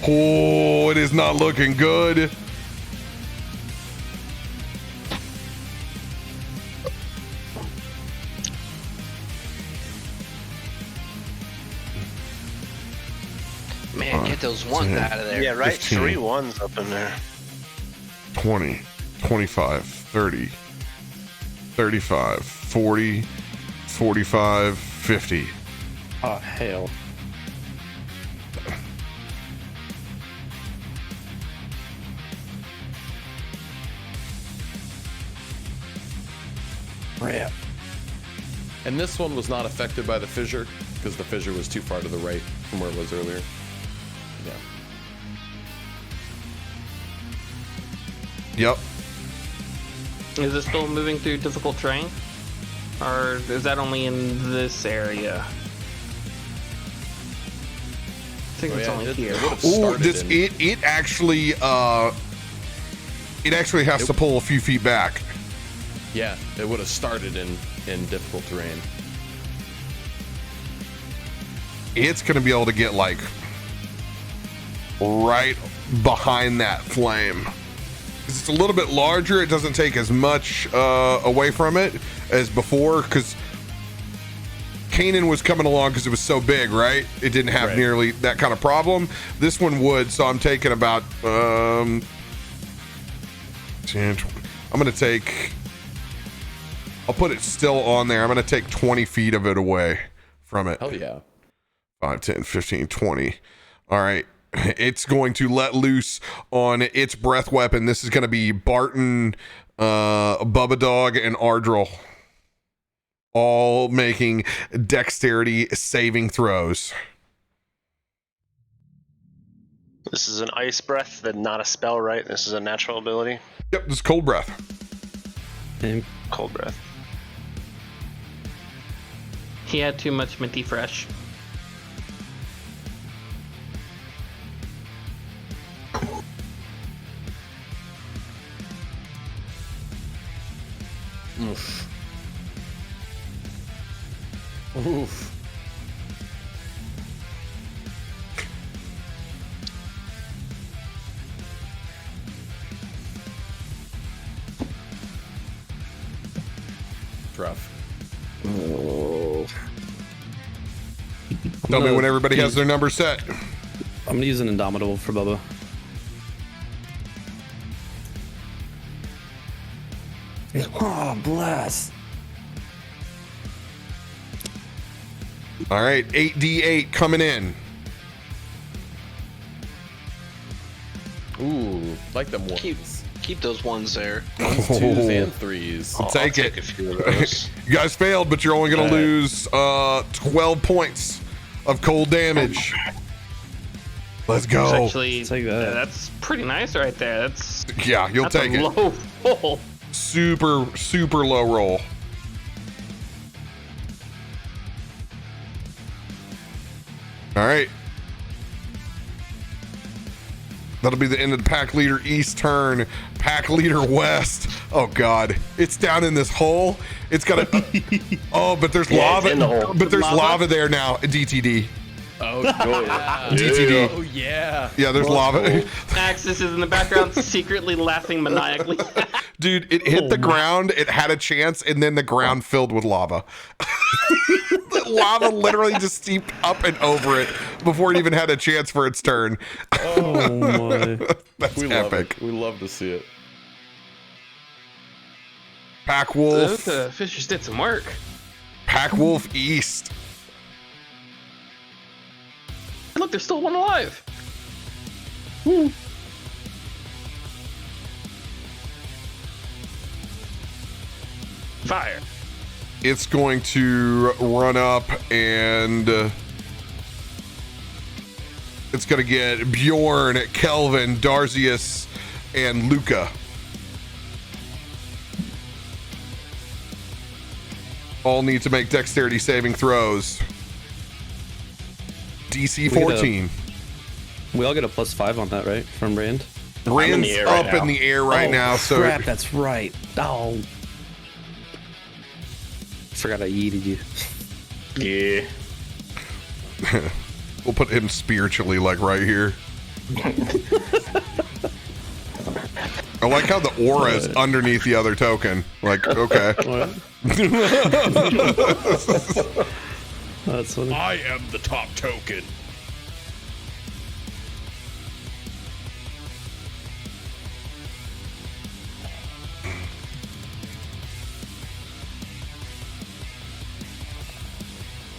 Oh, it is not looking good. Man, get those ones out of there. Yeah, right. 15. 3 1s up in there. 20, 25, 30, 35, 40, 45, 50. Oh, hell. Crap. And this one was not affected by the fissure because the fissure was too far to the right from where it was earlier. Yeah. Yep. Is it still moving through difficult terrain? Or is that only in this area? I think it's only here. Oh, this it actually has to pull a few feet back. Yeah, it would have started in difficult terrain. It's gonna be able to get like right behind that flame. it's a little bit larger. It doesn't take as much away from it as before, because Kanan was coming along because it was so big, right? It didn't have nearly that kind of problem. This one would, so I'm taking about 10, 20. I'm gonna take, I'll put it still on there. I'm gonna take 20 feet of it away from it. Hell yeah. 5, 10, 15, 20. All right. It's going to let loose on its breath weapon. This is going to be Barton, Bubba Dog, and Ardril, all making dexterity saving throws. This is an ice breath, then not a spell, right? This is a natural ability. Yep, this is cold breath. And Cold breath. He had too much minty fresh. Oof. Oof. Rough. oh, Tell me when everybody has their number set. I'm gonna use an Indomitable for Bubba. Oh, bless. All right, 8d8 coming in. Ooh, like them ones. Keep those ones there. Ones, twos, and threes. I'll take it. A few of those. You guys failed, but you're only going to lose 12 points of cold damage. Let's It's go. actually, Take that. that's pretty nice right there. That's Yeah, you'll that's take a it. low roll. Super, super low roll. All right. That'll be the end of the Pack Leader East turn. Pack Leader West. Oh God, it's down in this hole. It's got a. Oh, but there's lava. it's in the hole. But there's lava there now. DTD. Oh, yeah. DTD. Oh, yeah. Yeah, there's lava. Axis is in the background, secretly laughing maniacally. Dude, it hit the ground. It had a chance, and then the ground filled with lava. The lava literally just steeped up and over it before it even had a chance for its turn. Oh my. That's We love epic. it. We love to see it. Pack Wolf. The Fishers did some work. Pack Wolf East. Look, there's still one alive. Fire. It's going to run up and it's going to get Bjorn, Kelvin, Darzius, and Luca. All need to make dexterity saving throws. DC 14. We all get a +5 on that, right? From Rand? Rand's the air up right now. in the air right now, so Crap, that's right. Oh. Forgot I yeeted you. Yeah. we'll put him spiritually like right here. I like how the aura is underneath the other token. Like, okay. That's funny. I am the top token.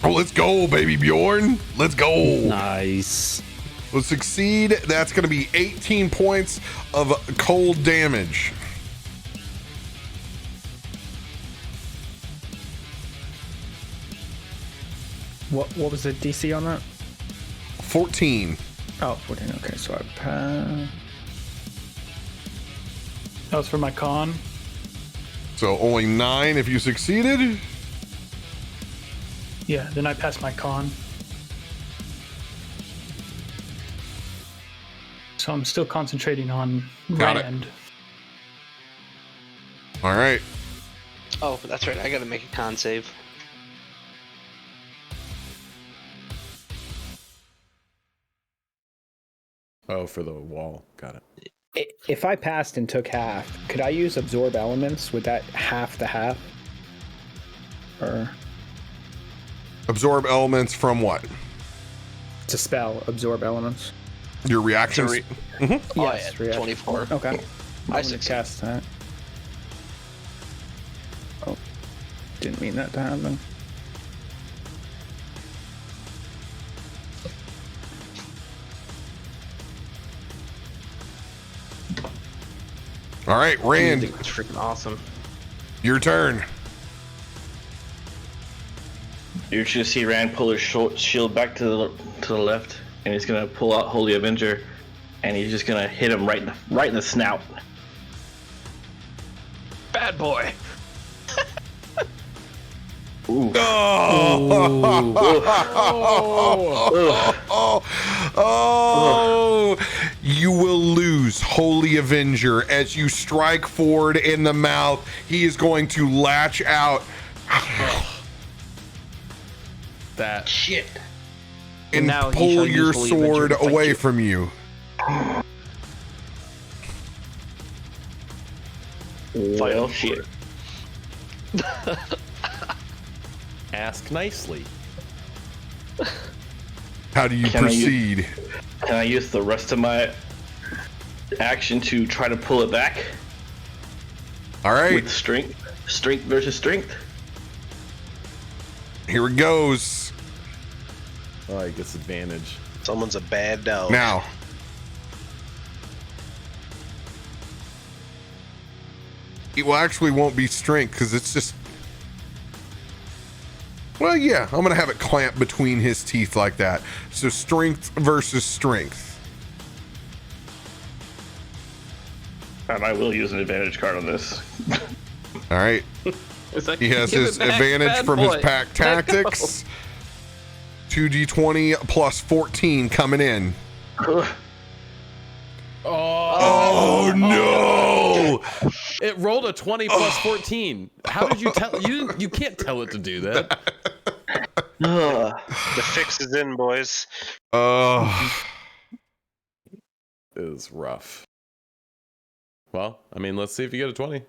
Oh, let's go, baby Bjorn. Let's go. Nice. We'll succeed. That's going to be 18 points of cold damage. What was the DC on that? 14. Oh, 14. Okay, so I pass. That was for my con. So only 9 if you succeeded. Yeah, then I passed my con. So I'm still concentrating on Got it. Rand. All right. Oh, that's right. I gotta make a con save. Oh, for the wall. Got it. If I passed and took half, could I use absorb elements? Would that half the half? Or Absorb elements from what? it's a spell, absorb elements. Your reactions? Oh, Yes, yeah, 24. Okay. I I'm gonna succeed. cast that. Oh, didn't mean that to happen. All right, Rand, It's freaking awesome. your turn. You're just gonna see Rand pull his shield back to the left, and he's gonna pull out Holy Avenger, and he's just gonna hit him right in the snout. Bad boy. Ooh. Oh, you will lose Holy Avenger as you strike forward in the mouth. He is going to latch out That Shit. and Now he pull shall your use Holy Avenger sword to fight away you. from you. Well, shit. ask nicely. How do you Can I use- proceed? Can I use the rest of my action to try to pull it back All right, with strength? Strength versus strength. here it goes. Oh, he gets advantage. Someone's a bad dog. Now, it will actually won't be strength because it's just. Well, yeah, I'm gonna have it clamp between his teeth like that. So strength versus strength. And I will use an advantage card on this. All right, It's like, he has give his it back, advantage bad from boy. his pack Let go. tactics. 2d20 plus 14 coming in. Oh no! It rolled a 20 plus 14. How did you tell? You can't tell it to do that. Ugh. The fix is in, boys. Oh, It is rough. Well, I mean, let's see if you get a 20.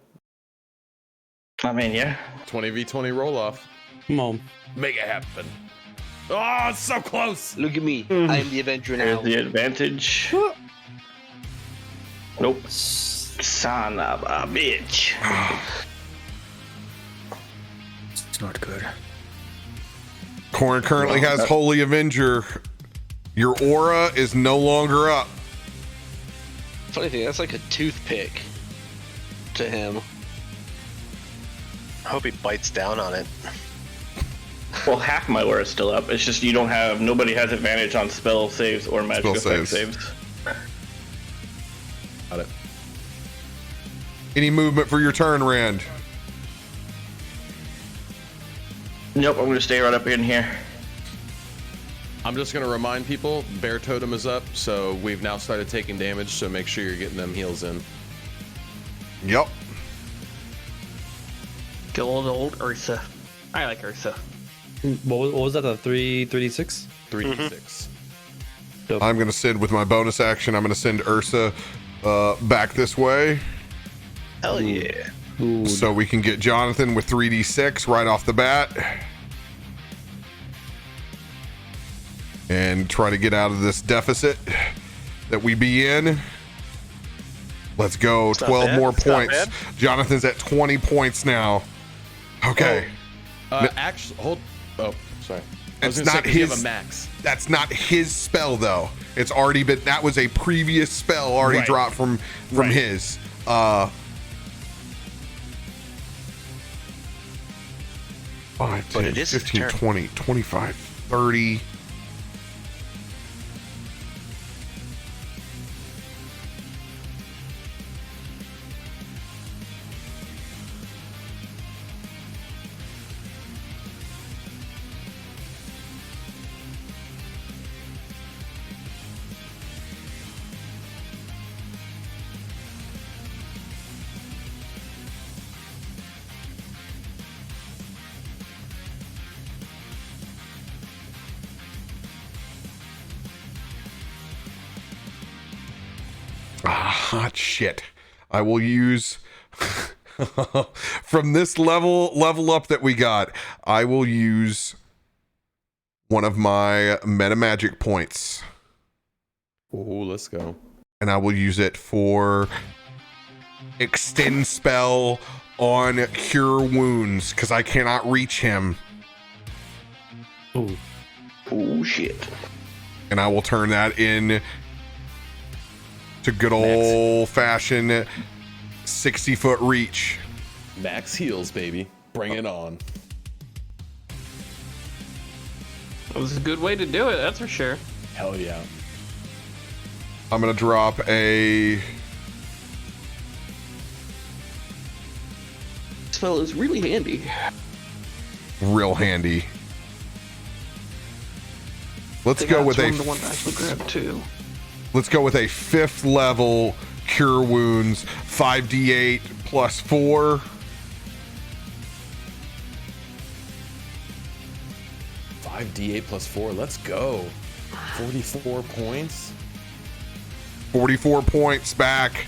I mean, yeah. 20v20 roll off. Come on. Make it happen. Oh, it's so close. Look at me. I am the Avenger now. Here's the advantage. Nope. Son of a bitch. It's not good. Corn currently has Holy Avenger. Your aura is no longer up. Funny thing, that's like a toothpick to him. I hope he bites down on it. Well, half my aura is still up. It's just you don't have. Nobody has advantage on spell saves or magic Spell effect saves. saves. Got it. Any movement for your turn, Rand? Nope, I'm gonna stay right up in here. I'm just going to remind people, Bear Totem is up, so we've now started taking damage, so make sure you're getting them heals in. Yep. Good old Ursa. I like Ursa. What was that? A 3d6? 3d6. I'm going to send with my bonus action. I'm going to send Ursa back this way Hell yeah. Ooh, so we can get Jonathan with 3d6 right off the bat and try to get out of this deficit that we be in. Let's go. not 12 bad. more It's not points. bad. Jonathan's at 20 points now. Okay. Actually, hold. Oh, sorry. I was It's gonna say, not 'cause you have his- a max. That's not his spell though. It's already been, that was a previous spell already Right. dropped from Right. his. 5, But 10, it is his 15, turn. 20, 25, 30. hot shit. I will use from this level up that we got. I will use one of my meta magic points. Oh, let's go. And I will use it for extend spell on cure wounds because I cannot reach him. Ooh. Oh shit. And I will turn that in to good old fashioned 60-foot reach. Max heals, baby. Bring it on. It was a good way to do it, that's for sure. Hell yeah. I'm gonna drop a Spell is really handy. real handy. Let's I go think with that's a one to actually grab too. let's go with a 5th level cure wounds 5d8 plus 4. D8 plus 4. Let's go. 44 points. 44 points back.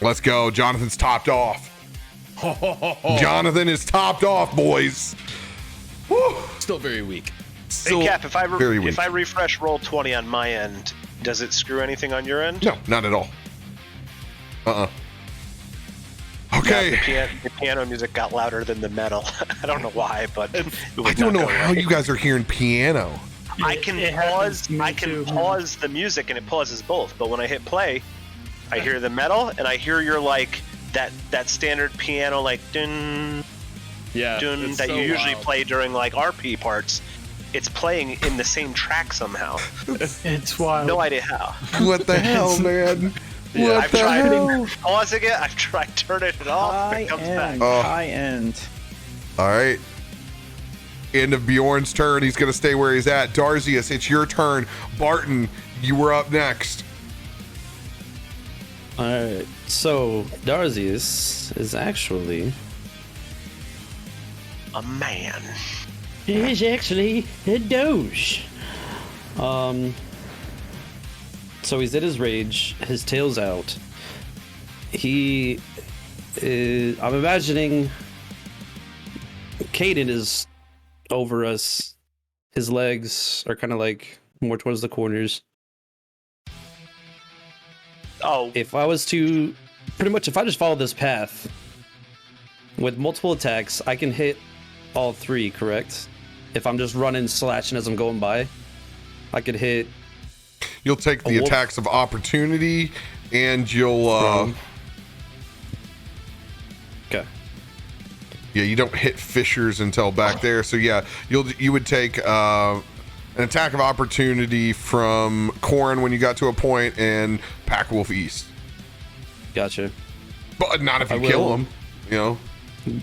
Let's go. Jonathan's topped off. Jonathan is topped off, boys. Woo. Still very weak. Still Hey, Cap, if I very weak. refresh roll 20 on my end, does it screw anything on your end? No, not at all. Okay. The piano music got louder than the metal. I don't know why, but it would I don't not know go how right. you guys are hearing piano. I It can happens to me I can too. pause the music and it pauses both. But when I hit play, I hear the metal and I hear your like that standard piano like dun Yeah. dun it's that so you usually loud. play during like RP parts. It's playing in the same track somehow. It's wild. No idea how. What the hell, man? Yeah, What I've the tried hell? pausing it. I've tried turning it off. High It comes back. end. Oh. High end. All right. End of Bjorn's turn. He's going to stay where he's at. Darzius, it's your turn. Barton, you were up next. Alright, so Darzius is actually A man. is actually a doge. So he's at his rage, his tail's out. He is, I'm imagining Caden is over us. His legs are kind of like more towards the corners. Oh, If I was to, pretty much, if I just follow this path with multiple attacks, I can hit all 3, correct? If I'm just running, slashing as I'm going by, I could hit. You'll take the wolf. attacks of opportunity and you'll Okay. yeah, you don't hit fissures until back there. So yeah, you would take an attack of opportunity from Corrin when you got to a point and Pack Wolf East. Gotcha. But not if you I kill will. him, you know.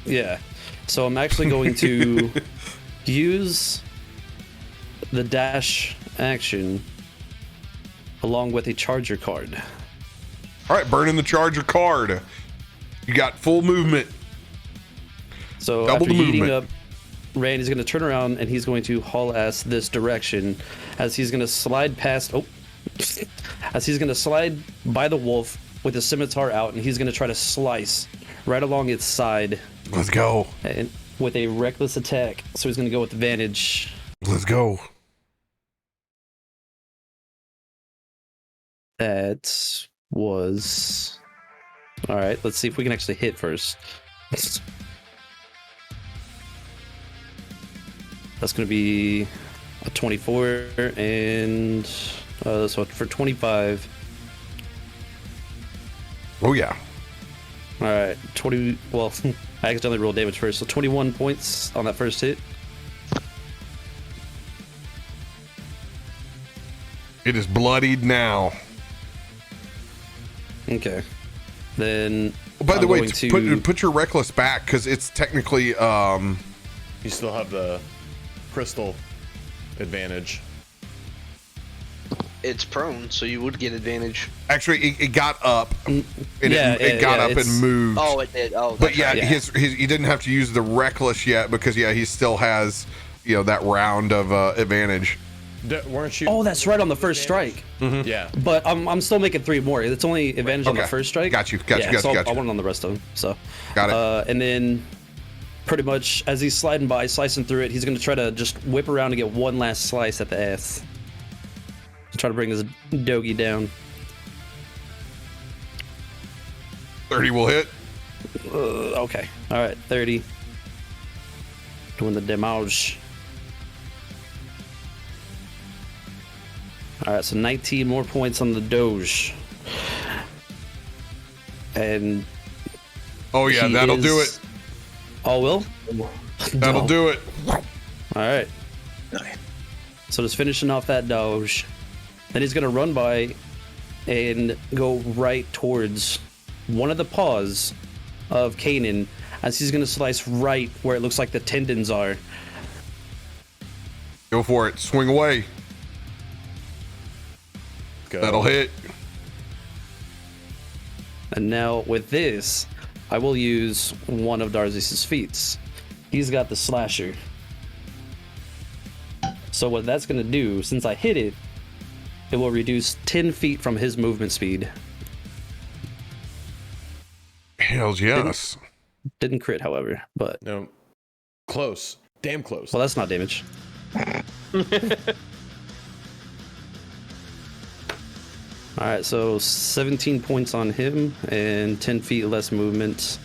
Yeah. So I'm actually going to use the dash action along with a charger card. All right, burning the charger card. You got full movement. So Double after the eating movement. up, Randy's going to turn around and he's going to haul ass this direction as he's going to slide past. Oh, as he's going to slide by the wolf with his scimitar out, and he's going to try to slice right along its side. Let's go. And with a reckless attack. So he's going to go with advantage. Let's go. That was. All right, let's see if we can actually hit first. That's going to be a 24 and so for 25. Oh yeah. All right, 20. Well, I accidentally rolled damage first, so 21 points on that first hit. It is bloodied now. Okay. Then. By the I'm way, going to- put your reckless back because it's technically You still have the crystal advantage. It's prone, so you would get advantage. actually it got up and yeah, it got up it's- and moved. Oh, it did. Oh, But that's yeah, right. his he didn't have to use the reckless yet because yeah, he still has that round of advantage. Weren't you? Oh, that's right, on the first strike. Yeah. But I'm still making 3 more. It's only advantage on the Okay. first strike. Got you. So I want it on the rest of them. So. Got it. And then, pretty much as he's sliding by, slicing through it, he's gonna try to just whip around and get one last slice at the ass. Try to bring this doggy down. 30 will hit. Okay. All right. 30. Doing the damage. All right. So 19 more points on the Doge. And. Oh yeah, that'll do it. Oh, will? That'll do it. All right. So just finishing off that Doge. Then he's gonna run by and go right towards one of the paws of Kanan, as he's gonna slice right where it looks like the tendons are. Go for it. Swing away. Go. That'll hit. And now with this, I will use one of Darzius' feats. He's got the slasher. So what that's gonna do, since I hit it, it will reduce 10 feet from his movement speed. Hells yes. Didn't crit, however, but No. Close. Damn close. well, that's not damage. All right, so 17 points on him and 10 feet less movement.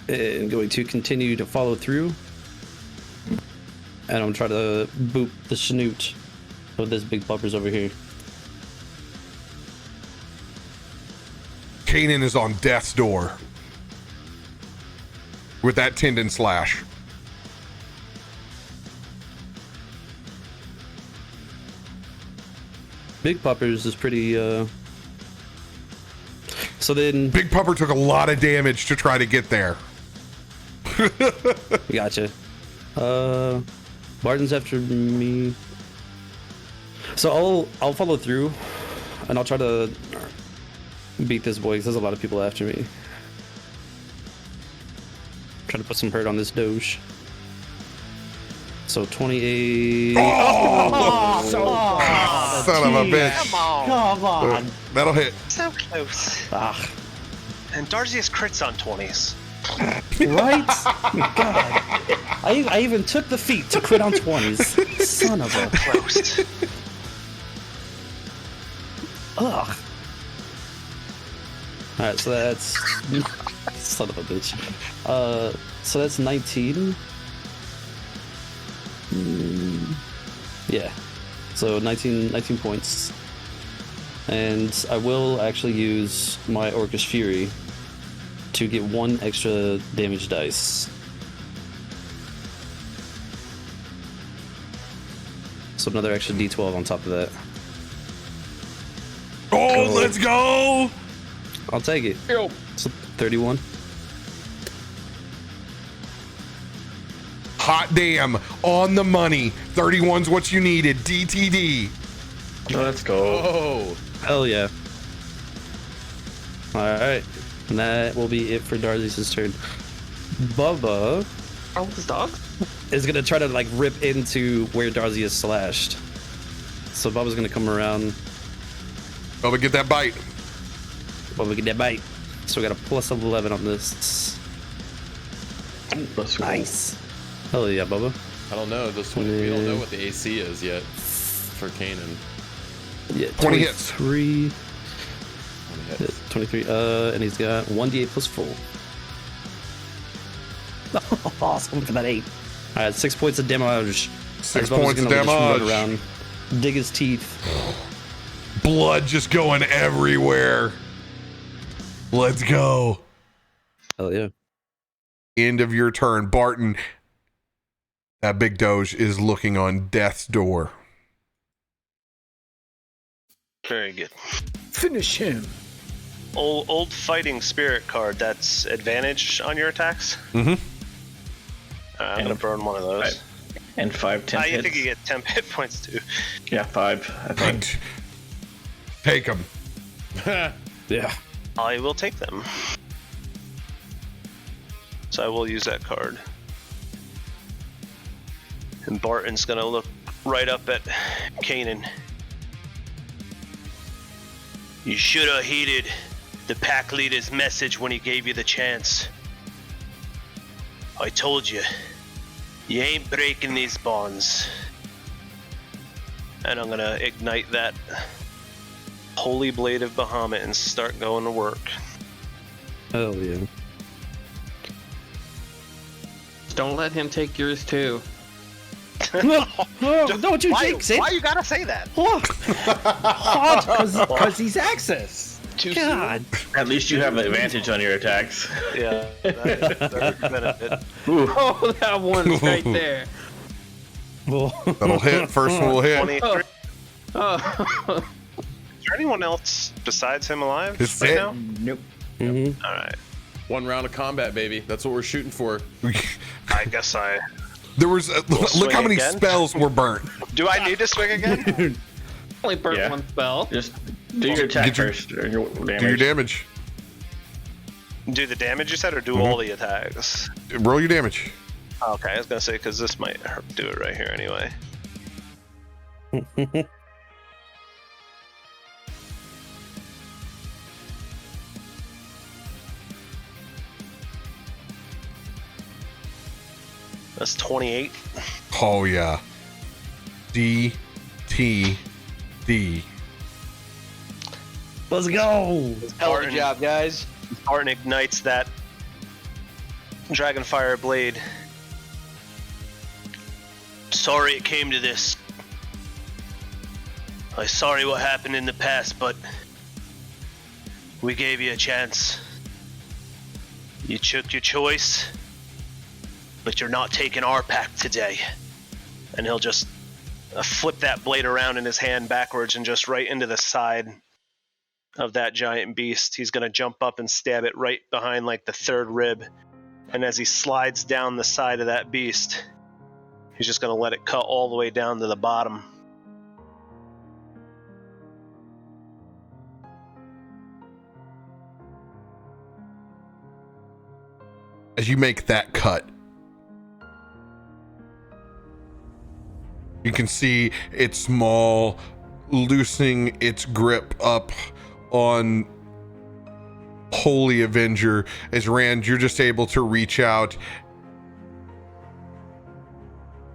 And going to continue to follow through. And I'm trying to boop the snoot of this big bumpers over here. Kanan is on death's door with that tendon slash. Big puppers is pretty so then Big Pupper took a lot of damage to try to get there. gotcha. Barton's after me. So I'll follow through and I'll try to beat this boy because there's a lot of people after me. Try to put some hurt on this Doge. So 28. Son of a bitch. Come on. That'll hit. So close. Ah, And Darzius crits on 20s. right? God. I even took the feat to crit on 20s. Son of a. Close. Ugh. Alright, so that's. Son of a bitch. So that's 19. Yeah. So 19 points. And I will actually use my Orcish Fury to get 1 extra damage dice. So another extra d12 on top of that. Oh, let's go. I'll take it. So 31. Hot damn. On the money. 31's what you needed. DTD. Let's go. Oh. Hell yeah. Alright. And that will be it for Darzius' turn. Bubba Oh, this dog? is gonna try to like rip into where Darzius slashed. So Bubba's gonna come around. Bubba, get that bite. Bubba get that bite. So we got a plus 11 on this. Nice. Hell yeah, Bubba. I don't know. We don't know what the AC is yet for Kanan. Yeah, 20 hits. 23. 20 hits. 23. And he's got 1d8 plus 4. Awesome for that 8. Alright, 6 points of damage. 6 As Bubba's points of gonna just run damage. around, dig his teeth. Blood just going everywhere. Let's go. Hell yeah. End of your turn. Barton, that big Doge is looking on death's door. Very good. Finish him. Old fighting spirit card. That's advantage on your attacks. Mm-hmm. I'm gonna burn one of those. And 5 10 You hits. think you get 10 hit points too? Yeah, 5, I think. Take him. Yeah. I will take them. So I will use that card. And Barton's gonna look right up at Kanan. You should have heeded the pack leader's message when he gave you the chance. I told you, you ain't breaking these bonds. And I'm gonna ignite that holy blade of Bahamut and start going to work. Hell yeah. Don't let him take yours too. Don't you jinx it. Why you gotta say that? Because he's Axis. God. At least you have an advantage on your attacks. Yeah, that's a benefit. Oh, that one's right there. That'll hit. First one will hit. 23. Oh. Is there anyone else besides him alive It's right it. now? Nope. All right. 1 round of combat, baby. That's what we're shooting for. I guess I. There was look swing how many again? spells were burnt. Do I need to swing again? Only burnt Yeah. one spell. Just do your attack Get your- first. Or your damage. Do your damage. Do the damage you said, or do all the attacks? Roll your damage. Okay, I was gonna say because this might do it right here anyway. That's 28. Oh yeah. D T D. Let's go. Hell of a job, guys. Barton ignites that Dragonfire blade. Sorry it came to this. I'm sorry what happened in the past, but we gave you a chance. You took your choice, but you're not taking our pack today. And he'll just flip that blade around in his hand backwards and just right into the side of that giant beast. He's going to jump up and stab it right behind like the third rib. And as he slides down the side of that beast, he's just going to let it cut all the way down to the bottom. As you make that cut, you can see its maul loosening its grip up on Holy Avenger. As Rand, you're just able to reach out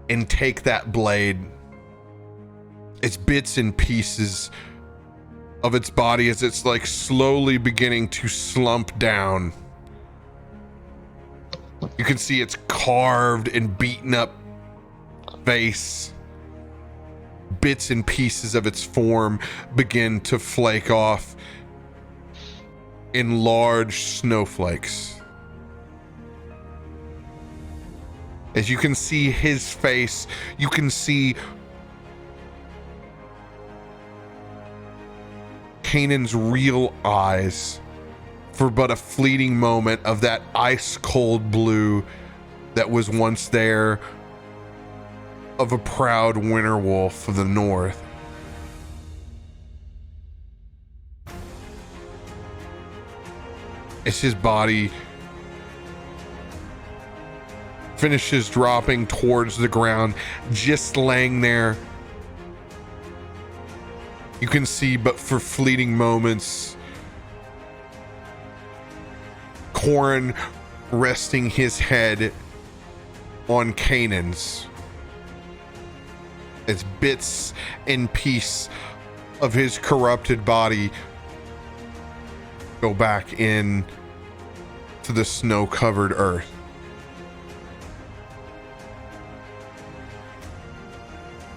and take that blade. Its bits and pieces of its body as it's like slowly beginning to slump down. You can see its carved and beaten up face. Bits and pieces of its form begin to flake off in large snowflakes. As you can see his face, you can see Kanan's real eyes for but a fleeting moment of that ice cold blue that was once there of a proud winter wolf of the north. As his body finishes dropping towards the ground, just laying there, you can see, but for fleeting moments, Corrin resting his head on Kanan's. As bits and pieces of his corrupted body go back in to the snow-covered earth.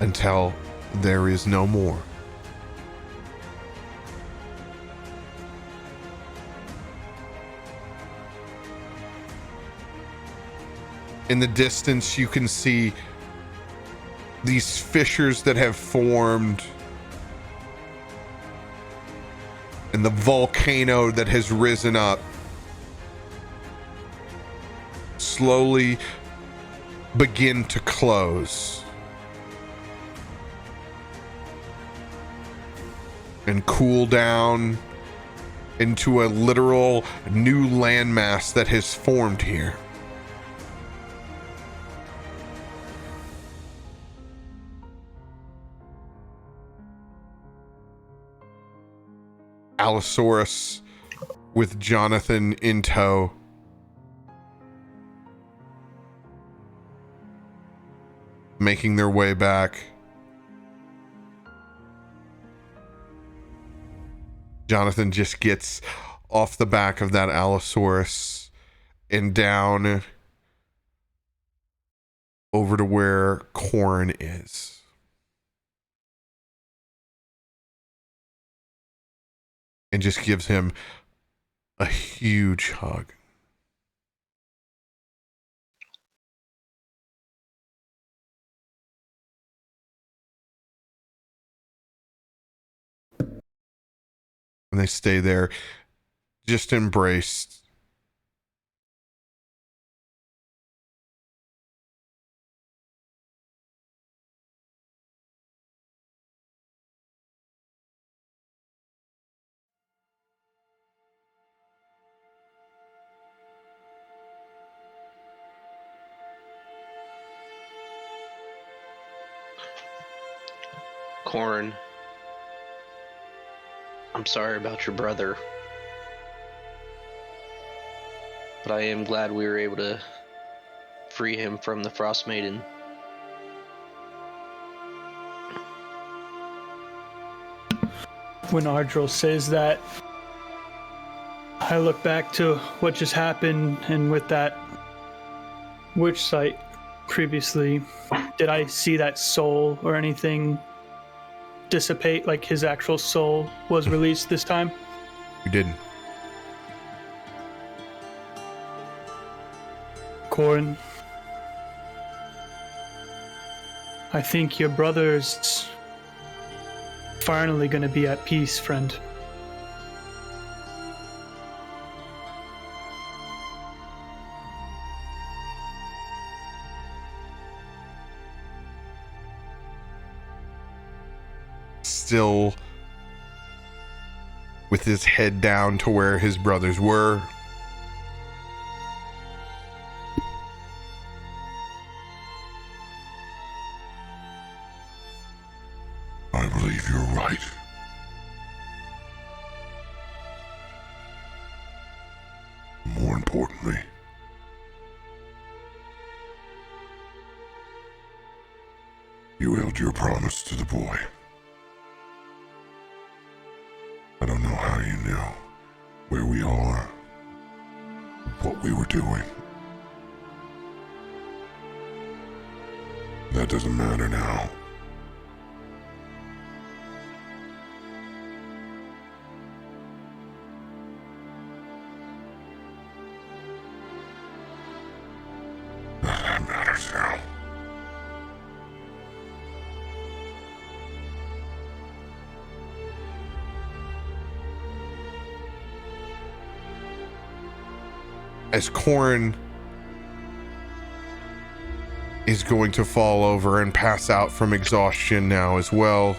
Until there is no more. In the distance, you can see these fissures that have formed and the volcano that has risen up slowly begin to close and cool down into a literal new landmass that has formed here. Allosaurus with Jonathan in tow. Making their way back. Jonathan just gets off the back of that Allosaurus and down over to where Corn is. And just gives him a huge hug. And they stay there, just embraced. Corn, I'm sorry about your brother, but I am glad we were able to free him from the Frostmaiden. When Ardril says that, I look back to what just happened, and with that witch site previously, did I see that soul or anything dissipate, like his actual soul was released this time? You didn't. Corn, I think your brother's finally gonna be at peace, friend. Still with his head down to where his brothers were. I believe you're right. More importantly, you held your promise to the boy. I don't know how you knew where we are, what we were doing. That doesn't matter now. That matters now. As Corn is going to fall over and pass out from exhaustion now as well.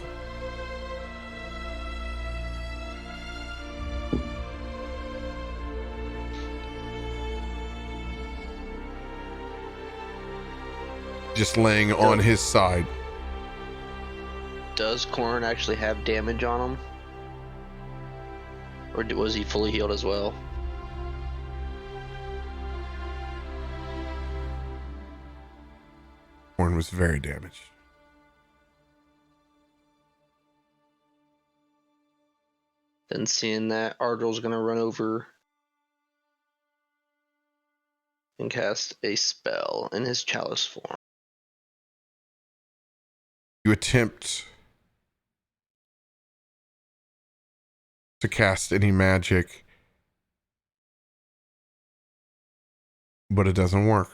Just laying on his side. Does Corn actually have damage on him? Or was he fully healed as well? Corn was very damaged. Then seeing that, Ardril's gonna run over and cast a spell in his chalice form. You attempt to cast any magic, but it doesn't work.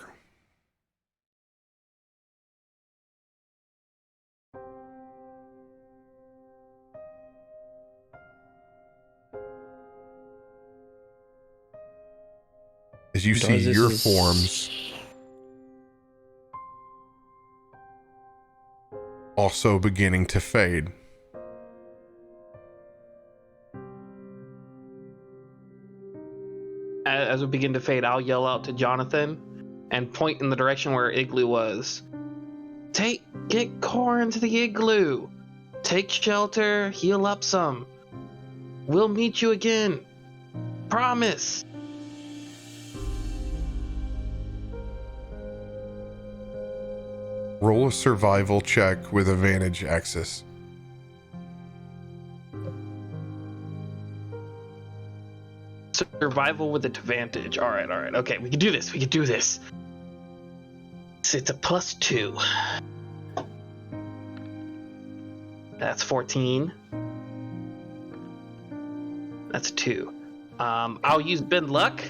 As you see your forms also beginning to fade. As we begin to fade, I'll yell out to Jonathan and point in the direction where Igloo was. Get Corn to the igloo. Take shelter, heal up some. We'll meet you again. Promise. Roll a survival check with advantage access. Survival with advantage. All right. Okay, we can do this. So it's a +2. That's 14. That's a 2. I'll use bend luck.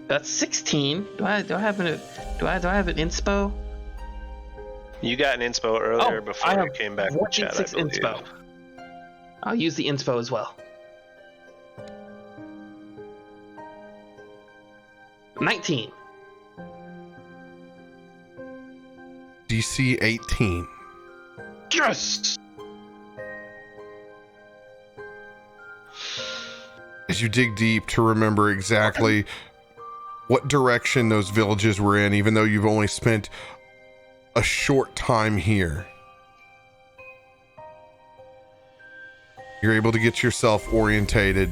That's 16. Do I have an inspo? You got an inspo earlier before you came back to chat, I believe. Inspo. I'll use the inspo as well. 19. DC 18. Yes! As you dig deep to remember exactly what direction those villages were in, even though you've only spent a short time here, you're able to get yourself orientated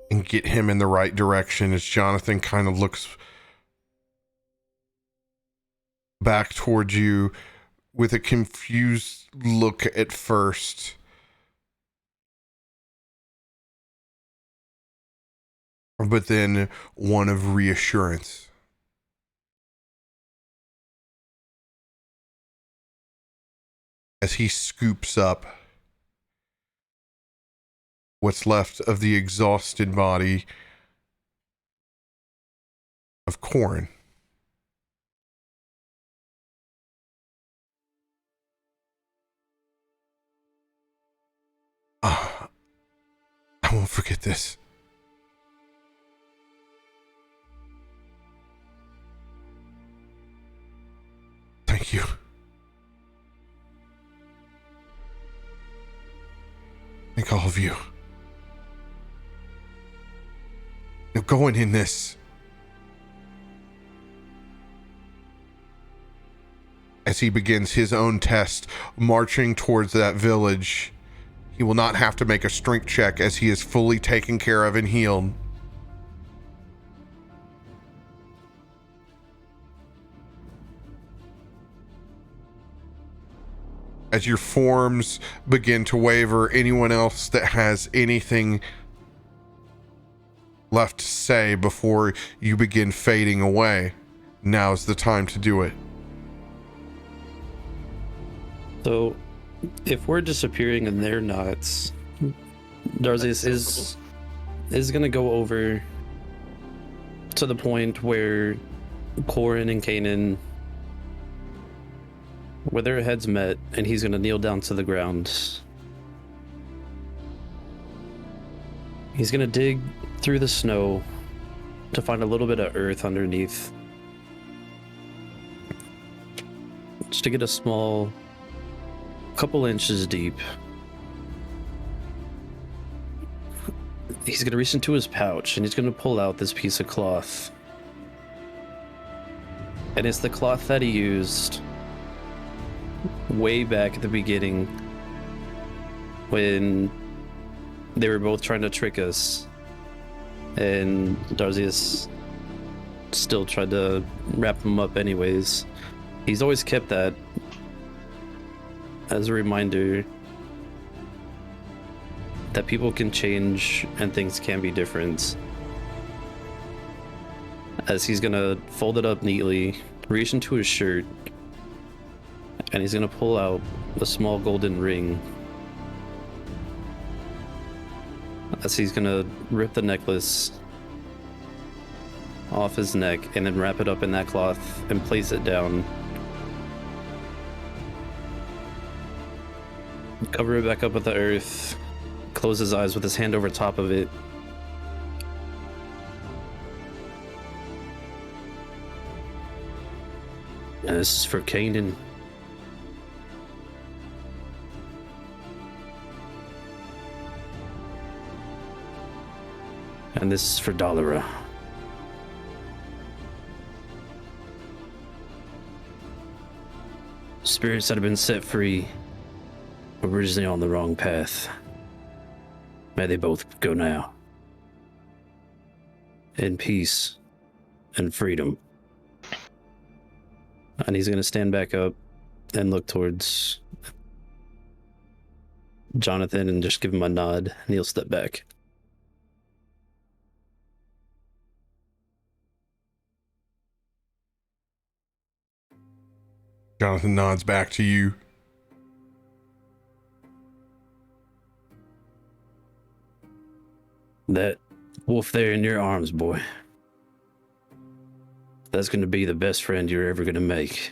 and get him in the right direction as Jonathan kind of looks back towards you with a confused look at first. But then one of reassurance. As he scoops up what's left of the exhausted body of Corin. I won't forget this. Thank you. Thank all of you. Now going in this, as he begins his own test, marching towards that village, he will not have to make a strength check as he is fully taken care of and healed. As your forms begin to waver, anyone else that has anything left to say before you begin fading away, now's the time to do it. So, if we're disappearing and they're not, Darzius is gonna go over to the point where Corin and Kanan, where their heads met, and he's gonna kneel down to the ground. He's gonna dig through the snow to find a little bit of earth underneath, just to get a small couple inches deep. He's gonna reach into his pouch and he's gonna pull out this piece of cloth, and it's the cloth that he used way back at the beginning when they were both trying to trick us, and Darzius still tried to wrap him up anyways. He's always kept that as a reminder that people can change and things can be different. As he's gonna fold it up neatly, reach into his shirt, and he's gonna pull out a small golden ring. As he's gonna rip the necklace off his neck and then wrap it up in that cloth and place it down. Cover it back up with the earth, close his eyes with his hand over top of it. And this is for Kanan. And this is for Dollara. spirits that have been set free were originally on the wrong path. May they both go now. In peace and freedom. And he's going to stand back up and look towards Jonathan and just give him a nod, and he'll step back. Jonathan nods back to you. That wolf there in your arms, boy. That's going to be the best friend you're ever going to make.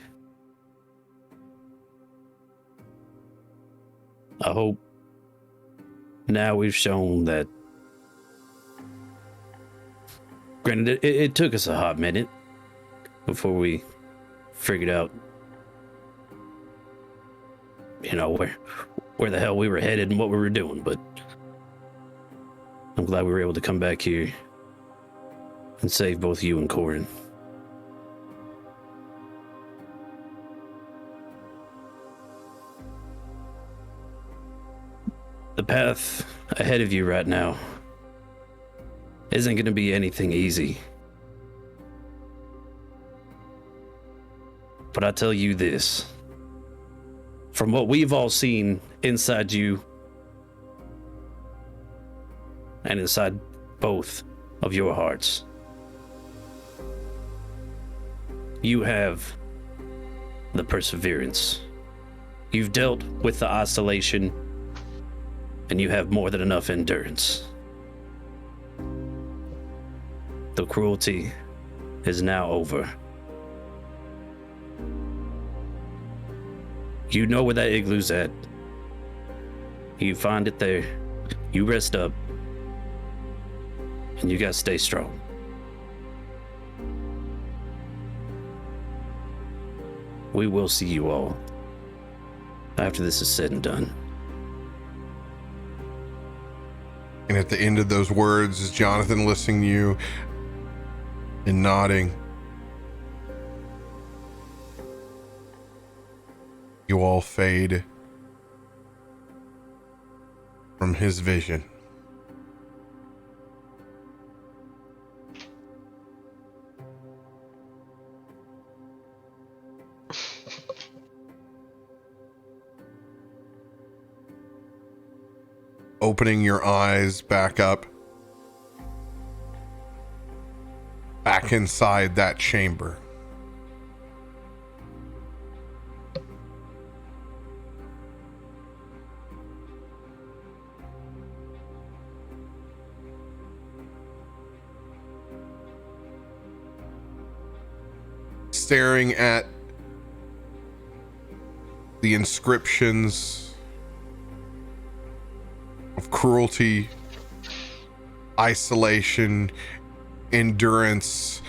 I hope now we've shown that. Granted, it took us a hot minute before we figured out, you know, where the hell we were headed and what we were doing, but I'm glad we were able to come back here and save both you and Corin. The path ahead of you right now isn't going to be anything easy. But I tell you this, from what we've all seen inside you and inside both of your hearts, you have the perseverance. You've dealt with the isolation, and you have more than enough endurance. The cruelty is now over. You know where that igloo's at. You find it there. You rest up. And you gotta stay strong. We will see you all after this is said and done. And at the end of those words, is Jonathan listening to you and nodding? You all fade from his vision. Opening your eyes back up, back inside that chamber. Staring at the inscriptions of cruelty, isolation, endurance,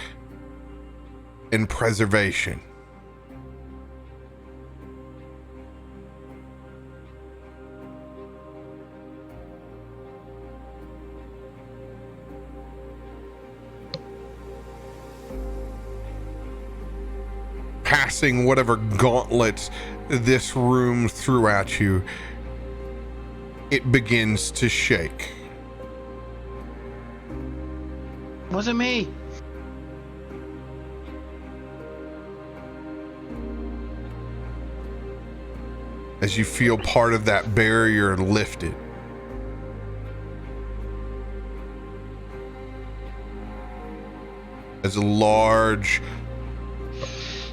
and preservation. Passing whatever gauntlet this room threw at you, it begins to shake. Wasn't me. As you feel part of that barrier lifted. As a large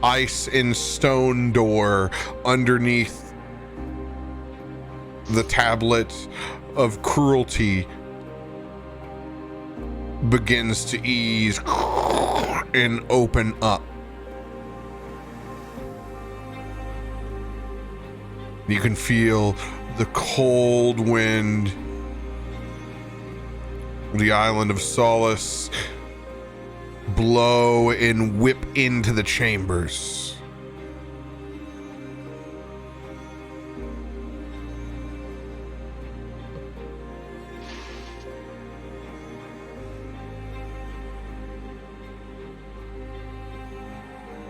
ice and stone door underneath the tablet of cruelty begins to ease and open up. You can feel the cold wind, the island of Solace, blow and whip into the chambers.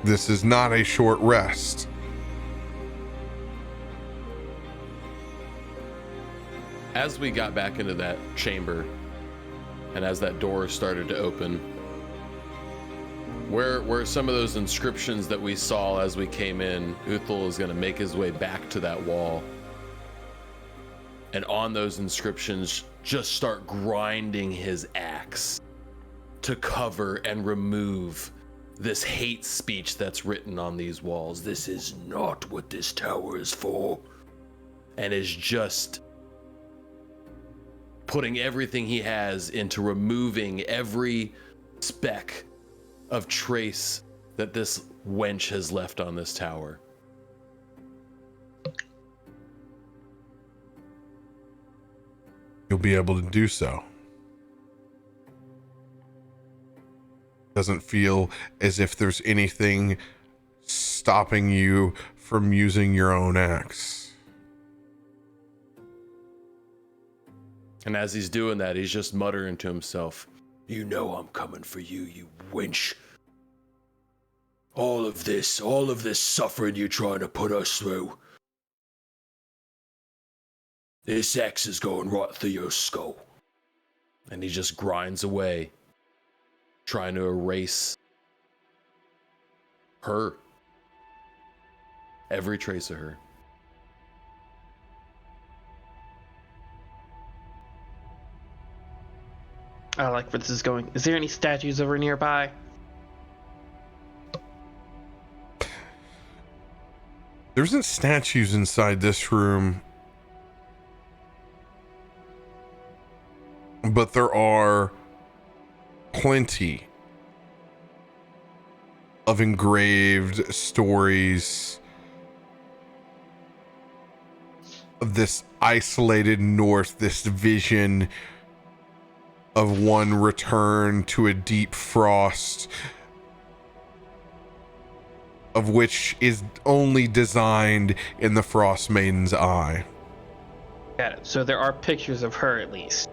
This is not a short rest. as we got back into that chamber, and as that door started to open, where some of those inscriptions that we saw as we came in, Uthal is going to make his way back to that wall. And on those inscriptions, just start grinding his axe to cover and remove this hate speech that's written on these walls. This is not what this tower is for. And is just putting everything he has into removing every speck of trace that this wench has left on this tower. You'll be able to do so. Doesn't feel as if there's anything stopping you from using your own axe. And as he's doing that, he's just muttering to himself, "You know I'm coming for you, you wench. All of this suffering you're trying to put us through. This axe is going right through your skull." And he just grinds away, trying to erase her. Every trace of her. I like where this is going. Is there any statues over nearby? There isn't statues inside this room, but there are plenty of engraved stories of this isolated north, this vision of one return to a deep frost, of which is only designed in the Frostmaiden's eye. Got it. So there are pictures of her at least.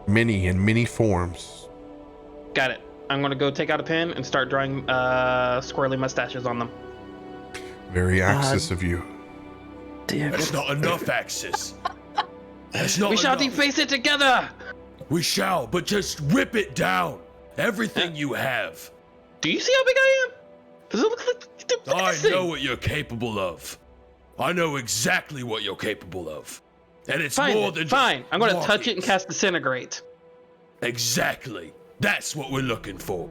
Many in many forms. Got it. I'm gonna go take out a pen and start drawing squirrely mustaches on them. Very Axis of you. That's not enough, Axis. That's not We shall enough. deface it together! We shall, but just rip it down. Everything you have. Do you see how big I am? Does it look like... I know what you're capable of. I know exactly what you're capable of. And it's Fine, more than fine. just I'm gonna touch it and markings. cast Disintegrate. Exactly. That's what we're looking for.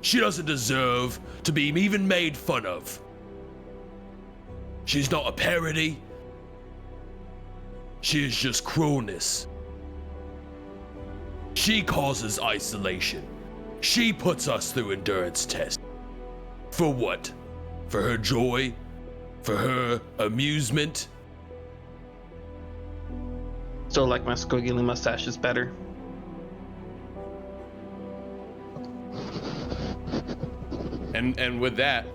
She doesn't deserve to be even made fun of. She's not a parody. She is just cruelness. She causes isolation. She puts us through endurance tests. For what? For her joy? For her amusement? Still like my squiggly mustaches better. And with that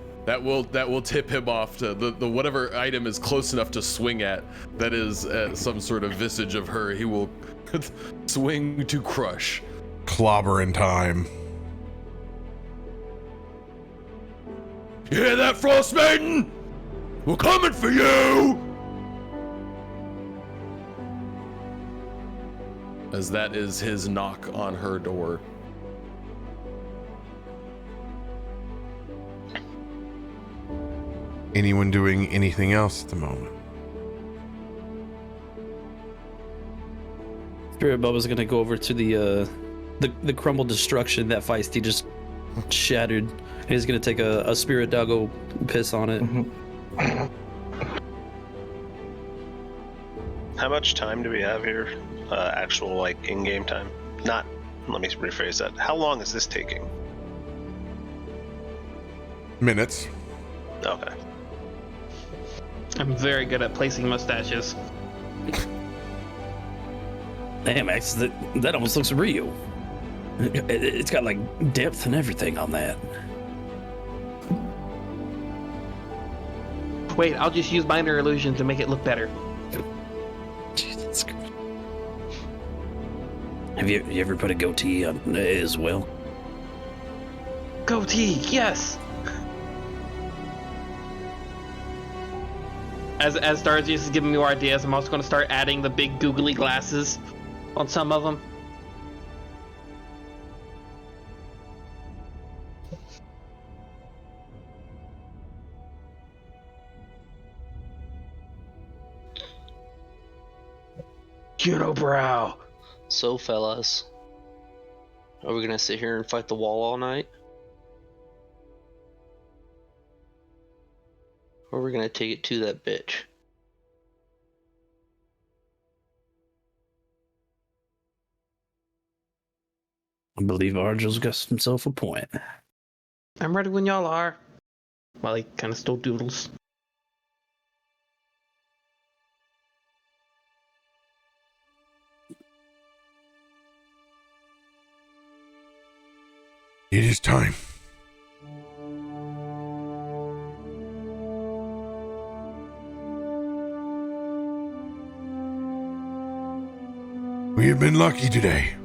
will tip him off to the whatever item is close enough to swing at that is some sort of visage of her. He will swing to crush. Clobbering time. You hear that, Frostmaiden? We're coming for you! As that is his knock on her door. Anyone doing anything else at the moment? Spirit Bubba's gonna go over to the crumbled destruction that Feisty just shattered. He's gonna take a spirit doggo piss on it. How much time do we have here? Actual, like, in-game time? Not, let me rephrase that. How long is this taking? Minutes. Okay. I'm very good at placing mustaches. Damn, Max, that almost looks real. It's got like depth and everything on that. Wait, I'll just use minor illusion to make it look better. Jesus Christ. Have you ever put a goatee on as well? Goatee, yes! as Darzius is giving me more ideas, I'm also going to start adding the big googly glasses on some of them. Unibrow. So, fellas, are we gonna sit here and fight the wall all night? Or are we gonna take it to that bitch? I believe Argel's got himself a point. I'm ready when y'all are. While he kind of still doodles. It is time. We have been lucky today.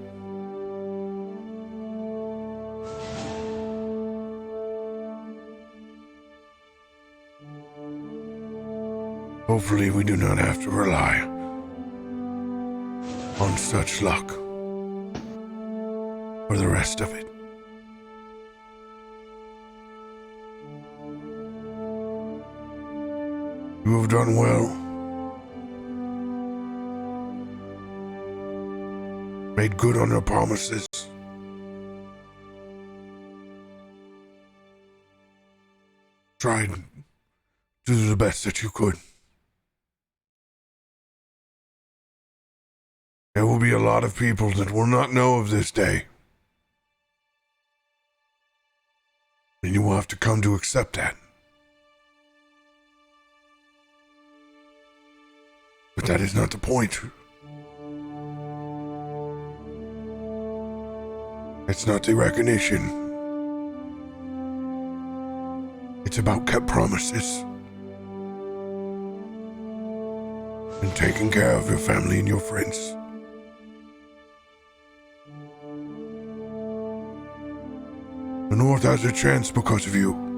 Hopefully we do not have to rely on such luck for the rest of it. You have done well. Made good on your promises. Tried to do the best that you could. There will be a lot of people that will not know of this day. And you will have to come to accept that. But that is not the point. It's not the recognition. It's about kept promises. And taking care of your family and your friends. The North has a chance because of you.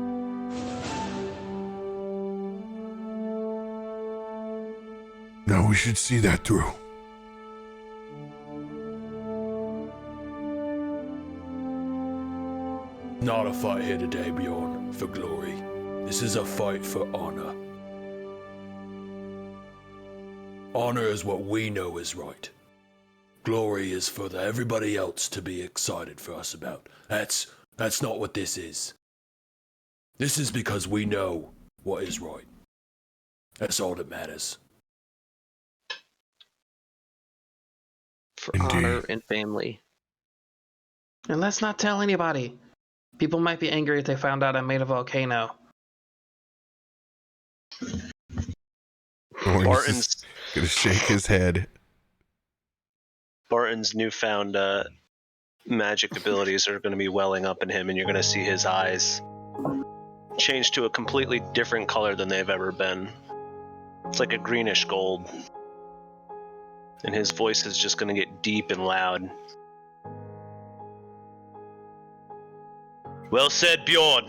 Now we should see that through. Not a fight here today, Bjorn, for glory. This is a fight for honor. Honor is what we know is right. Glory is for everybody else to be excited for us about. That's not what this is. This is because we know what is right. That's all that matters. For Indeed. honor and family. And let's not tell anybody. People might be angry if they found out I made a volcano. Barton's gonna shake his head. Barton's newfound magic abilities are going to be welling up in him, and you're going to see his eyes change to a completely different color than they've ever been. It's like a greenish gold. And his voice is just going to get deep and loud. Well said, Bjorn.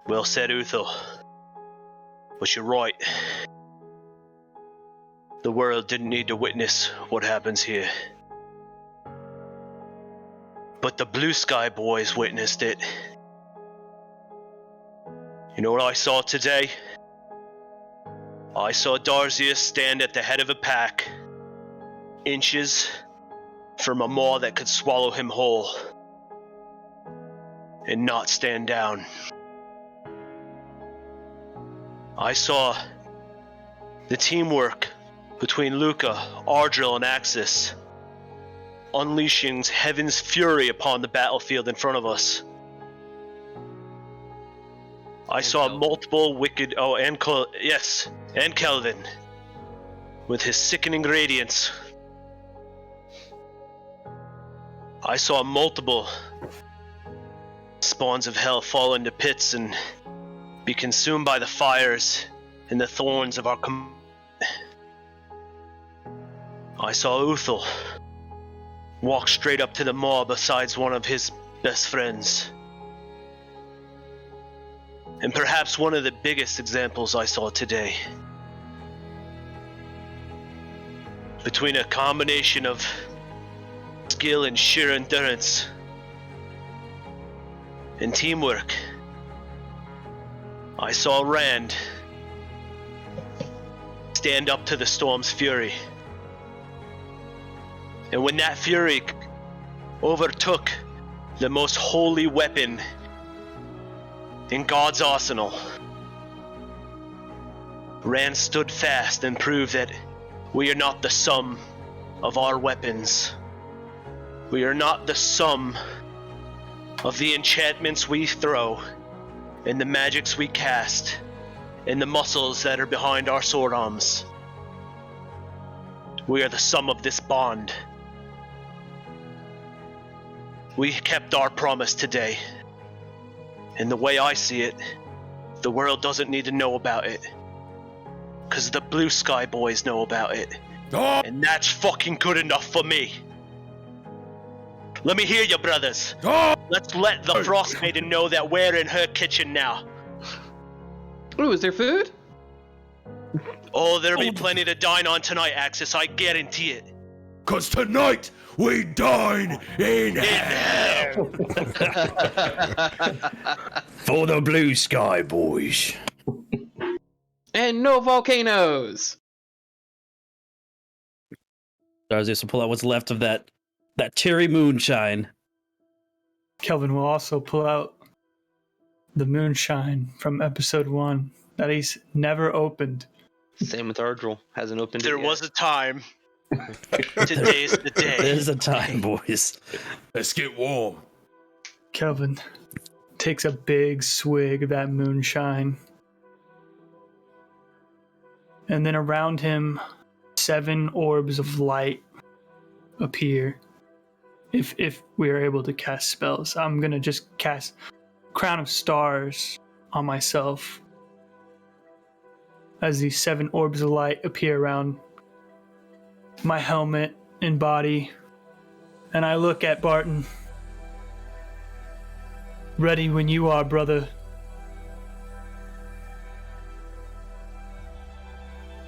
Well said, Uthel. But you're right. The world didn't need to witness what happens here. But the Blue Sky Boys witnessed it. You know what I saw today? I saw Darzius stand at the head of a pack, inches from a maw that could swallow him whole, and not stand down. I saw the teamwork between Luca, Ardril, and Axis, unleashing heaven's fury upon the battlefield in front of us. I saw multiple wicked... Oh, and Kelvin, with his sickening radiance. I saw multiple spawns of hell fall into pits and be consumed by the fires and the thorns of our... I saw Uthel walk straight up to the maw besides one of his best friends. And perhaps one of the biggest examples I saw today. Between a combination of skill and sheer endurance and teamwork, I saw Rand stand up to the storm's fury. And when that fury overtook the most holy weapon in God's arsenal, Rand stood fast and proved that we are not the sum of our weapons. We are not the sum of the enchantments we throw, and the magics we cast, and the muscles that are behind our sword arms. We are the sum of this bond. We kept our promise today. And the way I see it, the world doesn't need to know about it. 'Cause the Blue Sky Boys know about it. And that's fucking good enough for me. Let me hear you, brothers. Let's let the Frostmaiden know that we're in her kitchen now. Ooh, is there food? Oh, there'll be plenty to dine on tonight, Axis. I guarantee it. 'Cause tonight we dine in hell. For the Blue Sky Boys. And no volcanoes. Darzius will pull out what's left of that cherry moonshine. Kelvin will also pull out the moonshine from episode 1 that he's never opened. Same with Ardril. Hasn't opened it There yet. was a time. Today's the day. There's a time, boys. Let's get warm. Kelvin takes a big swig of that moonshine. And then around him, 7 orbs of light appear. If we are able to cast spells, I'm gonna just cast Crown of Stars on myself as these 7 orbs of light appear around my helmet and body. And I look at Barton. Ready when you are, brother.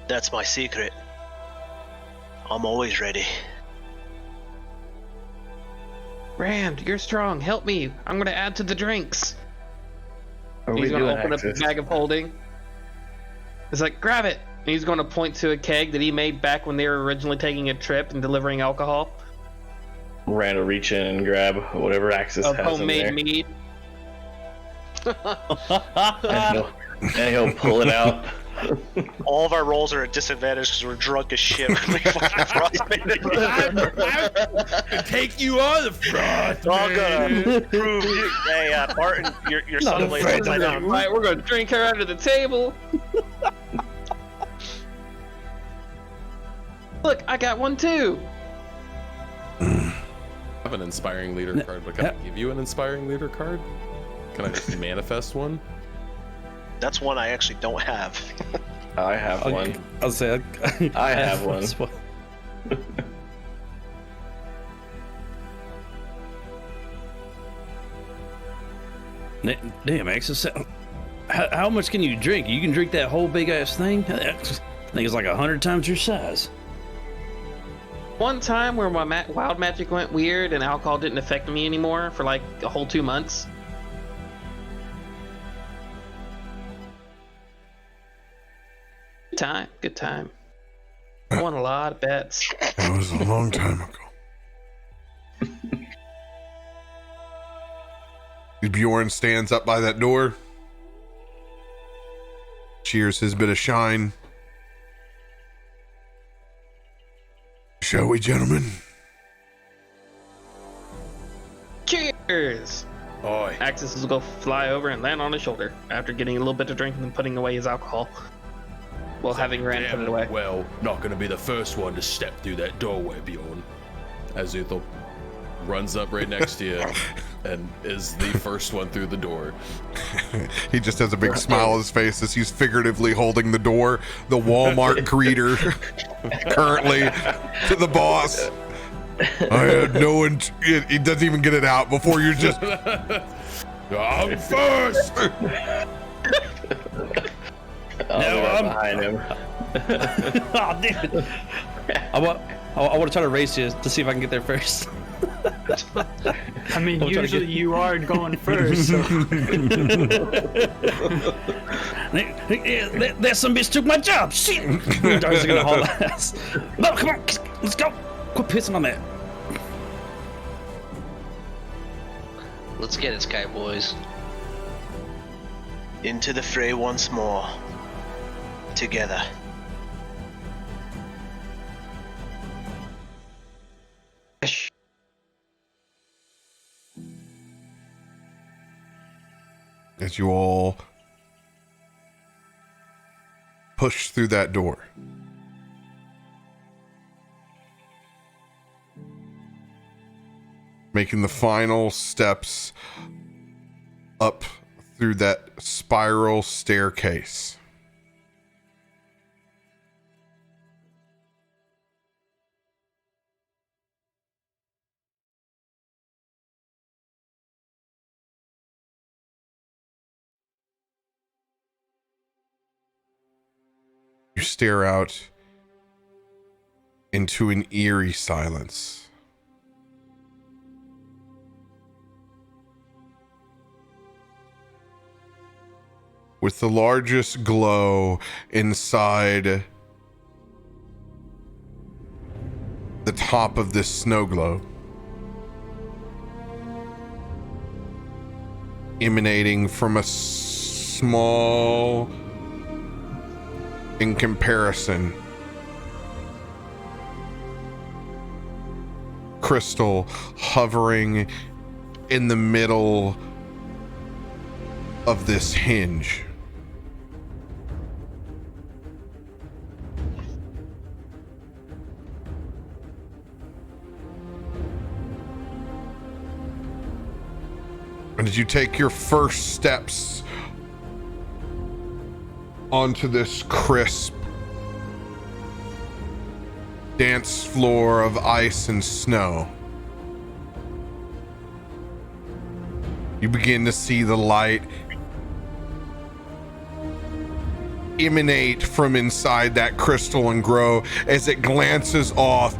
That's my secret. I'm always ready. Rand, you're strong. Help me. I'm gonna add to the drinks. What are He's we gonna doing, open up Axis? his bag of holding. It's like, grab it. And he's gonna point to a keg that he made back when they were originally taking a trip and delivering alcohol. Rand will reach in and grab whatever Axis Of has in homemade there. mead. And he'll pull it out. All of our rolls are at disadvantage because we're drunk as shit. When we fucking Frostmaiden. Take you on the frost. All gonna prove you. Hey, Barton, your son lays upside down. Right, we're gonna drink her under the table. Look, I got one too. I have an inspiring leader card, but can I give you an inspiring leader card? Can I just manifest one? That's one I actually don't have. I have one. I'll say I have one. Damn, Axis. How much can you drink? You can drink that whole big ass thing? I think it's like 100 times your size. One time where my wild magic went weird and alcohol didn't affect me anymore for like a whole 2 months. Good time. I won a lot of bets. That was a long time ago. Bjorn stands up by that door, cheers his bit of shine. Shall we, gentlemen? Cheers! Oi. Axis will go fly over and land on his shoulder after getting a little bit of drink and then putting away his alcohol. While having Rand put it away. Well, not gonna be the first one to step through that doorway, Bjorn. Azuthal runs up right next to you and is the first one through the door. He just has a big smile on his face as he's figuratively holding the door, the Walmart greeter, currently to the boss. I had no he doesn't even get it out before you're just I'm first. I'll be right behind him. Oh, damn it. I want to try to race you to see if I can get there first. I mean, Don't try to usually get- you are going first. So. That some bitch took my job. Shit. Darzius gonna haul ass. No, come on, let's go. Quit pissing on that. Let's get it, Sky Boys. Into the fray once more. Together. As you all push through that door. Making the final steps up through that spiral staircase. You stare out into an eerie silence. With the largest glow inside the top of this snow globe, emanating from a small, in comparison, crystal hovering in the middle of this hinge. And as you take your first steps onto this crisp dance floor of ice and snow, you begin to see the light emanate from inside that crystal and grow as it glances off,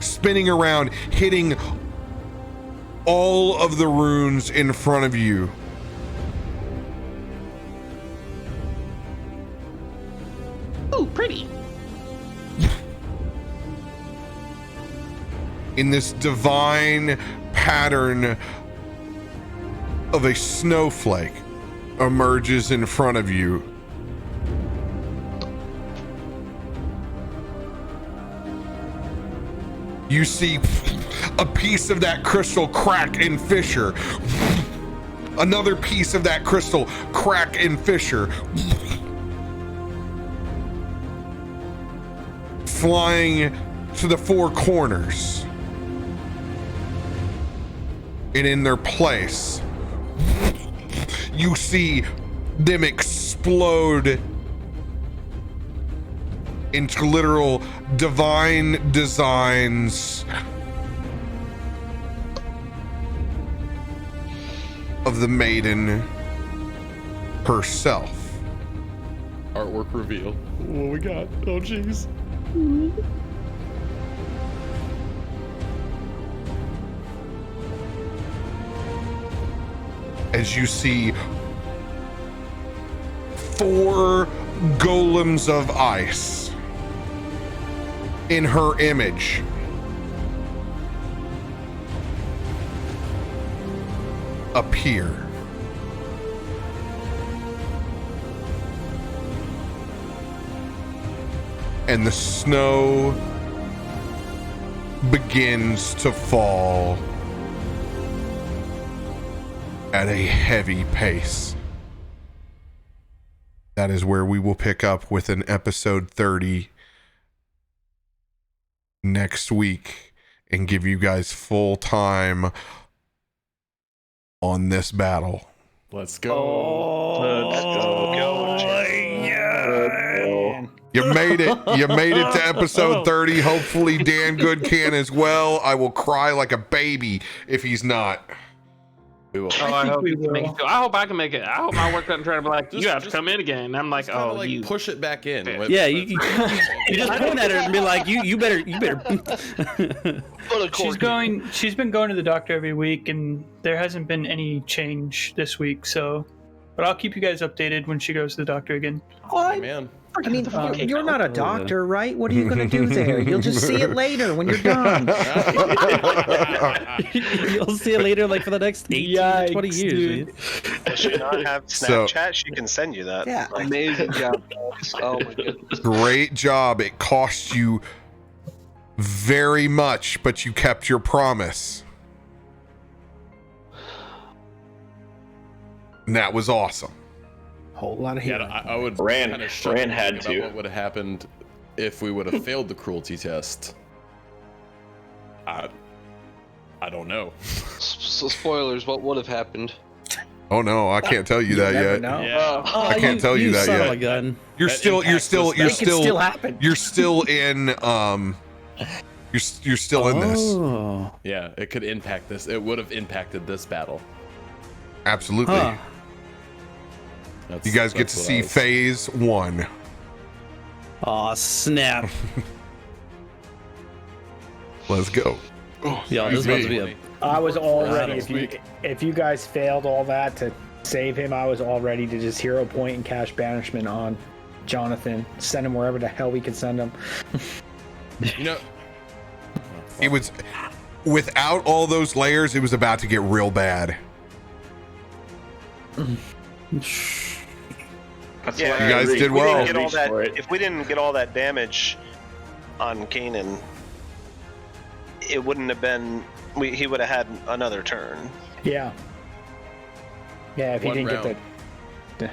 spinning around, hitting all of the runes in front of you. Ooh, pretty. In this divine pattern of a snowflake emerges in front of you. You see a piece of that crystal crack and fissure. Another piece of that crystal crack and fissure. Flying to the four corners. And in their place, you see them explode into literal divine designs of the maiden herself. Artwork reveal. What we got? Oh, jeez. As you see 4 golems of ice in her image appear. And the snow begins to fall at a heavy pace. That is where we will pick up with an episode 30 next week and give you guys full time on this battle. Let's go. Let's go. You made it. You made it to episode 30. Hopefully Dan Good can as well. I will cry like a baby if he's not. We will. Oh, I think hope we you can make will. it too. I hope I can make it. I hope my work doesn't try to be like, Just- you have to just- come in again. And I'm like, Just kinda oh, like you. push it back in. Yeah, you just point at her and be like, you better. She's been going to the doctor every week, and there hasn't been any change this week. So, but I'll keep you guys updated when she goes to the doctor again. What? Man. I mean, you're not a yeah. doctor, right? What are you going to do there? You'll just see it later when you're done. You'll see it later, like for the next 18 to 20 Yikes, years. dude. Man. Does she not have So- Snapchat? She can send you that. Yeah. Like, Amazing job, guys. Oh my goodness. Great job. It cost you very much, but you kept your promise. And that was awesome. Whole lot of Yeah, healing. I would Ran- kind of shudder Ran had thinking to. about what would have happened if we would have failed the cruelty test. I don't know. So spoilers, what would have happened? Oh no, I can't tell you that never yet. know. Yeah. I can't tell you that son yet. Of a gun. You're That still impacts this you're It can still still happen. you're still in you're still in this. Oh. Yeah, it could impact this. It would have impacted this battle. Absolutely. Huh. That's- You guys get to that's what see I was- phase 1. Aw, snap. Let's go. Yo, this is about to be a. I was all ready. Last week. If you guys failed all that to save him, I was all ready to just hero point and cash banishment on Jonathan. Send him wherever the hell we could send him. You know, It was without all those layers, it was about to get real bad. That's Yeah, why You I guys reached- did we well. didn't get all reached that, for it. if we didn't get all that damage on Kanan, it wouldn't have been. He would have had another turn. Yeah. Yeah, if he One didn't round. get the.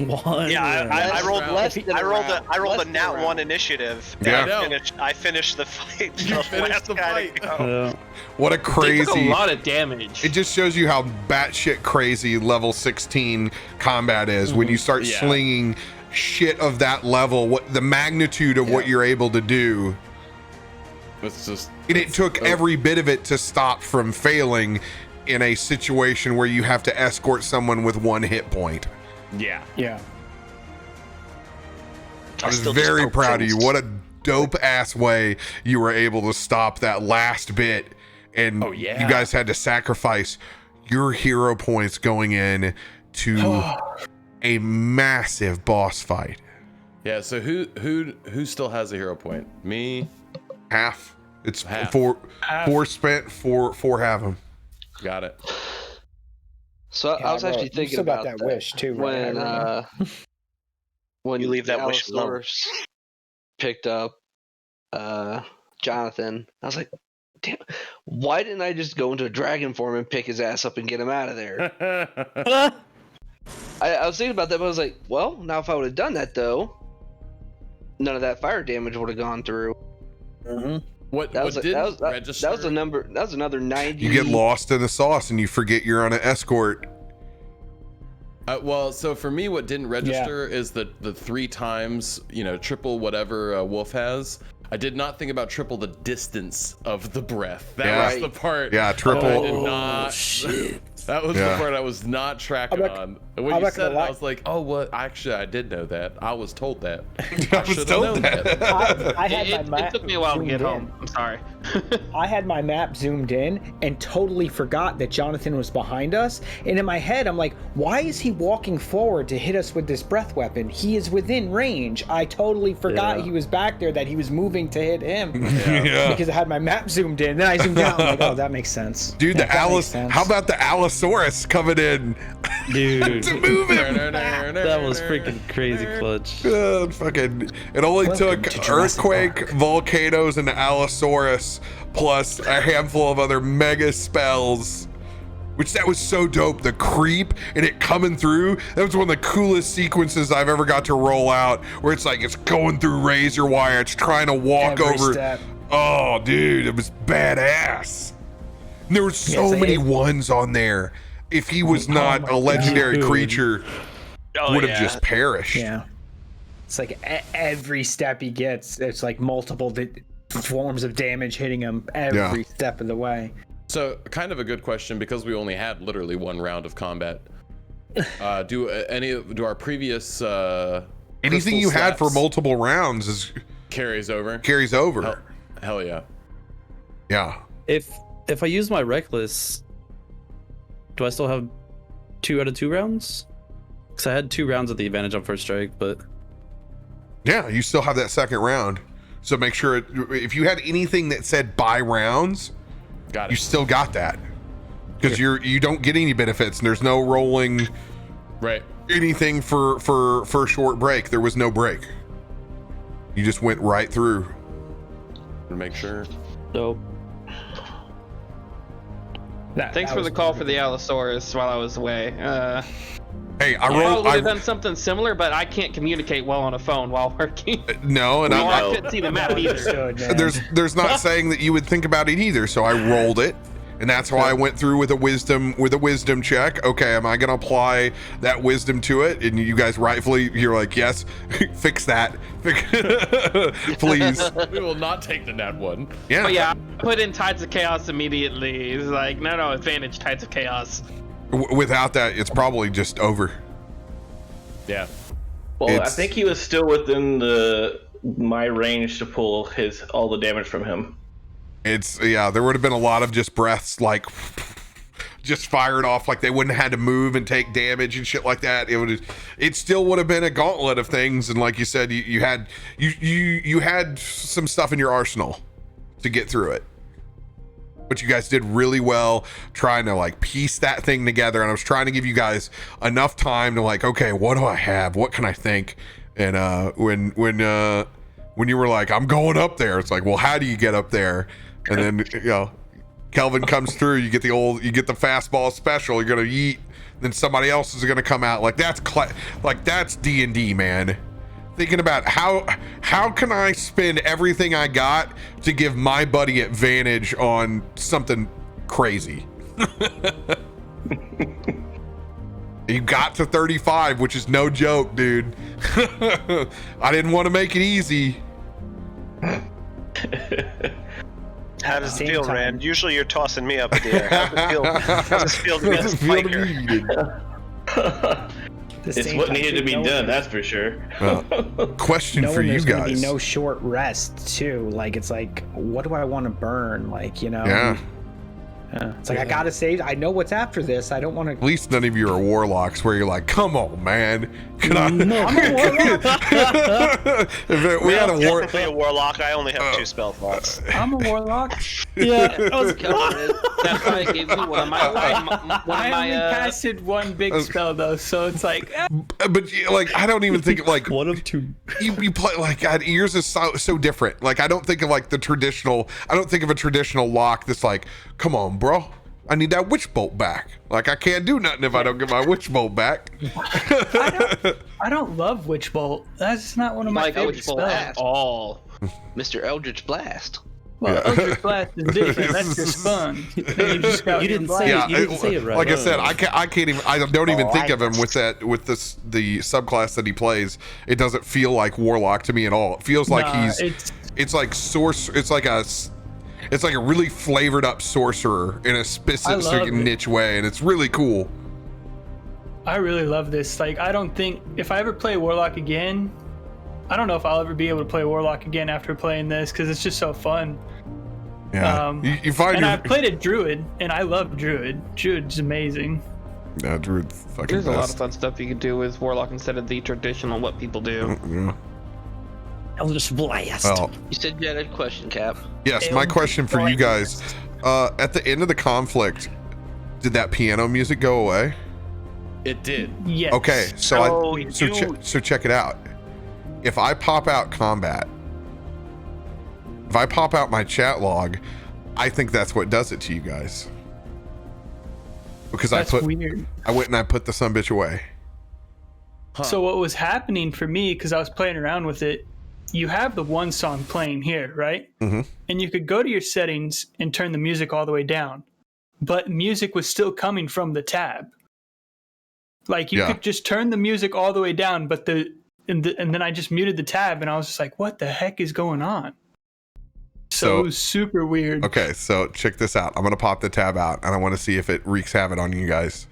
One. Yeah, I rolled. Less than I rolled round. a Less nat than a round. 1 initiative. Yeah. And I know. I finished the fight. You finished the fight. What a They took a crazy. lot of damage. It just shows you how batshit crazy level 16 combat is when you start Yeah. slinging shit of that level. What the magnitude of what you're able to do. it's just. And it took every bit of it to stop from failing in a situation where you have to escort someone with 1 hit point. Yeah. Yeah. I was still just very hope proud of you. things- What a dope ass way you were able to stop that last bit. And Oh, yeah. you guys had to sacrifice your hero points going in to a massive boss fight. Yeah. So who still has a hero point? Me. Half. It's Half. four spent, four have them. Got it. So I was actually You thinking still got about that wish too, right? when You leave that the wish alone. Allosaurus picked up Jonathan. I was like, damn, why didn't I just go into a dragon form and pick his ass up and get him out of there? I was thinking about that, but I was like, well, now if I would have done that though, none of that fire damage would have gone through. What That was didn't register? that was a number. That was another 90. You get lost in the sauce and you forget you're on an escort. Well, so for me, what didn't register is the 3 times, triple whatever Wolf has. I did not think about triple the distance of the breath. That Yeah. was the part. Yeah, triple. I did not. Shit. That was Yeah. the part I was not tracking I'm not- on. And when I'm you not said gonna it, I lie. was like, oh, what? Actually, I did know that. I was told that. I was should've told known that. I had It my map took me a while to zoomed get in. home. I'm sorry. I had my map zoomed in and totally forgot that Jonathan was behind us. And in my head, I'm like, why is he walking forward to hit us with this breath weapon? He is within range. I totally forgot Yeah. he was back there, that he was moving to hit him. Yeah. Because I had my map zoomed in. Then I zoomed out. I'm like, oh, that makes sense. Dude, Yeah, the that makes Alice. sense. How about the Allosaurus coming in Dude. to move him? That was freaking crazy clutch. Fucking. It only Welcome took to Jurassic earthquake, volcanoes, and the Allosaurus, plus a handful of other mega spells. Which that was so dope. The creep and it coming through. That was one of the coolest sequences I've ever got to roll out. Where it's like it's going through razor wire. It's trying to walk Every over. step. Oh, dude, it was badass. And there were so Yes, many it- ones on there. If he was not a legendary Dude. creature, Oh, would have yeah. just perished. Yeah. It's like every step he gets, it's like multiple forms of damage hitting him every step of the way. So, kind of a good question because we only had literally one round of combat. Do our previous anything you had for multiple rounds carries over? Carries over. Hell yeah. Yeah. If I use my reckless, do I still have 2 out of 2 rounds? Because I had 2 rounds at the advantage on first strike, but yeah, you still have that second round. So make sure if you had anything that said buy rounds, you still got that. Because you don't get any benefits and there's no rolling anything for short break. There was no break. You just went right through. To make sure. Dope. Thanks for the call for the Allosaurus while I was away. Hey, I would have done something similar, but I can't communicate well on a phone while working. No, and I couldn't see the map either. There's not saying that you would think about it either. So I rolled it, and that's why I went through with a wisdom check. Okay, am I gonna apply that wisdom to it? And you guys you're like, yes, fix that, please. We will not take the nat one. Yeah. But yeah, I put in Tides of Chaos immediately. It's like no advantage Tides of Chaos. Without that, it's probably just over. Yeah. Well, I think he was still within my range to pull all the damage from him. There would have been a lot of just breaths like just fired off, like they wouldn't have had to move and take damage and shit like that. It still would have been a gauntlet of things, and like you said, you had some stuff in your arsenal to get through it. But you guys did really well trying to like piece that thing together, and I was trying to give you guys enough time to like, okay, what do I have? What can I think? And when you were like, I'm going up there, it's like, well, how do you get up there? And then Kelvin comes through, you get the fastball special, you're gonna yeet, then somebody else is gonna come out. Like that's D&D, man. Thinking about how can I spend everything I got to give my buddy advantage on something crazy. You got to 35, which is no joke, dude. I didn't want to make it easy. How does it feel, Rand? Usually you're tossing me up in the air. How does it feel to be a spiker? It's what needed to be done, that's for sure. Question for you guys. Gonna be no short rest too. Like it's like, what do I want to burn? Like, Yeah. It's like I gotta save. I know what's after this. I don't want to. At least none of you are warlocks where you're like, come on, man. Can I? I'm a warlock. We had a war. Technically a warlock. I only have 2 spell slots. I'm a warlock. yeah. That's why I gave you one of my. I only casted one big spell though, so it's like. But like, I don't even think of like one of 2. You play like God, yours is so different. Like I don't think of like the traditional. I don't think of a traditional lock that's like, come on, bro, I need that witch bolt back. Like I can't do nothing if I don't get my witch bolt back. I don't love witch bolt. That's not one of my favorite witch bolt spells. at all. Mr. Eldritch Blast. Well, Eldritch Blast is different. That's just fun. You didn't say it right. Like I said, I can't even. I don't even think of him with the subclass that he plays. It doesn't feel like warlock to me at all. It feels like it's like it's like a really flavored up sorcerer in a specific niche way, and it's really cool. I really love this. Like, I don't think if I ever play Warlock again, I don't know if I'll ever be able to play Warlock again after playing this because it's just so fun. Yeah, you find. And I played a Druid, and I love Druid. Druid's amazing. Yeah, Druid fucking. There's a lot of fun stuff you can do with Warlock instead of the traditional what people do. Yeah. Eldritch Blast. Well, You said you had a question, Cap. yes, my question for you guys: at the end of the conflict, did that piano music go away? It did. Yes. Okay, so check it out. If I pop out combat, if I pop out my chat log, I think that's what does it to you guys. Because That's weird. I went and I put the sumbitch away. Huh. So what was happening for me, because I was playing around with it, you have the one song playing here, right? Mm-hmm. And you could go to your settings and turn the music all the way down, but music was still coming from the tab. Like you could just turn the music all the way down, but and then I just muted the tab, and I was just like, "What the heck is going on?" so super weird. Okay, so check this out. I'm gonna pop the tab out, and I want to see if it wreaks havoc on you guys.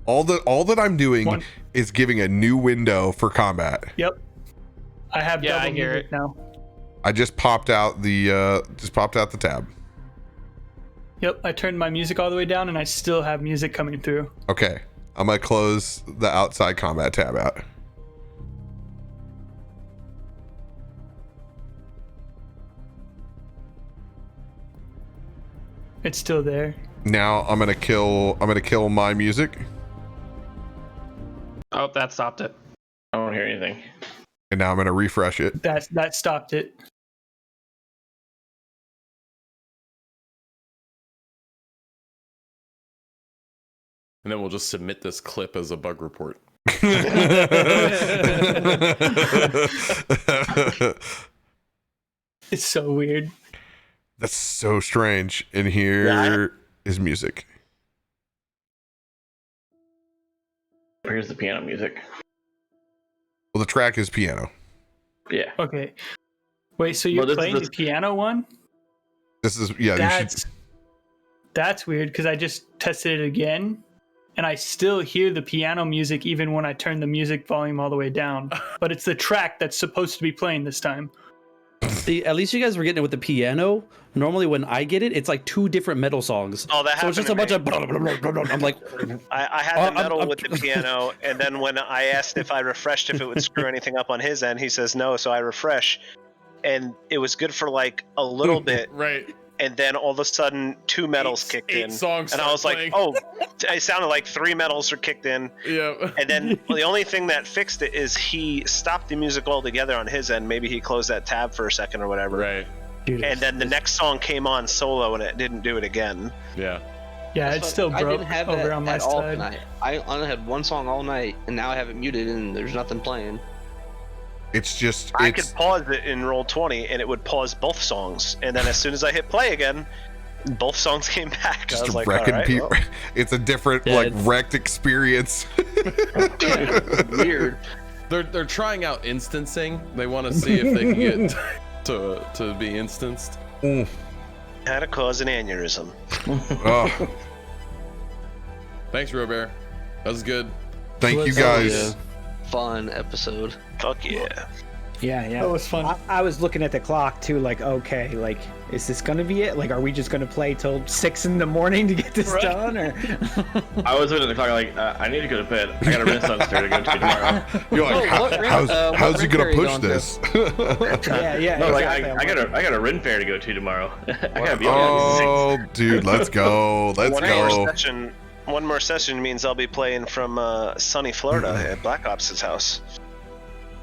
All that I'm doing is giving a new window for combat. Yep. I have Yeah, double I hear music it. now. I just popped out the tab. Yep, I turned my music all the way down and I still have music coming through. Okay, I'm gonna close the outside combat tab out. It's still there. Now I'm gonna kill my music, Oh, that stopped it. I don't hear anything. and now I'm gonna refresh it. That stopped it. And then we'll just submit this clip as a bug report. It's so weird. That's so strange. And here is music. Here's the piano music. Well, the track is piano. Yeah. Okay. Wait, so you're Well, playing the piano one? This is That's weird because I just tested it again and I still hear the piano music even when I turn the music volume all the way down. But it's the track that's supposed to be playing this time. See, at least you guys were getting it with the piano. Normally, when I get it, it's like 2 different metal songs. Oh, that so it's just a bunch of. I'm like, I had the metal with the piano, and then when I asked if I refreshed if it would screw anything up on his end, he says no, so I refresh. And it was good for like a little bit. Right. And then all of a sudden, 2 metals kicked in. Songs and I was like, playing. oh, it sounded like 3 metals were kicked in. Yeah. And then the only thing that fixed it is he stopped the music altogether on his end. Maybe he closed that tab for a second or whatever. Right. And then the next song came on solo and it didn't do it again. Yeah. Yeah, it's still I broke didn't have over that on my at all side. tonight. I only had one song all night, and now I have it muted, and there's nothing playing. It's just I could pause it in Roll20 and it would pause both songs. And then as soon as I hit play again, both songs came back. I just was like, wrecking all right, people. well. It's a different wrecked experience. Weird. They're trying out instancing. They want to see if they can get to be instanced. How to cause an aneurysm. Oh, Thanks, RoBear. That was good. thank you guys. Fun episode. Fuck yeah. Yeah, yeah. That was fun. I was looking at the clock too, like, okay, like, is this gonna be it? Like, are we just gonna play till 6 in the morning to get this done? Or I was looking at the clock like, I need to go to bed. I got a Renaissance fair to go to tomorrow. You're like, how's he gonna push this? yeah. No, like exactly. I got a Ren fair to go to tomorrow. I gotta be Oh, dude, let's go. Let's go. One more session means I'll be playing from sunny Florida at Black Ops' house.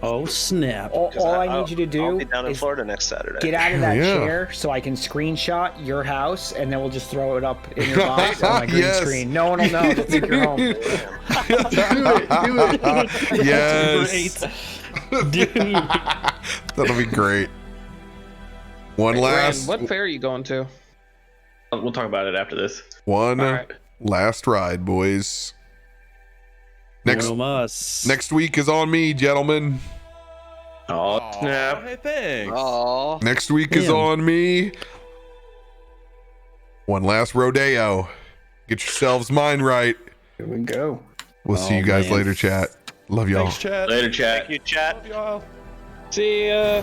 oh snap! all I need you to I'll do be down in is Florida next Saturday. get out of that Yeah. chair so I can screenshot your house, and then we'll just throw it up in your box on my green Yes. screen. No one will know. They'll think you're home. Do it. Yes. Dude. That'll be great. One last Ryan, what fair are you going to? We'll talk about it after this. one All right. last ride, boys. Next week is on me, gentlemen. Oh, snap. Hey, thanks. Oh, Next week is Damn. on me. One last rodeo. Get yourselves mind right. Here we go. We'll see you guys man. later, chat. Love y'all. Thanks, chat. Later, chat. Thank you, chat. Love y'all. See ya.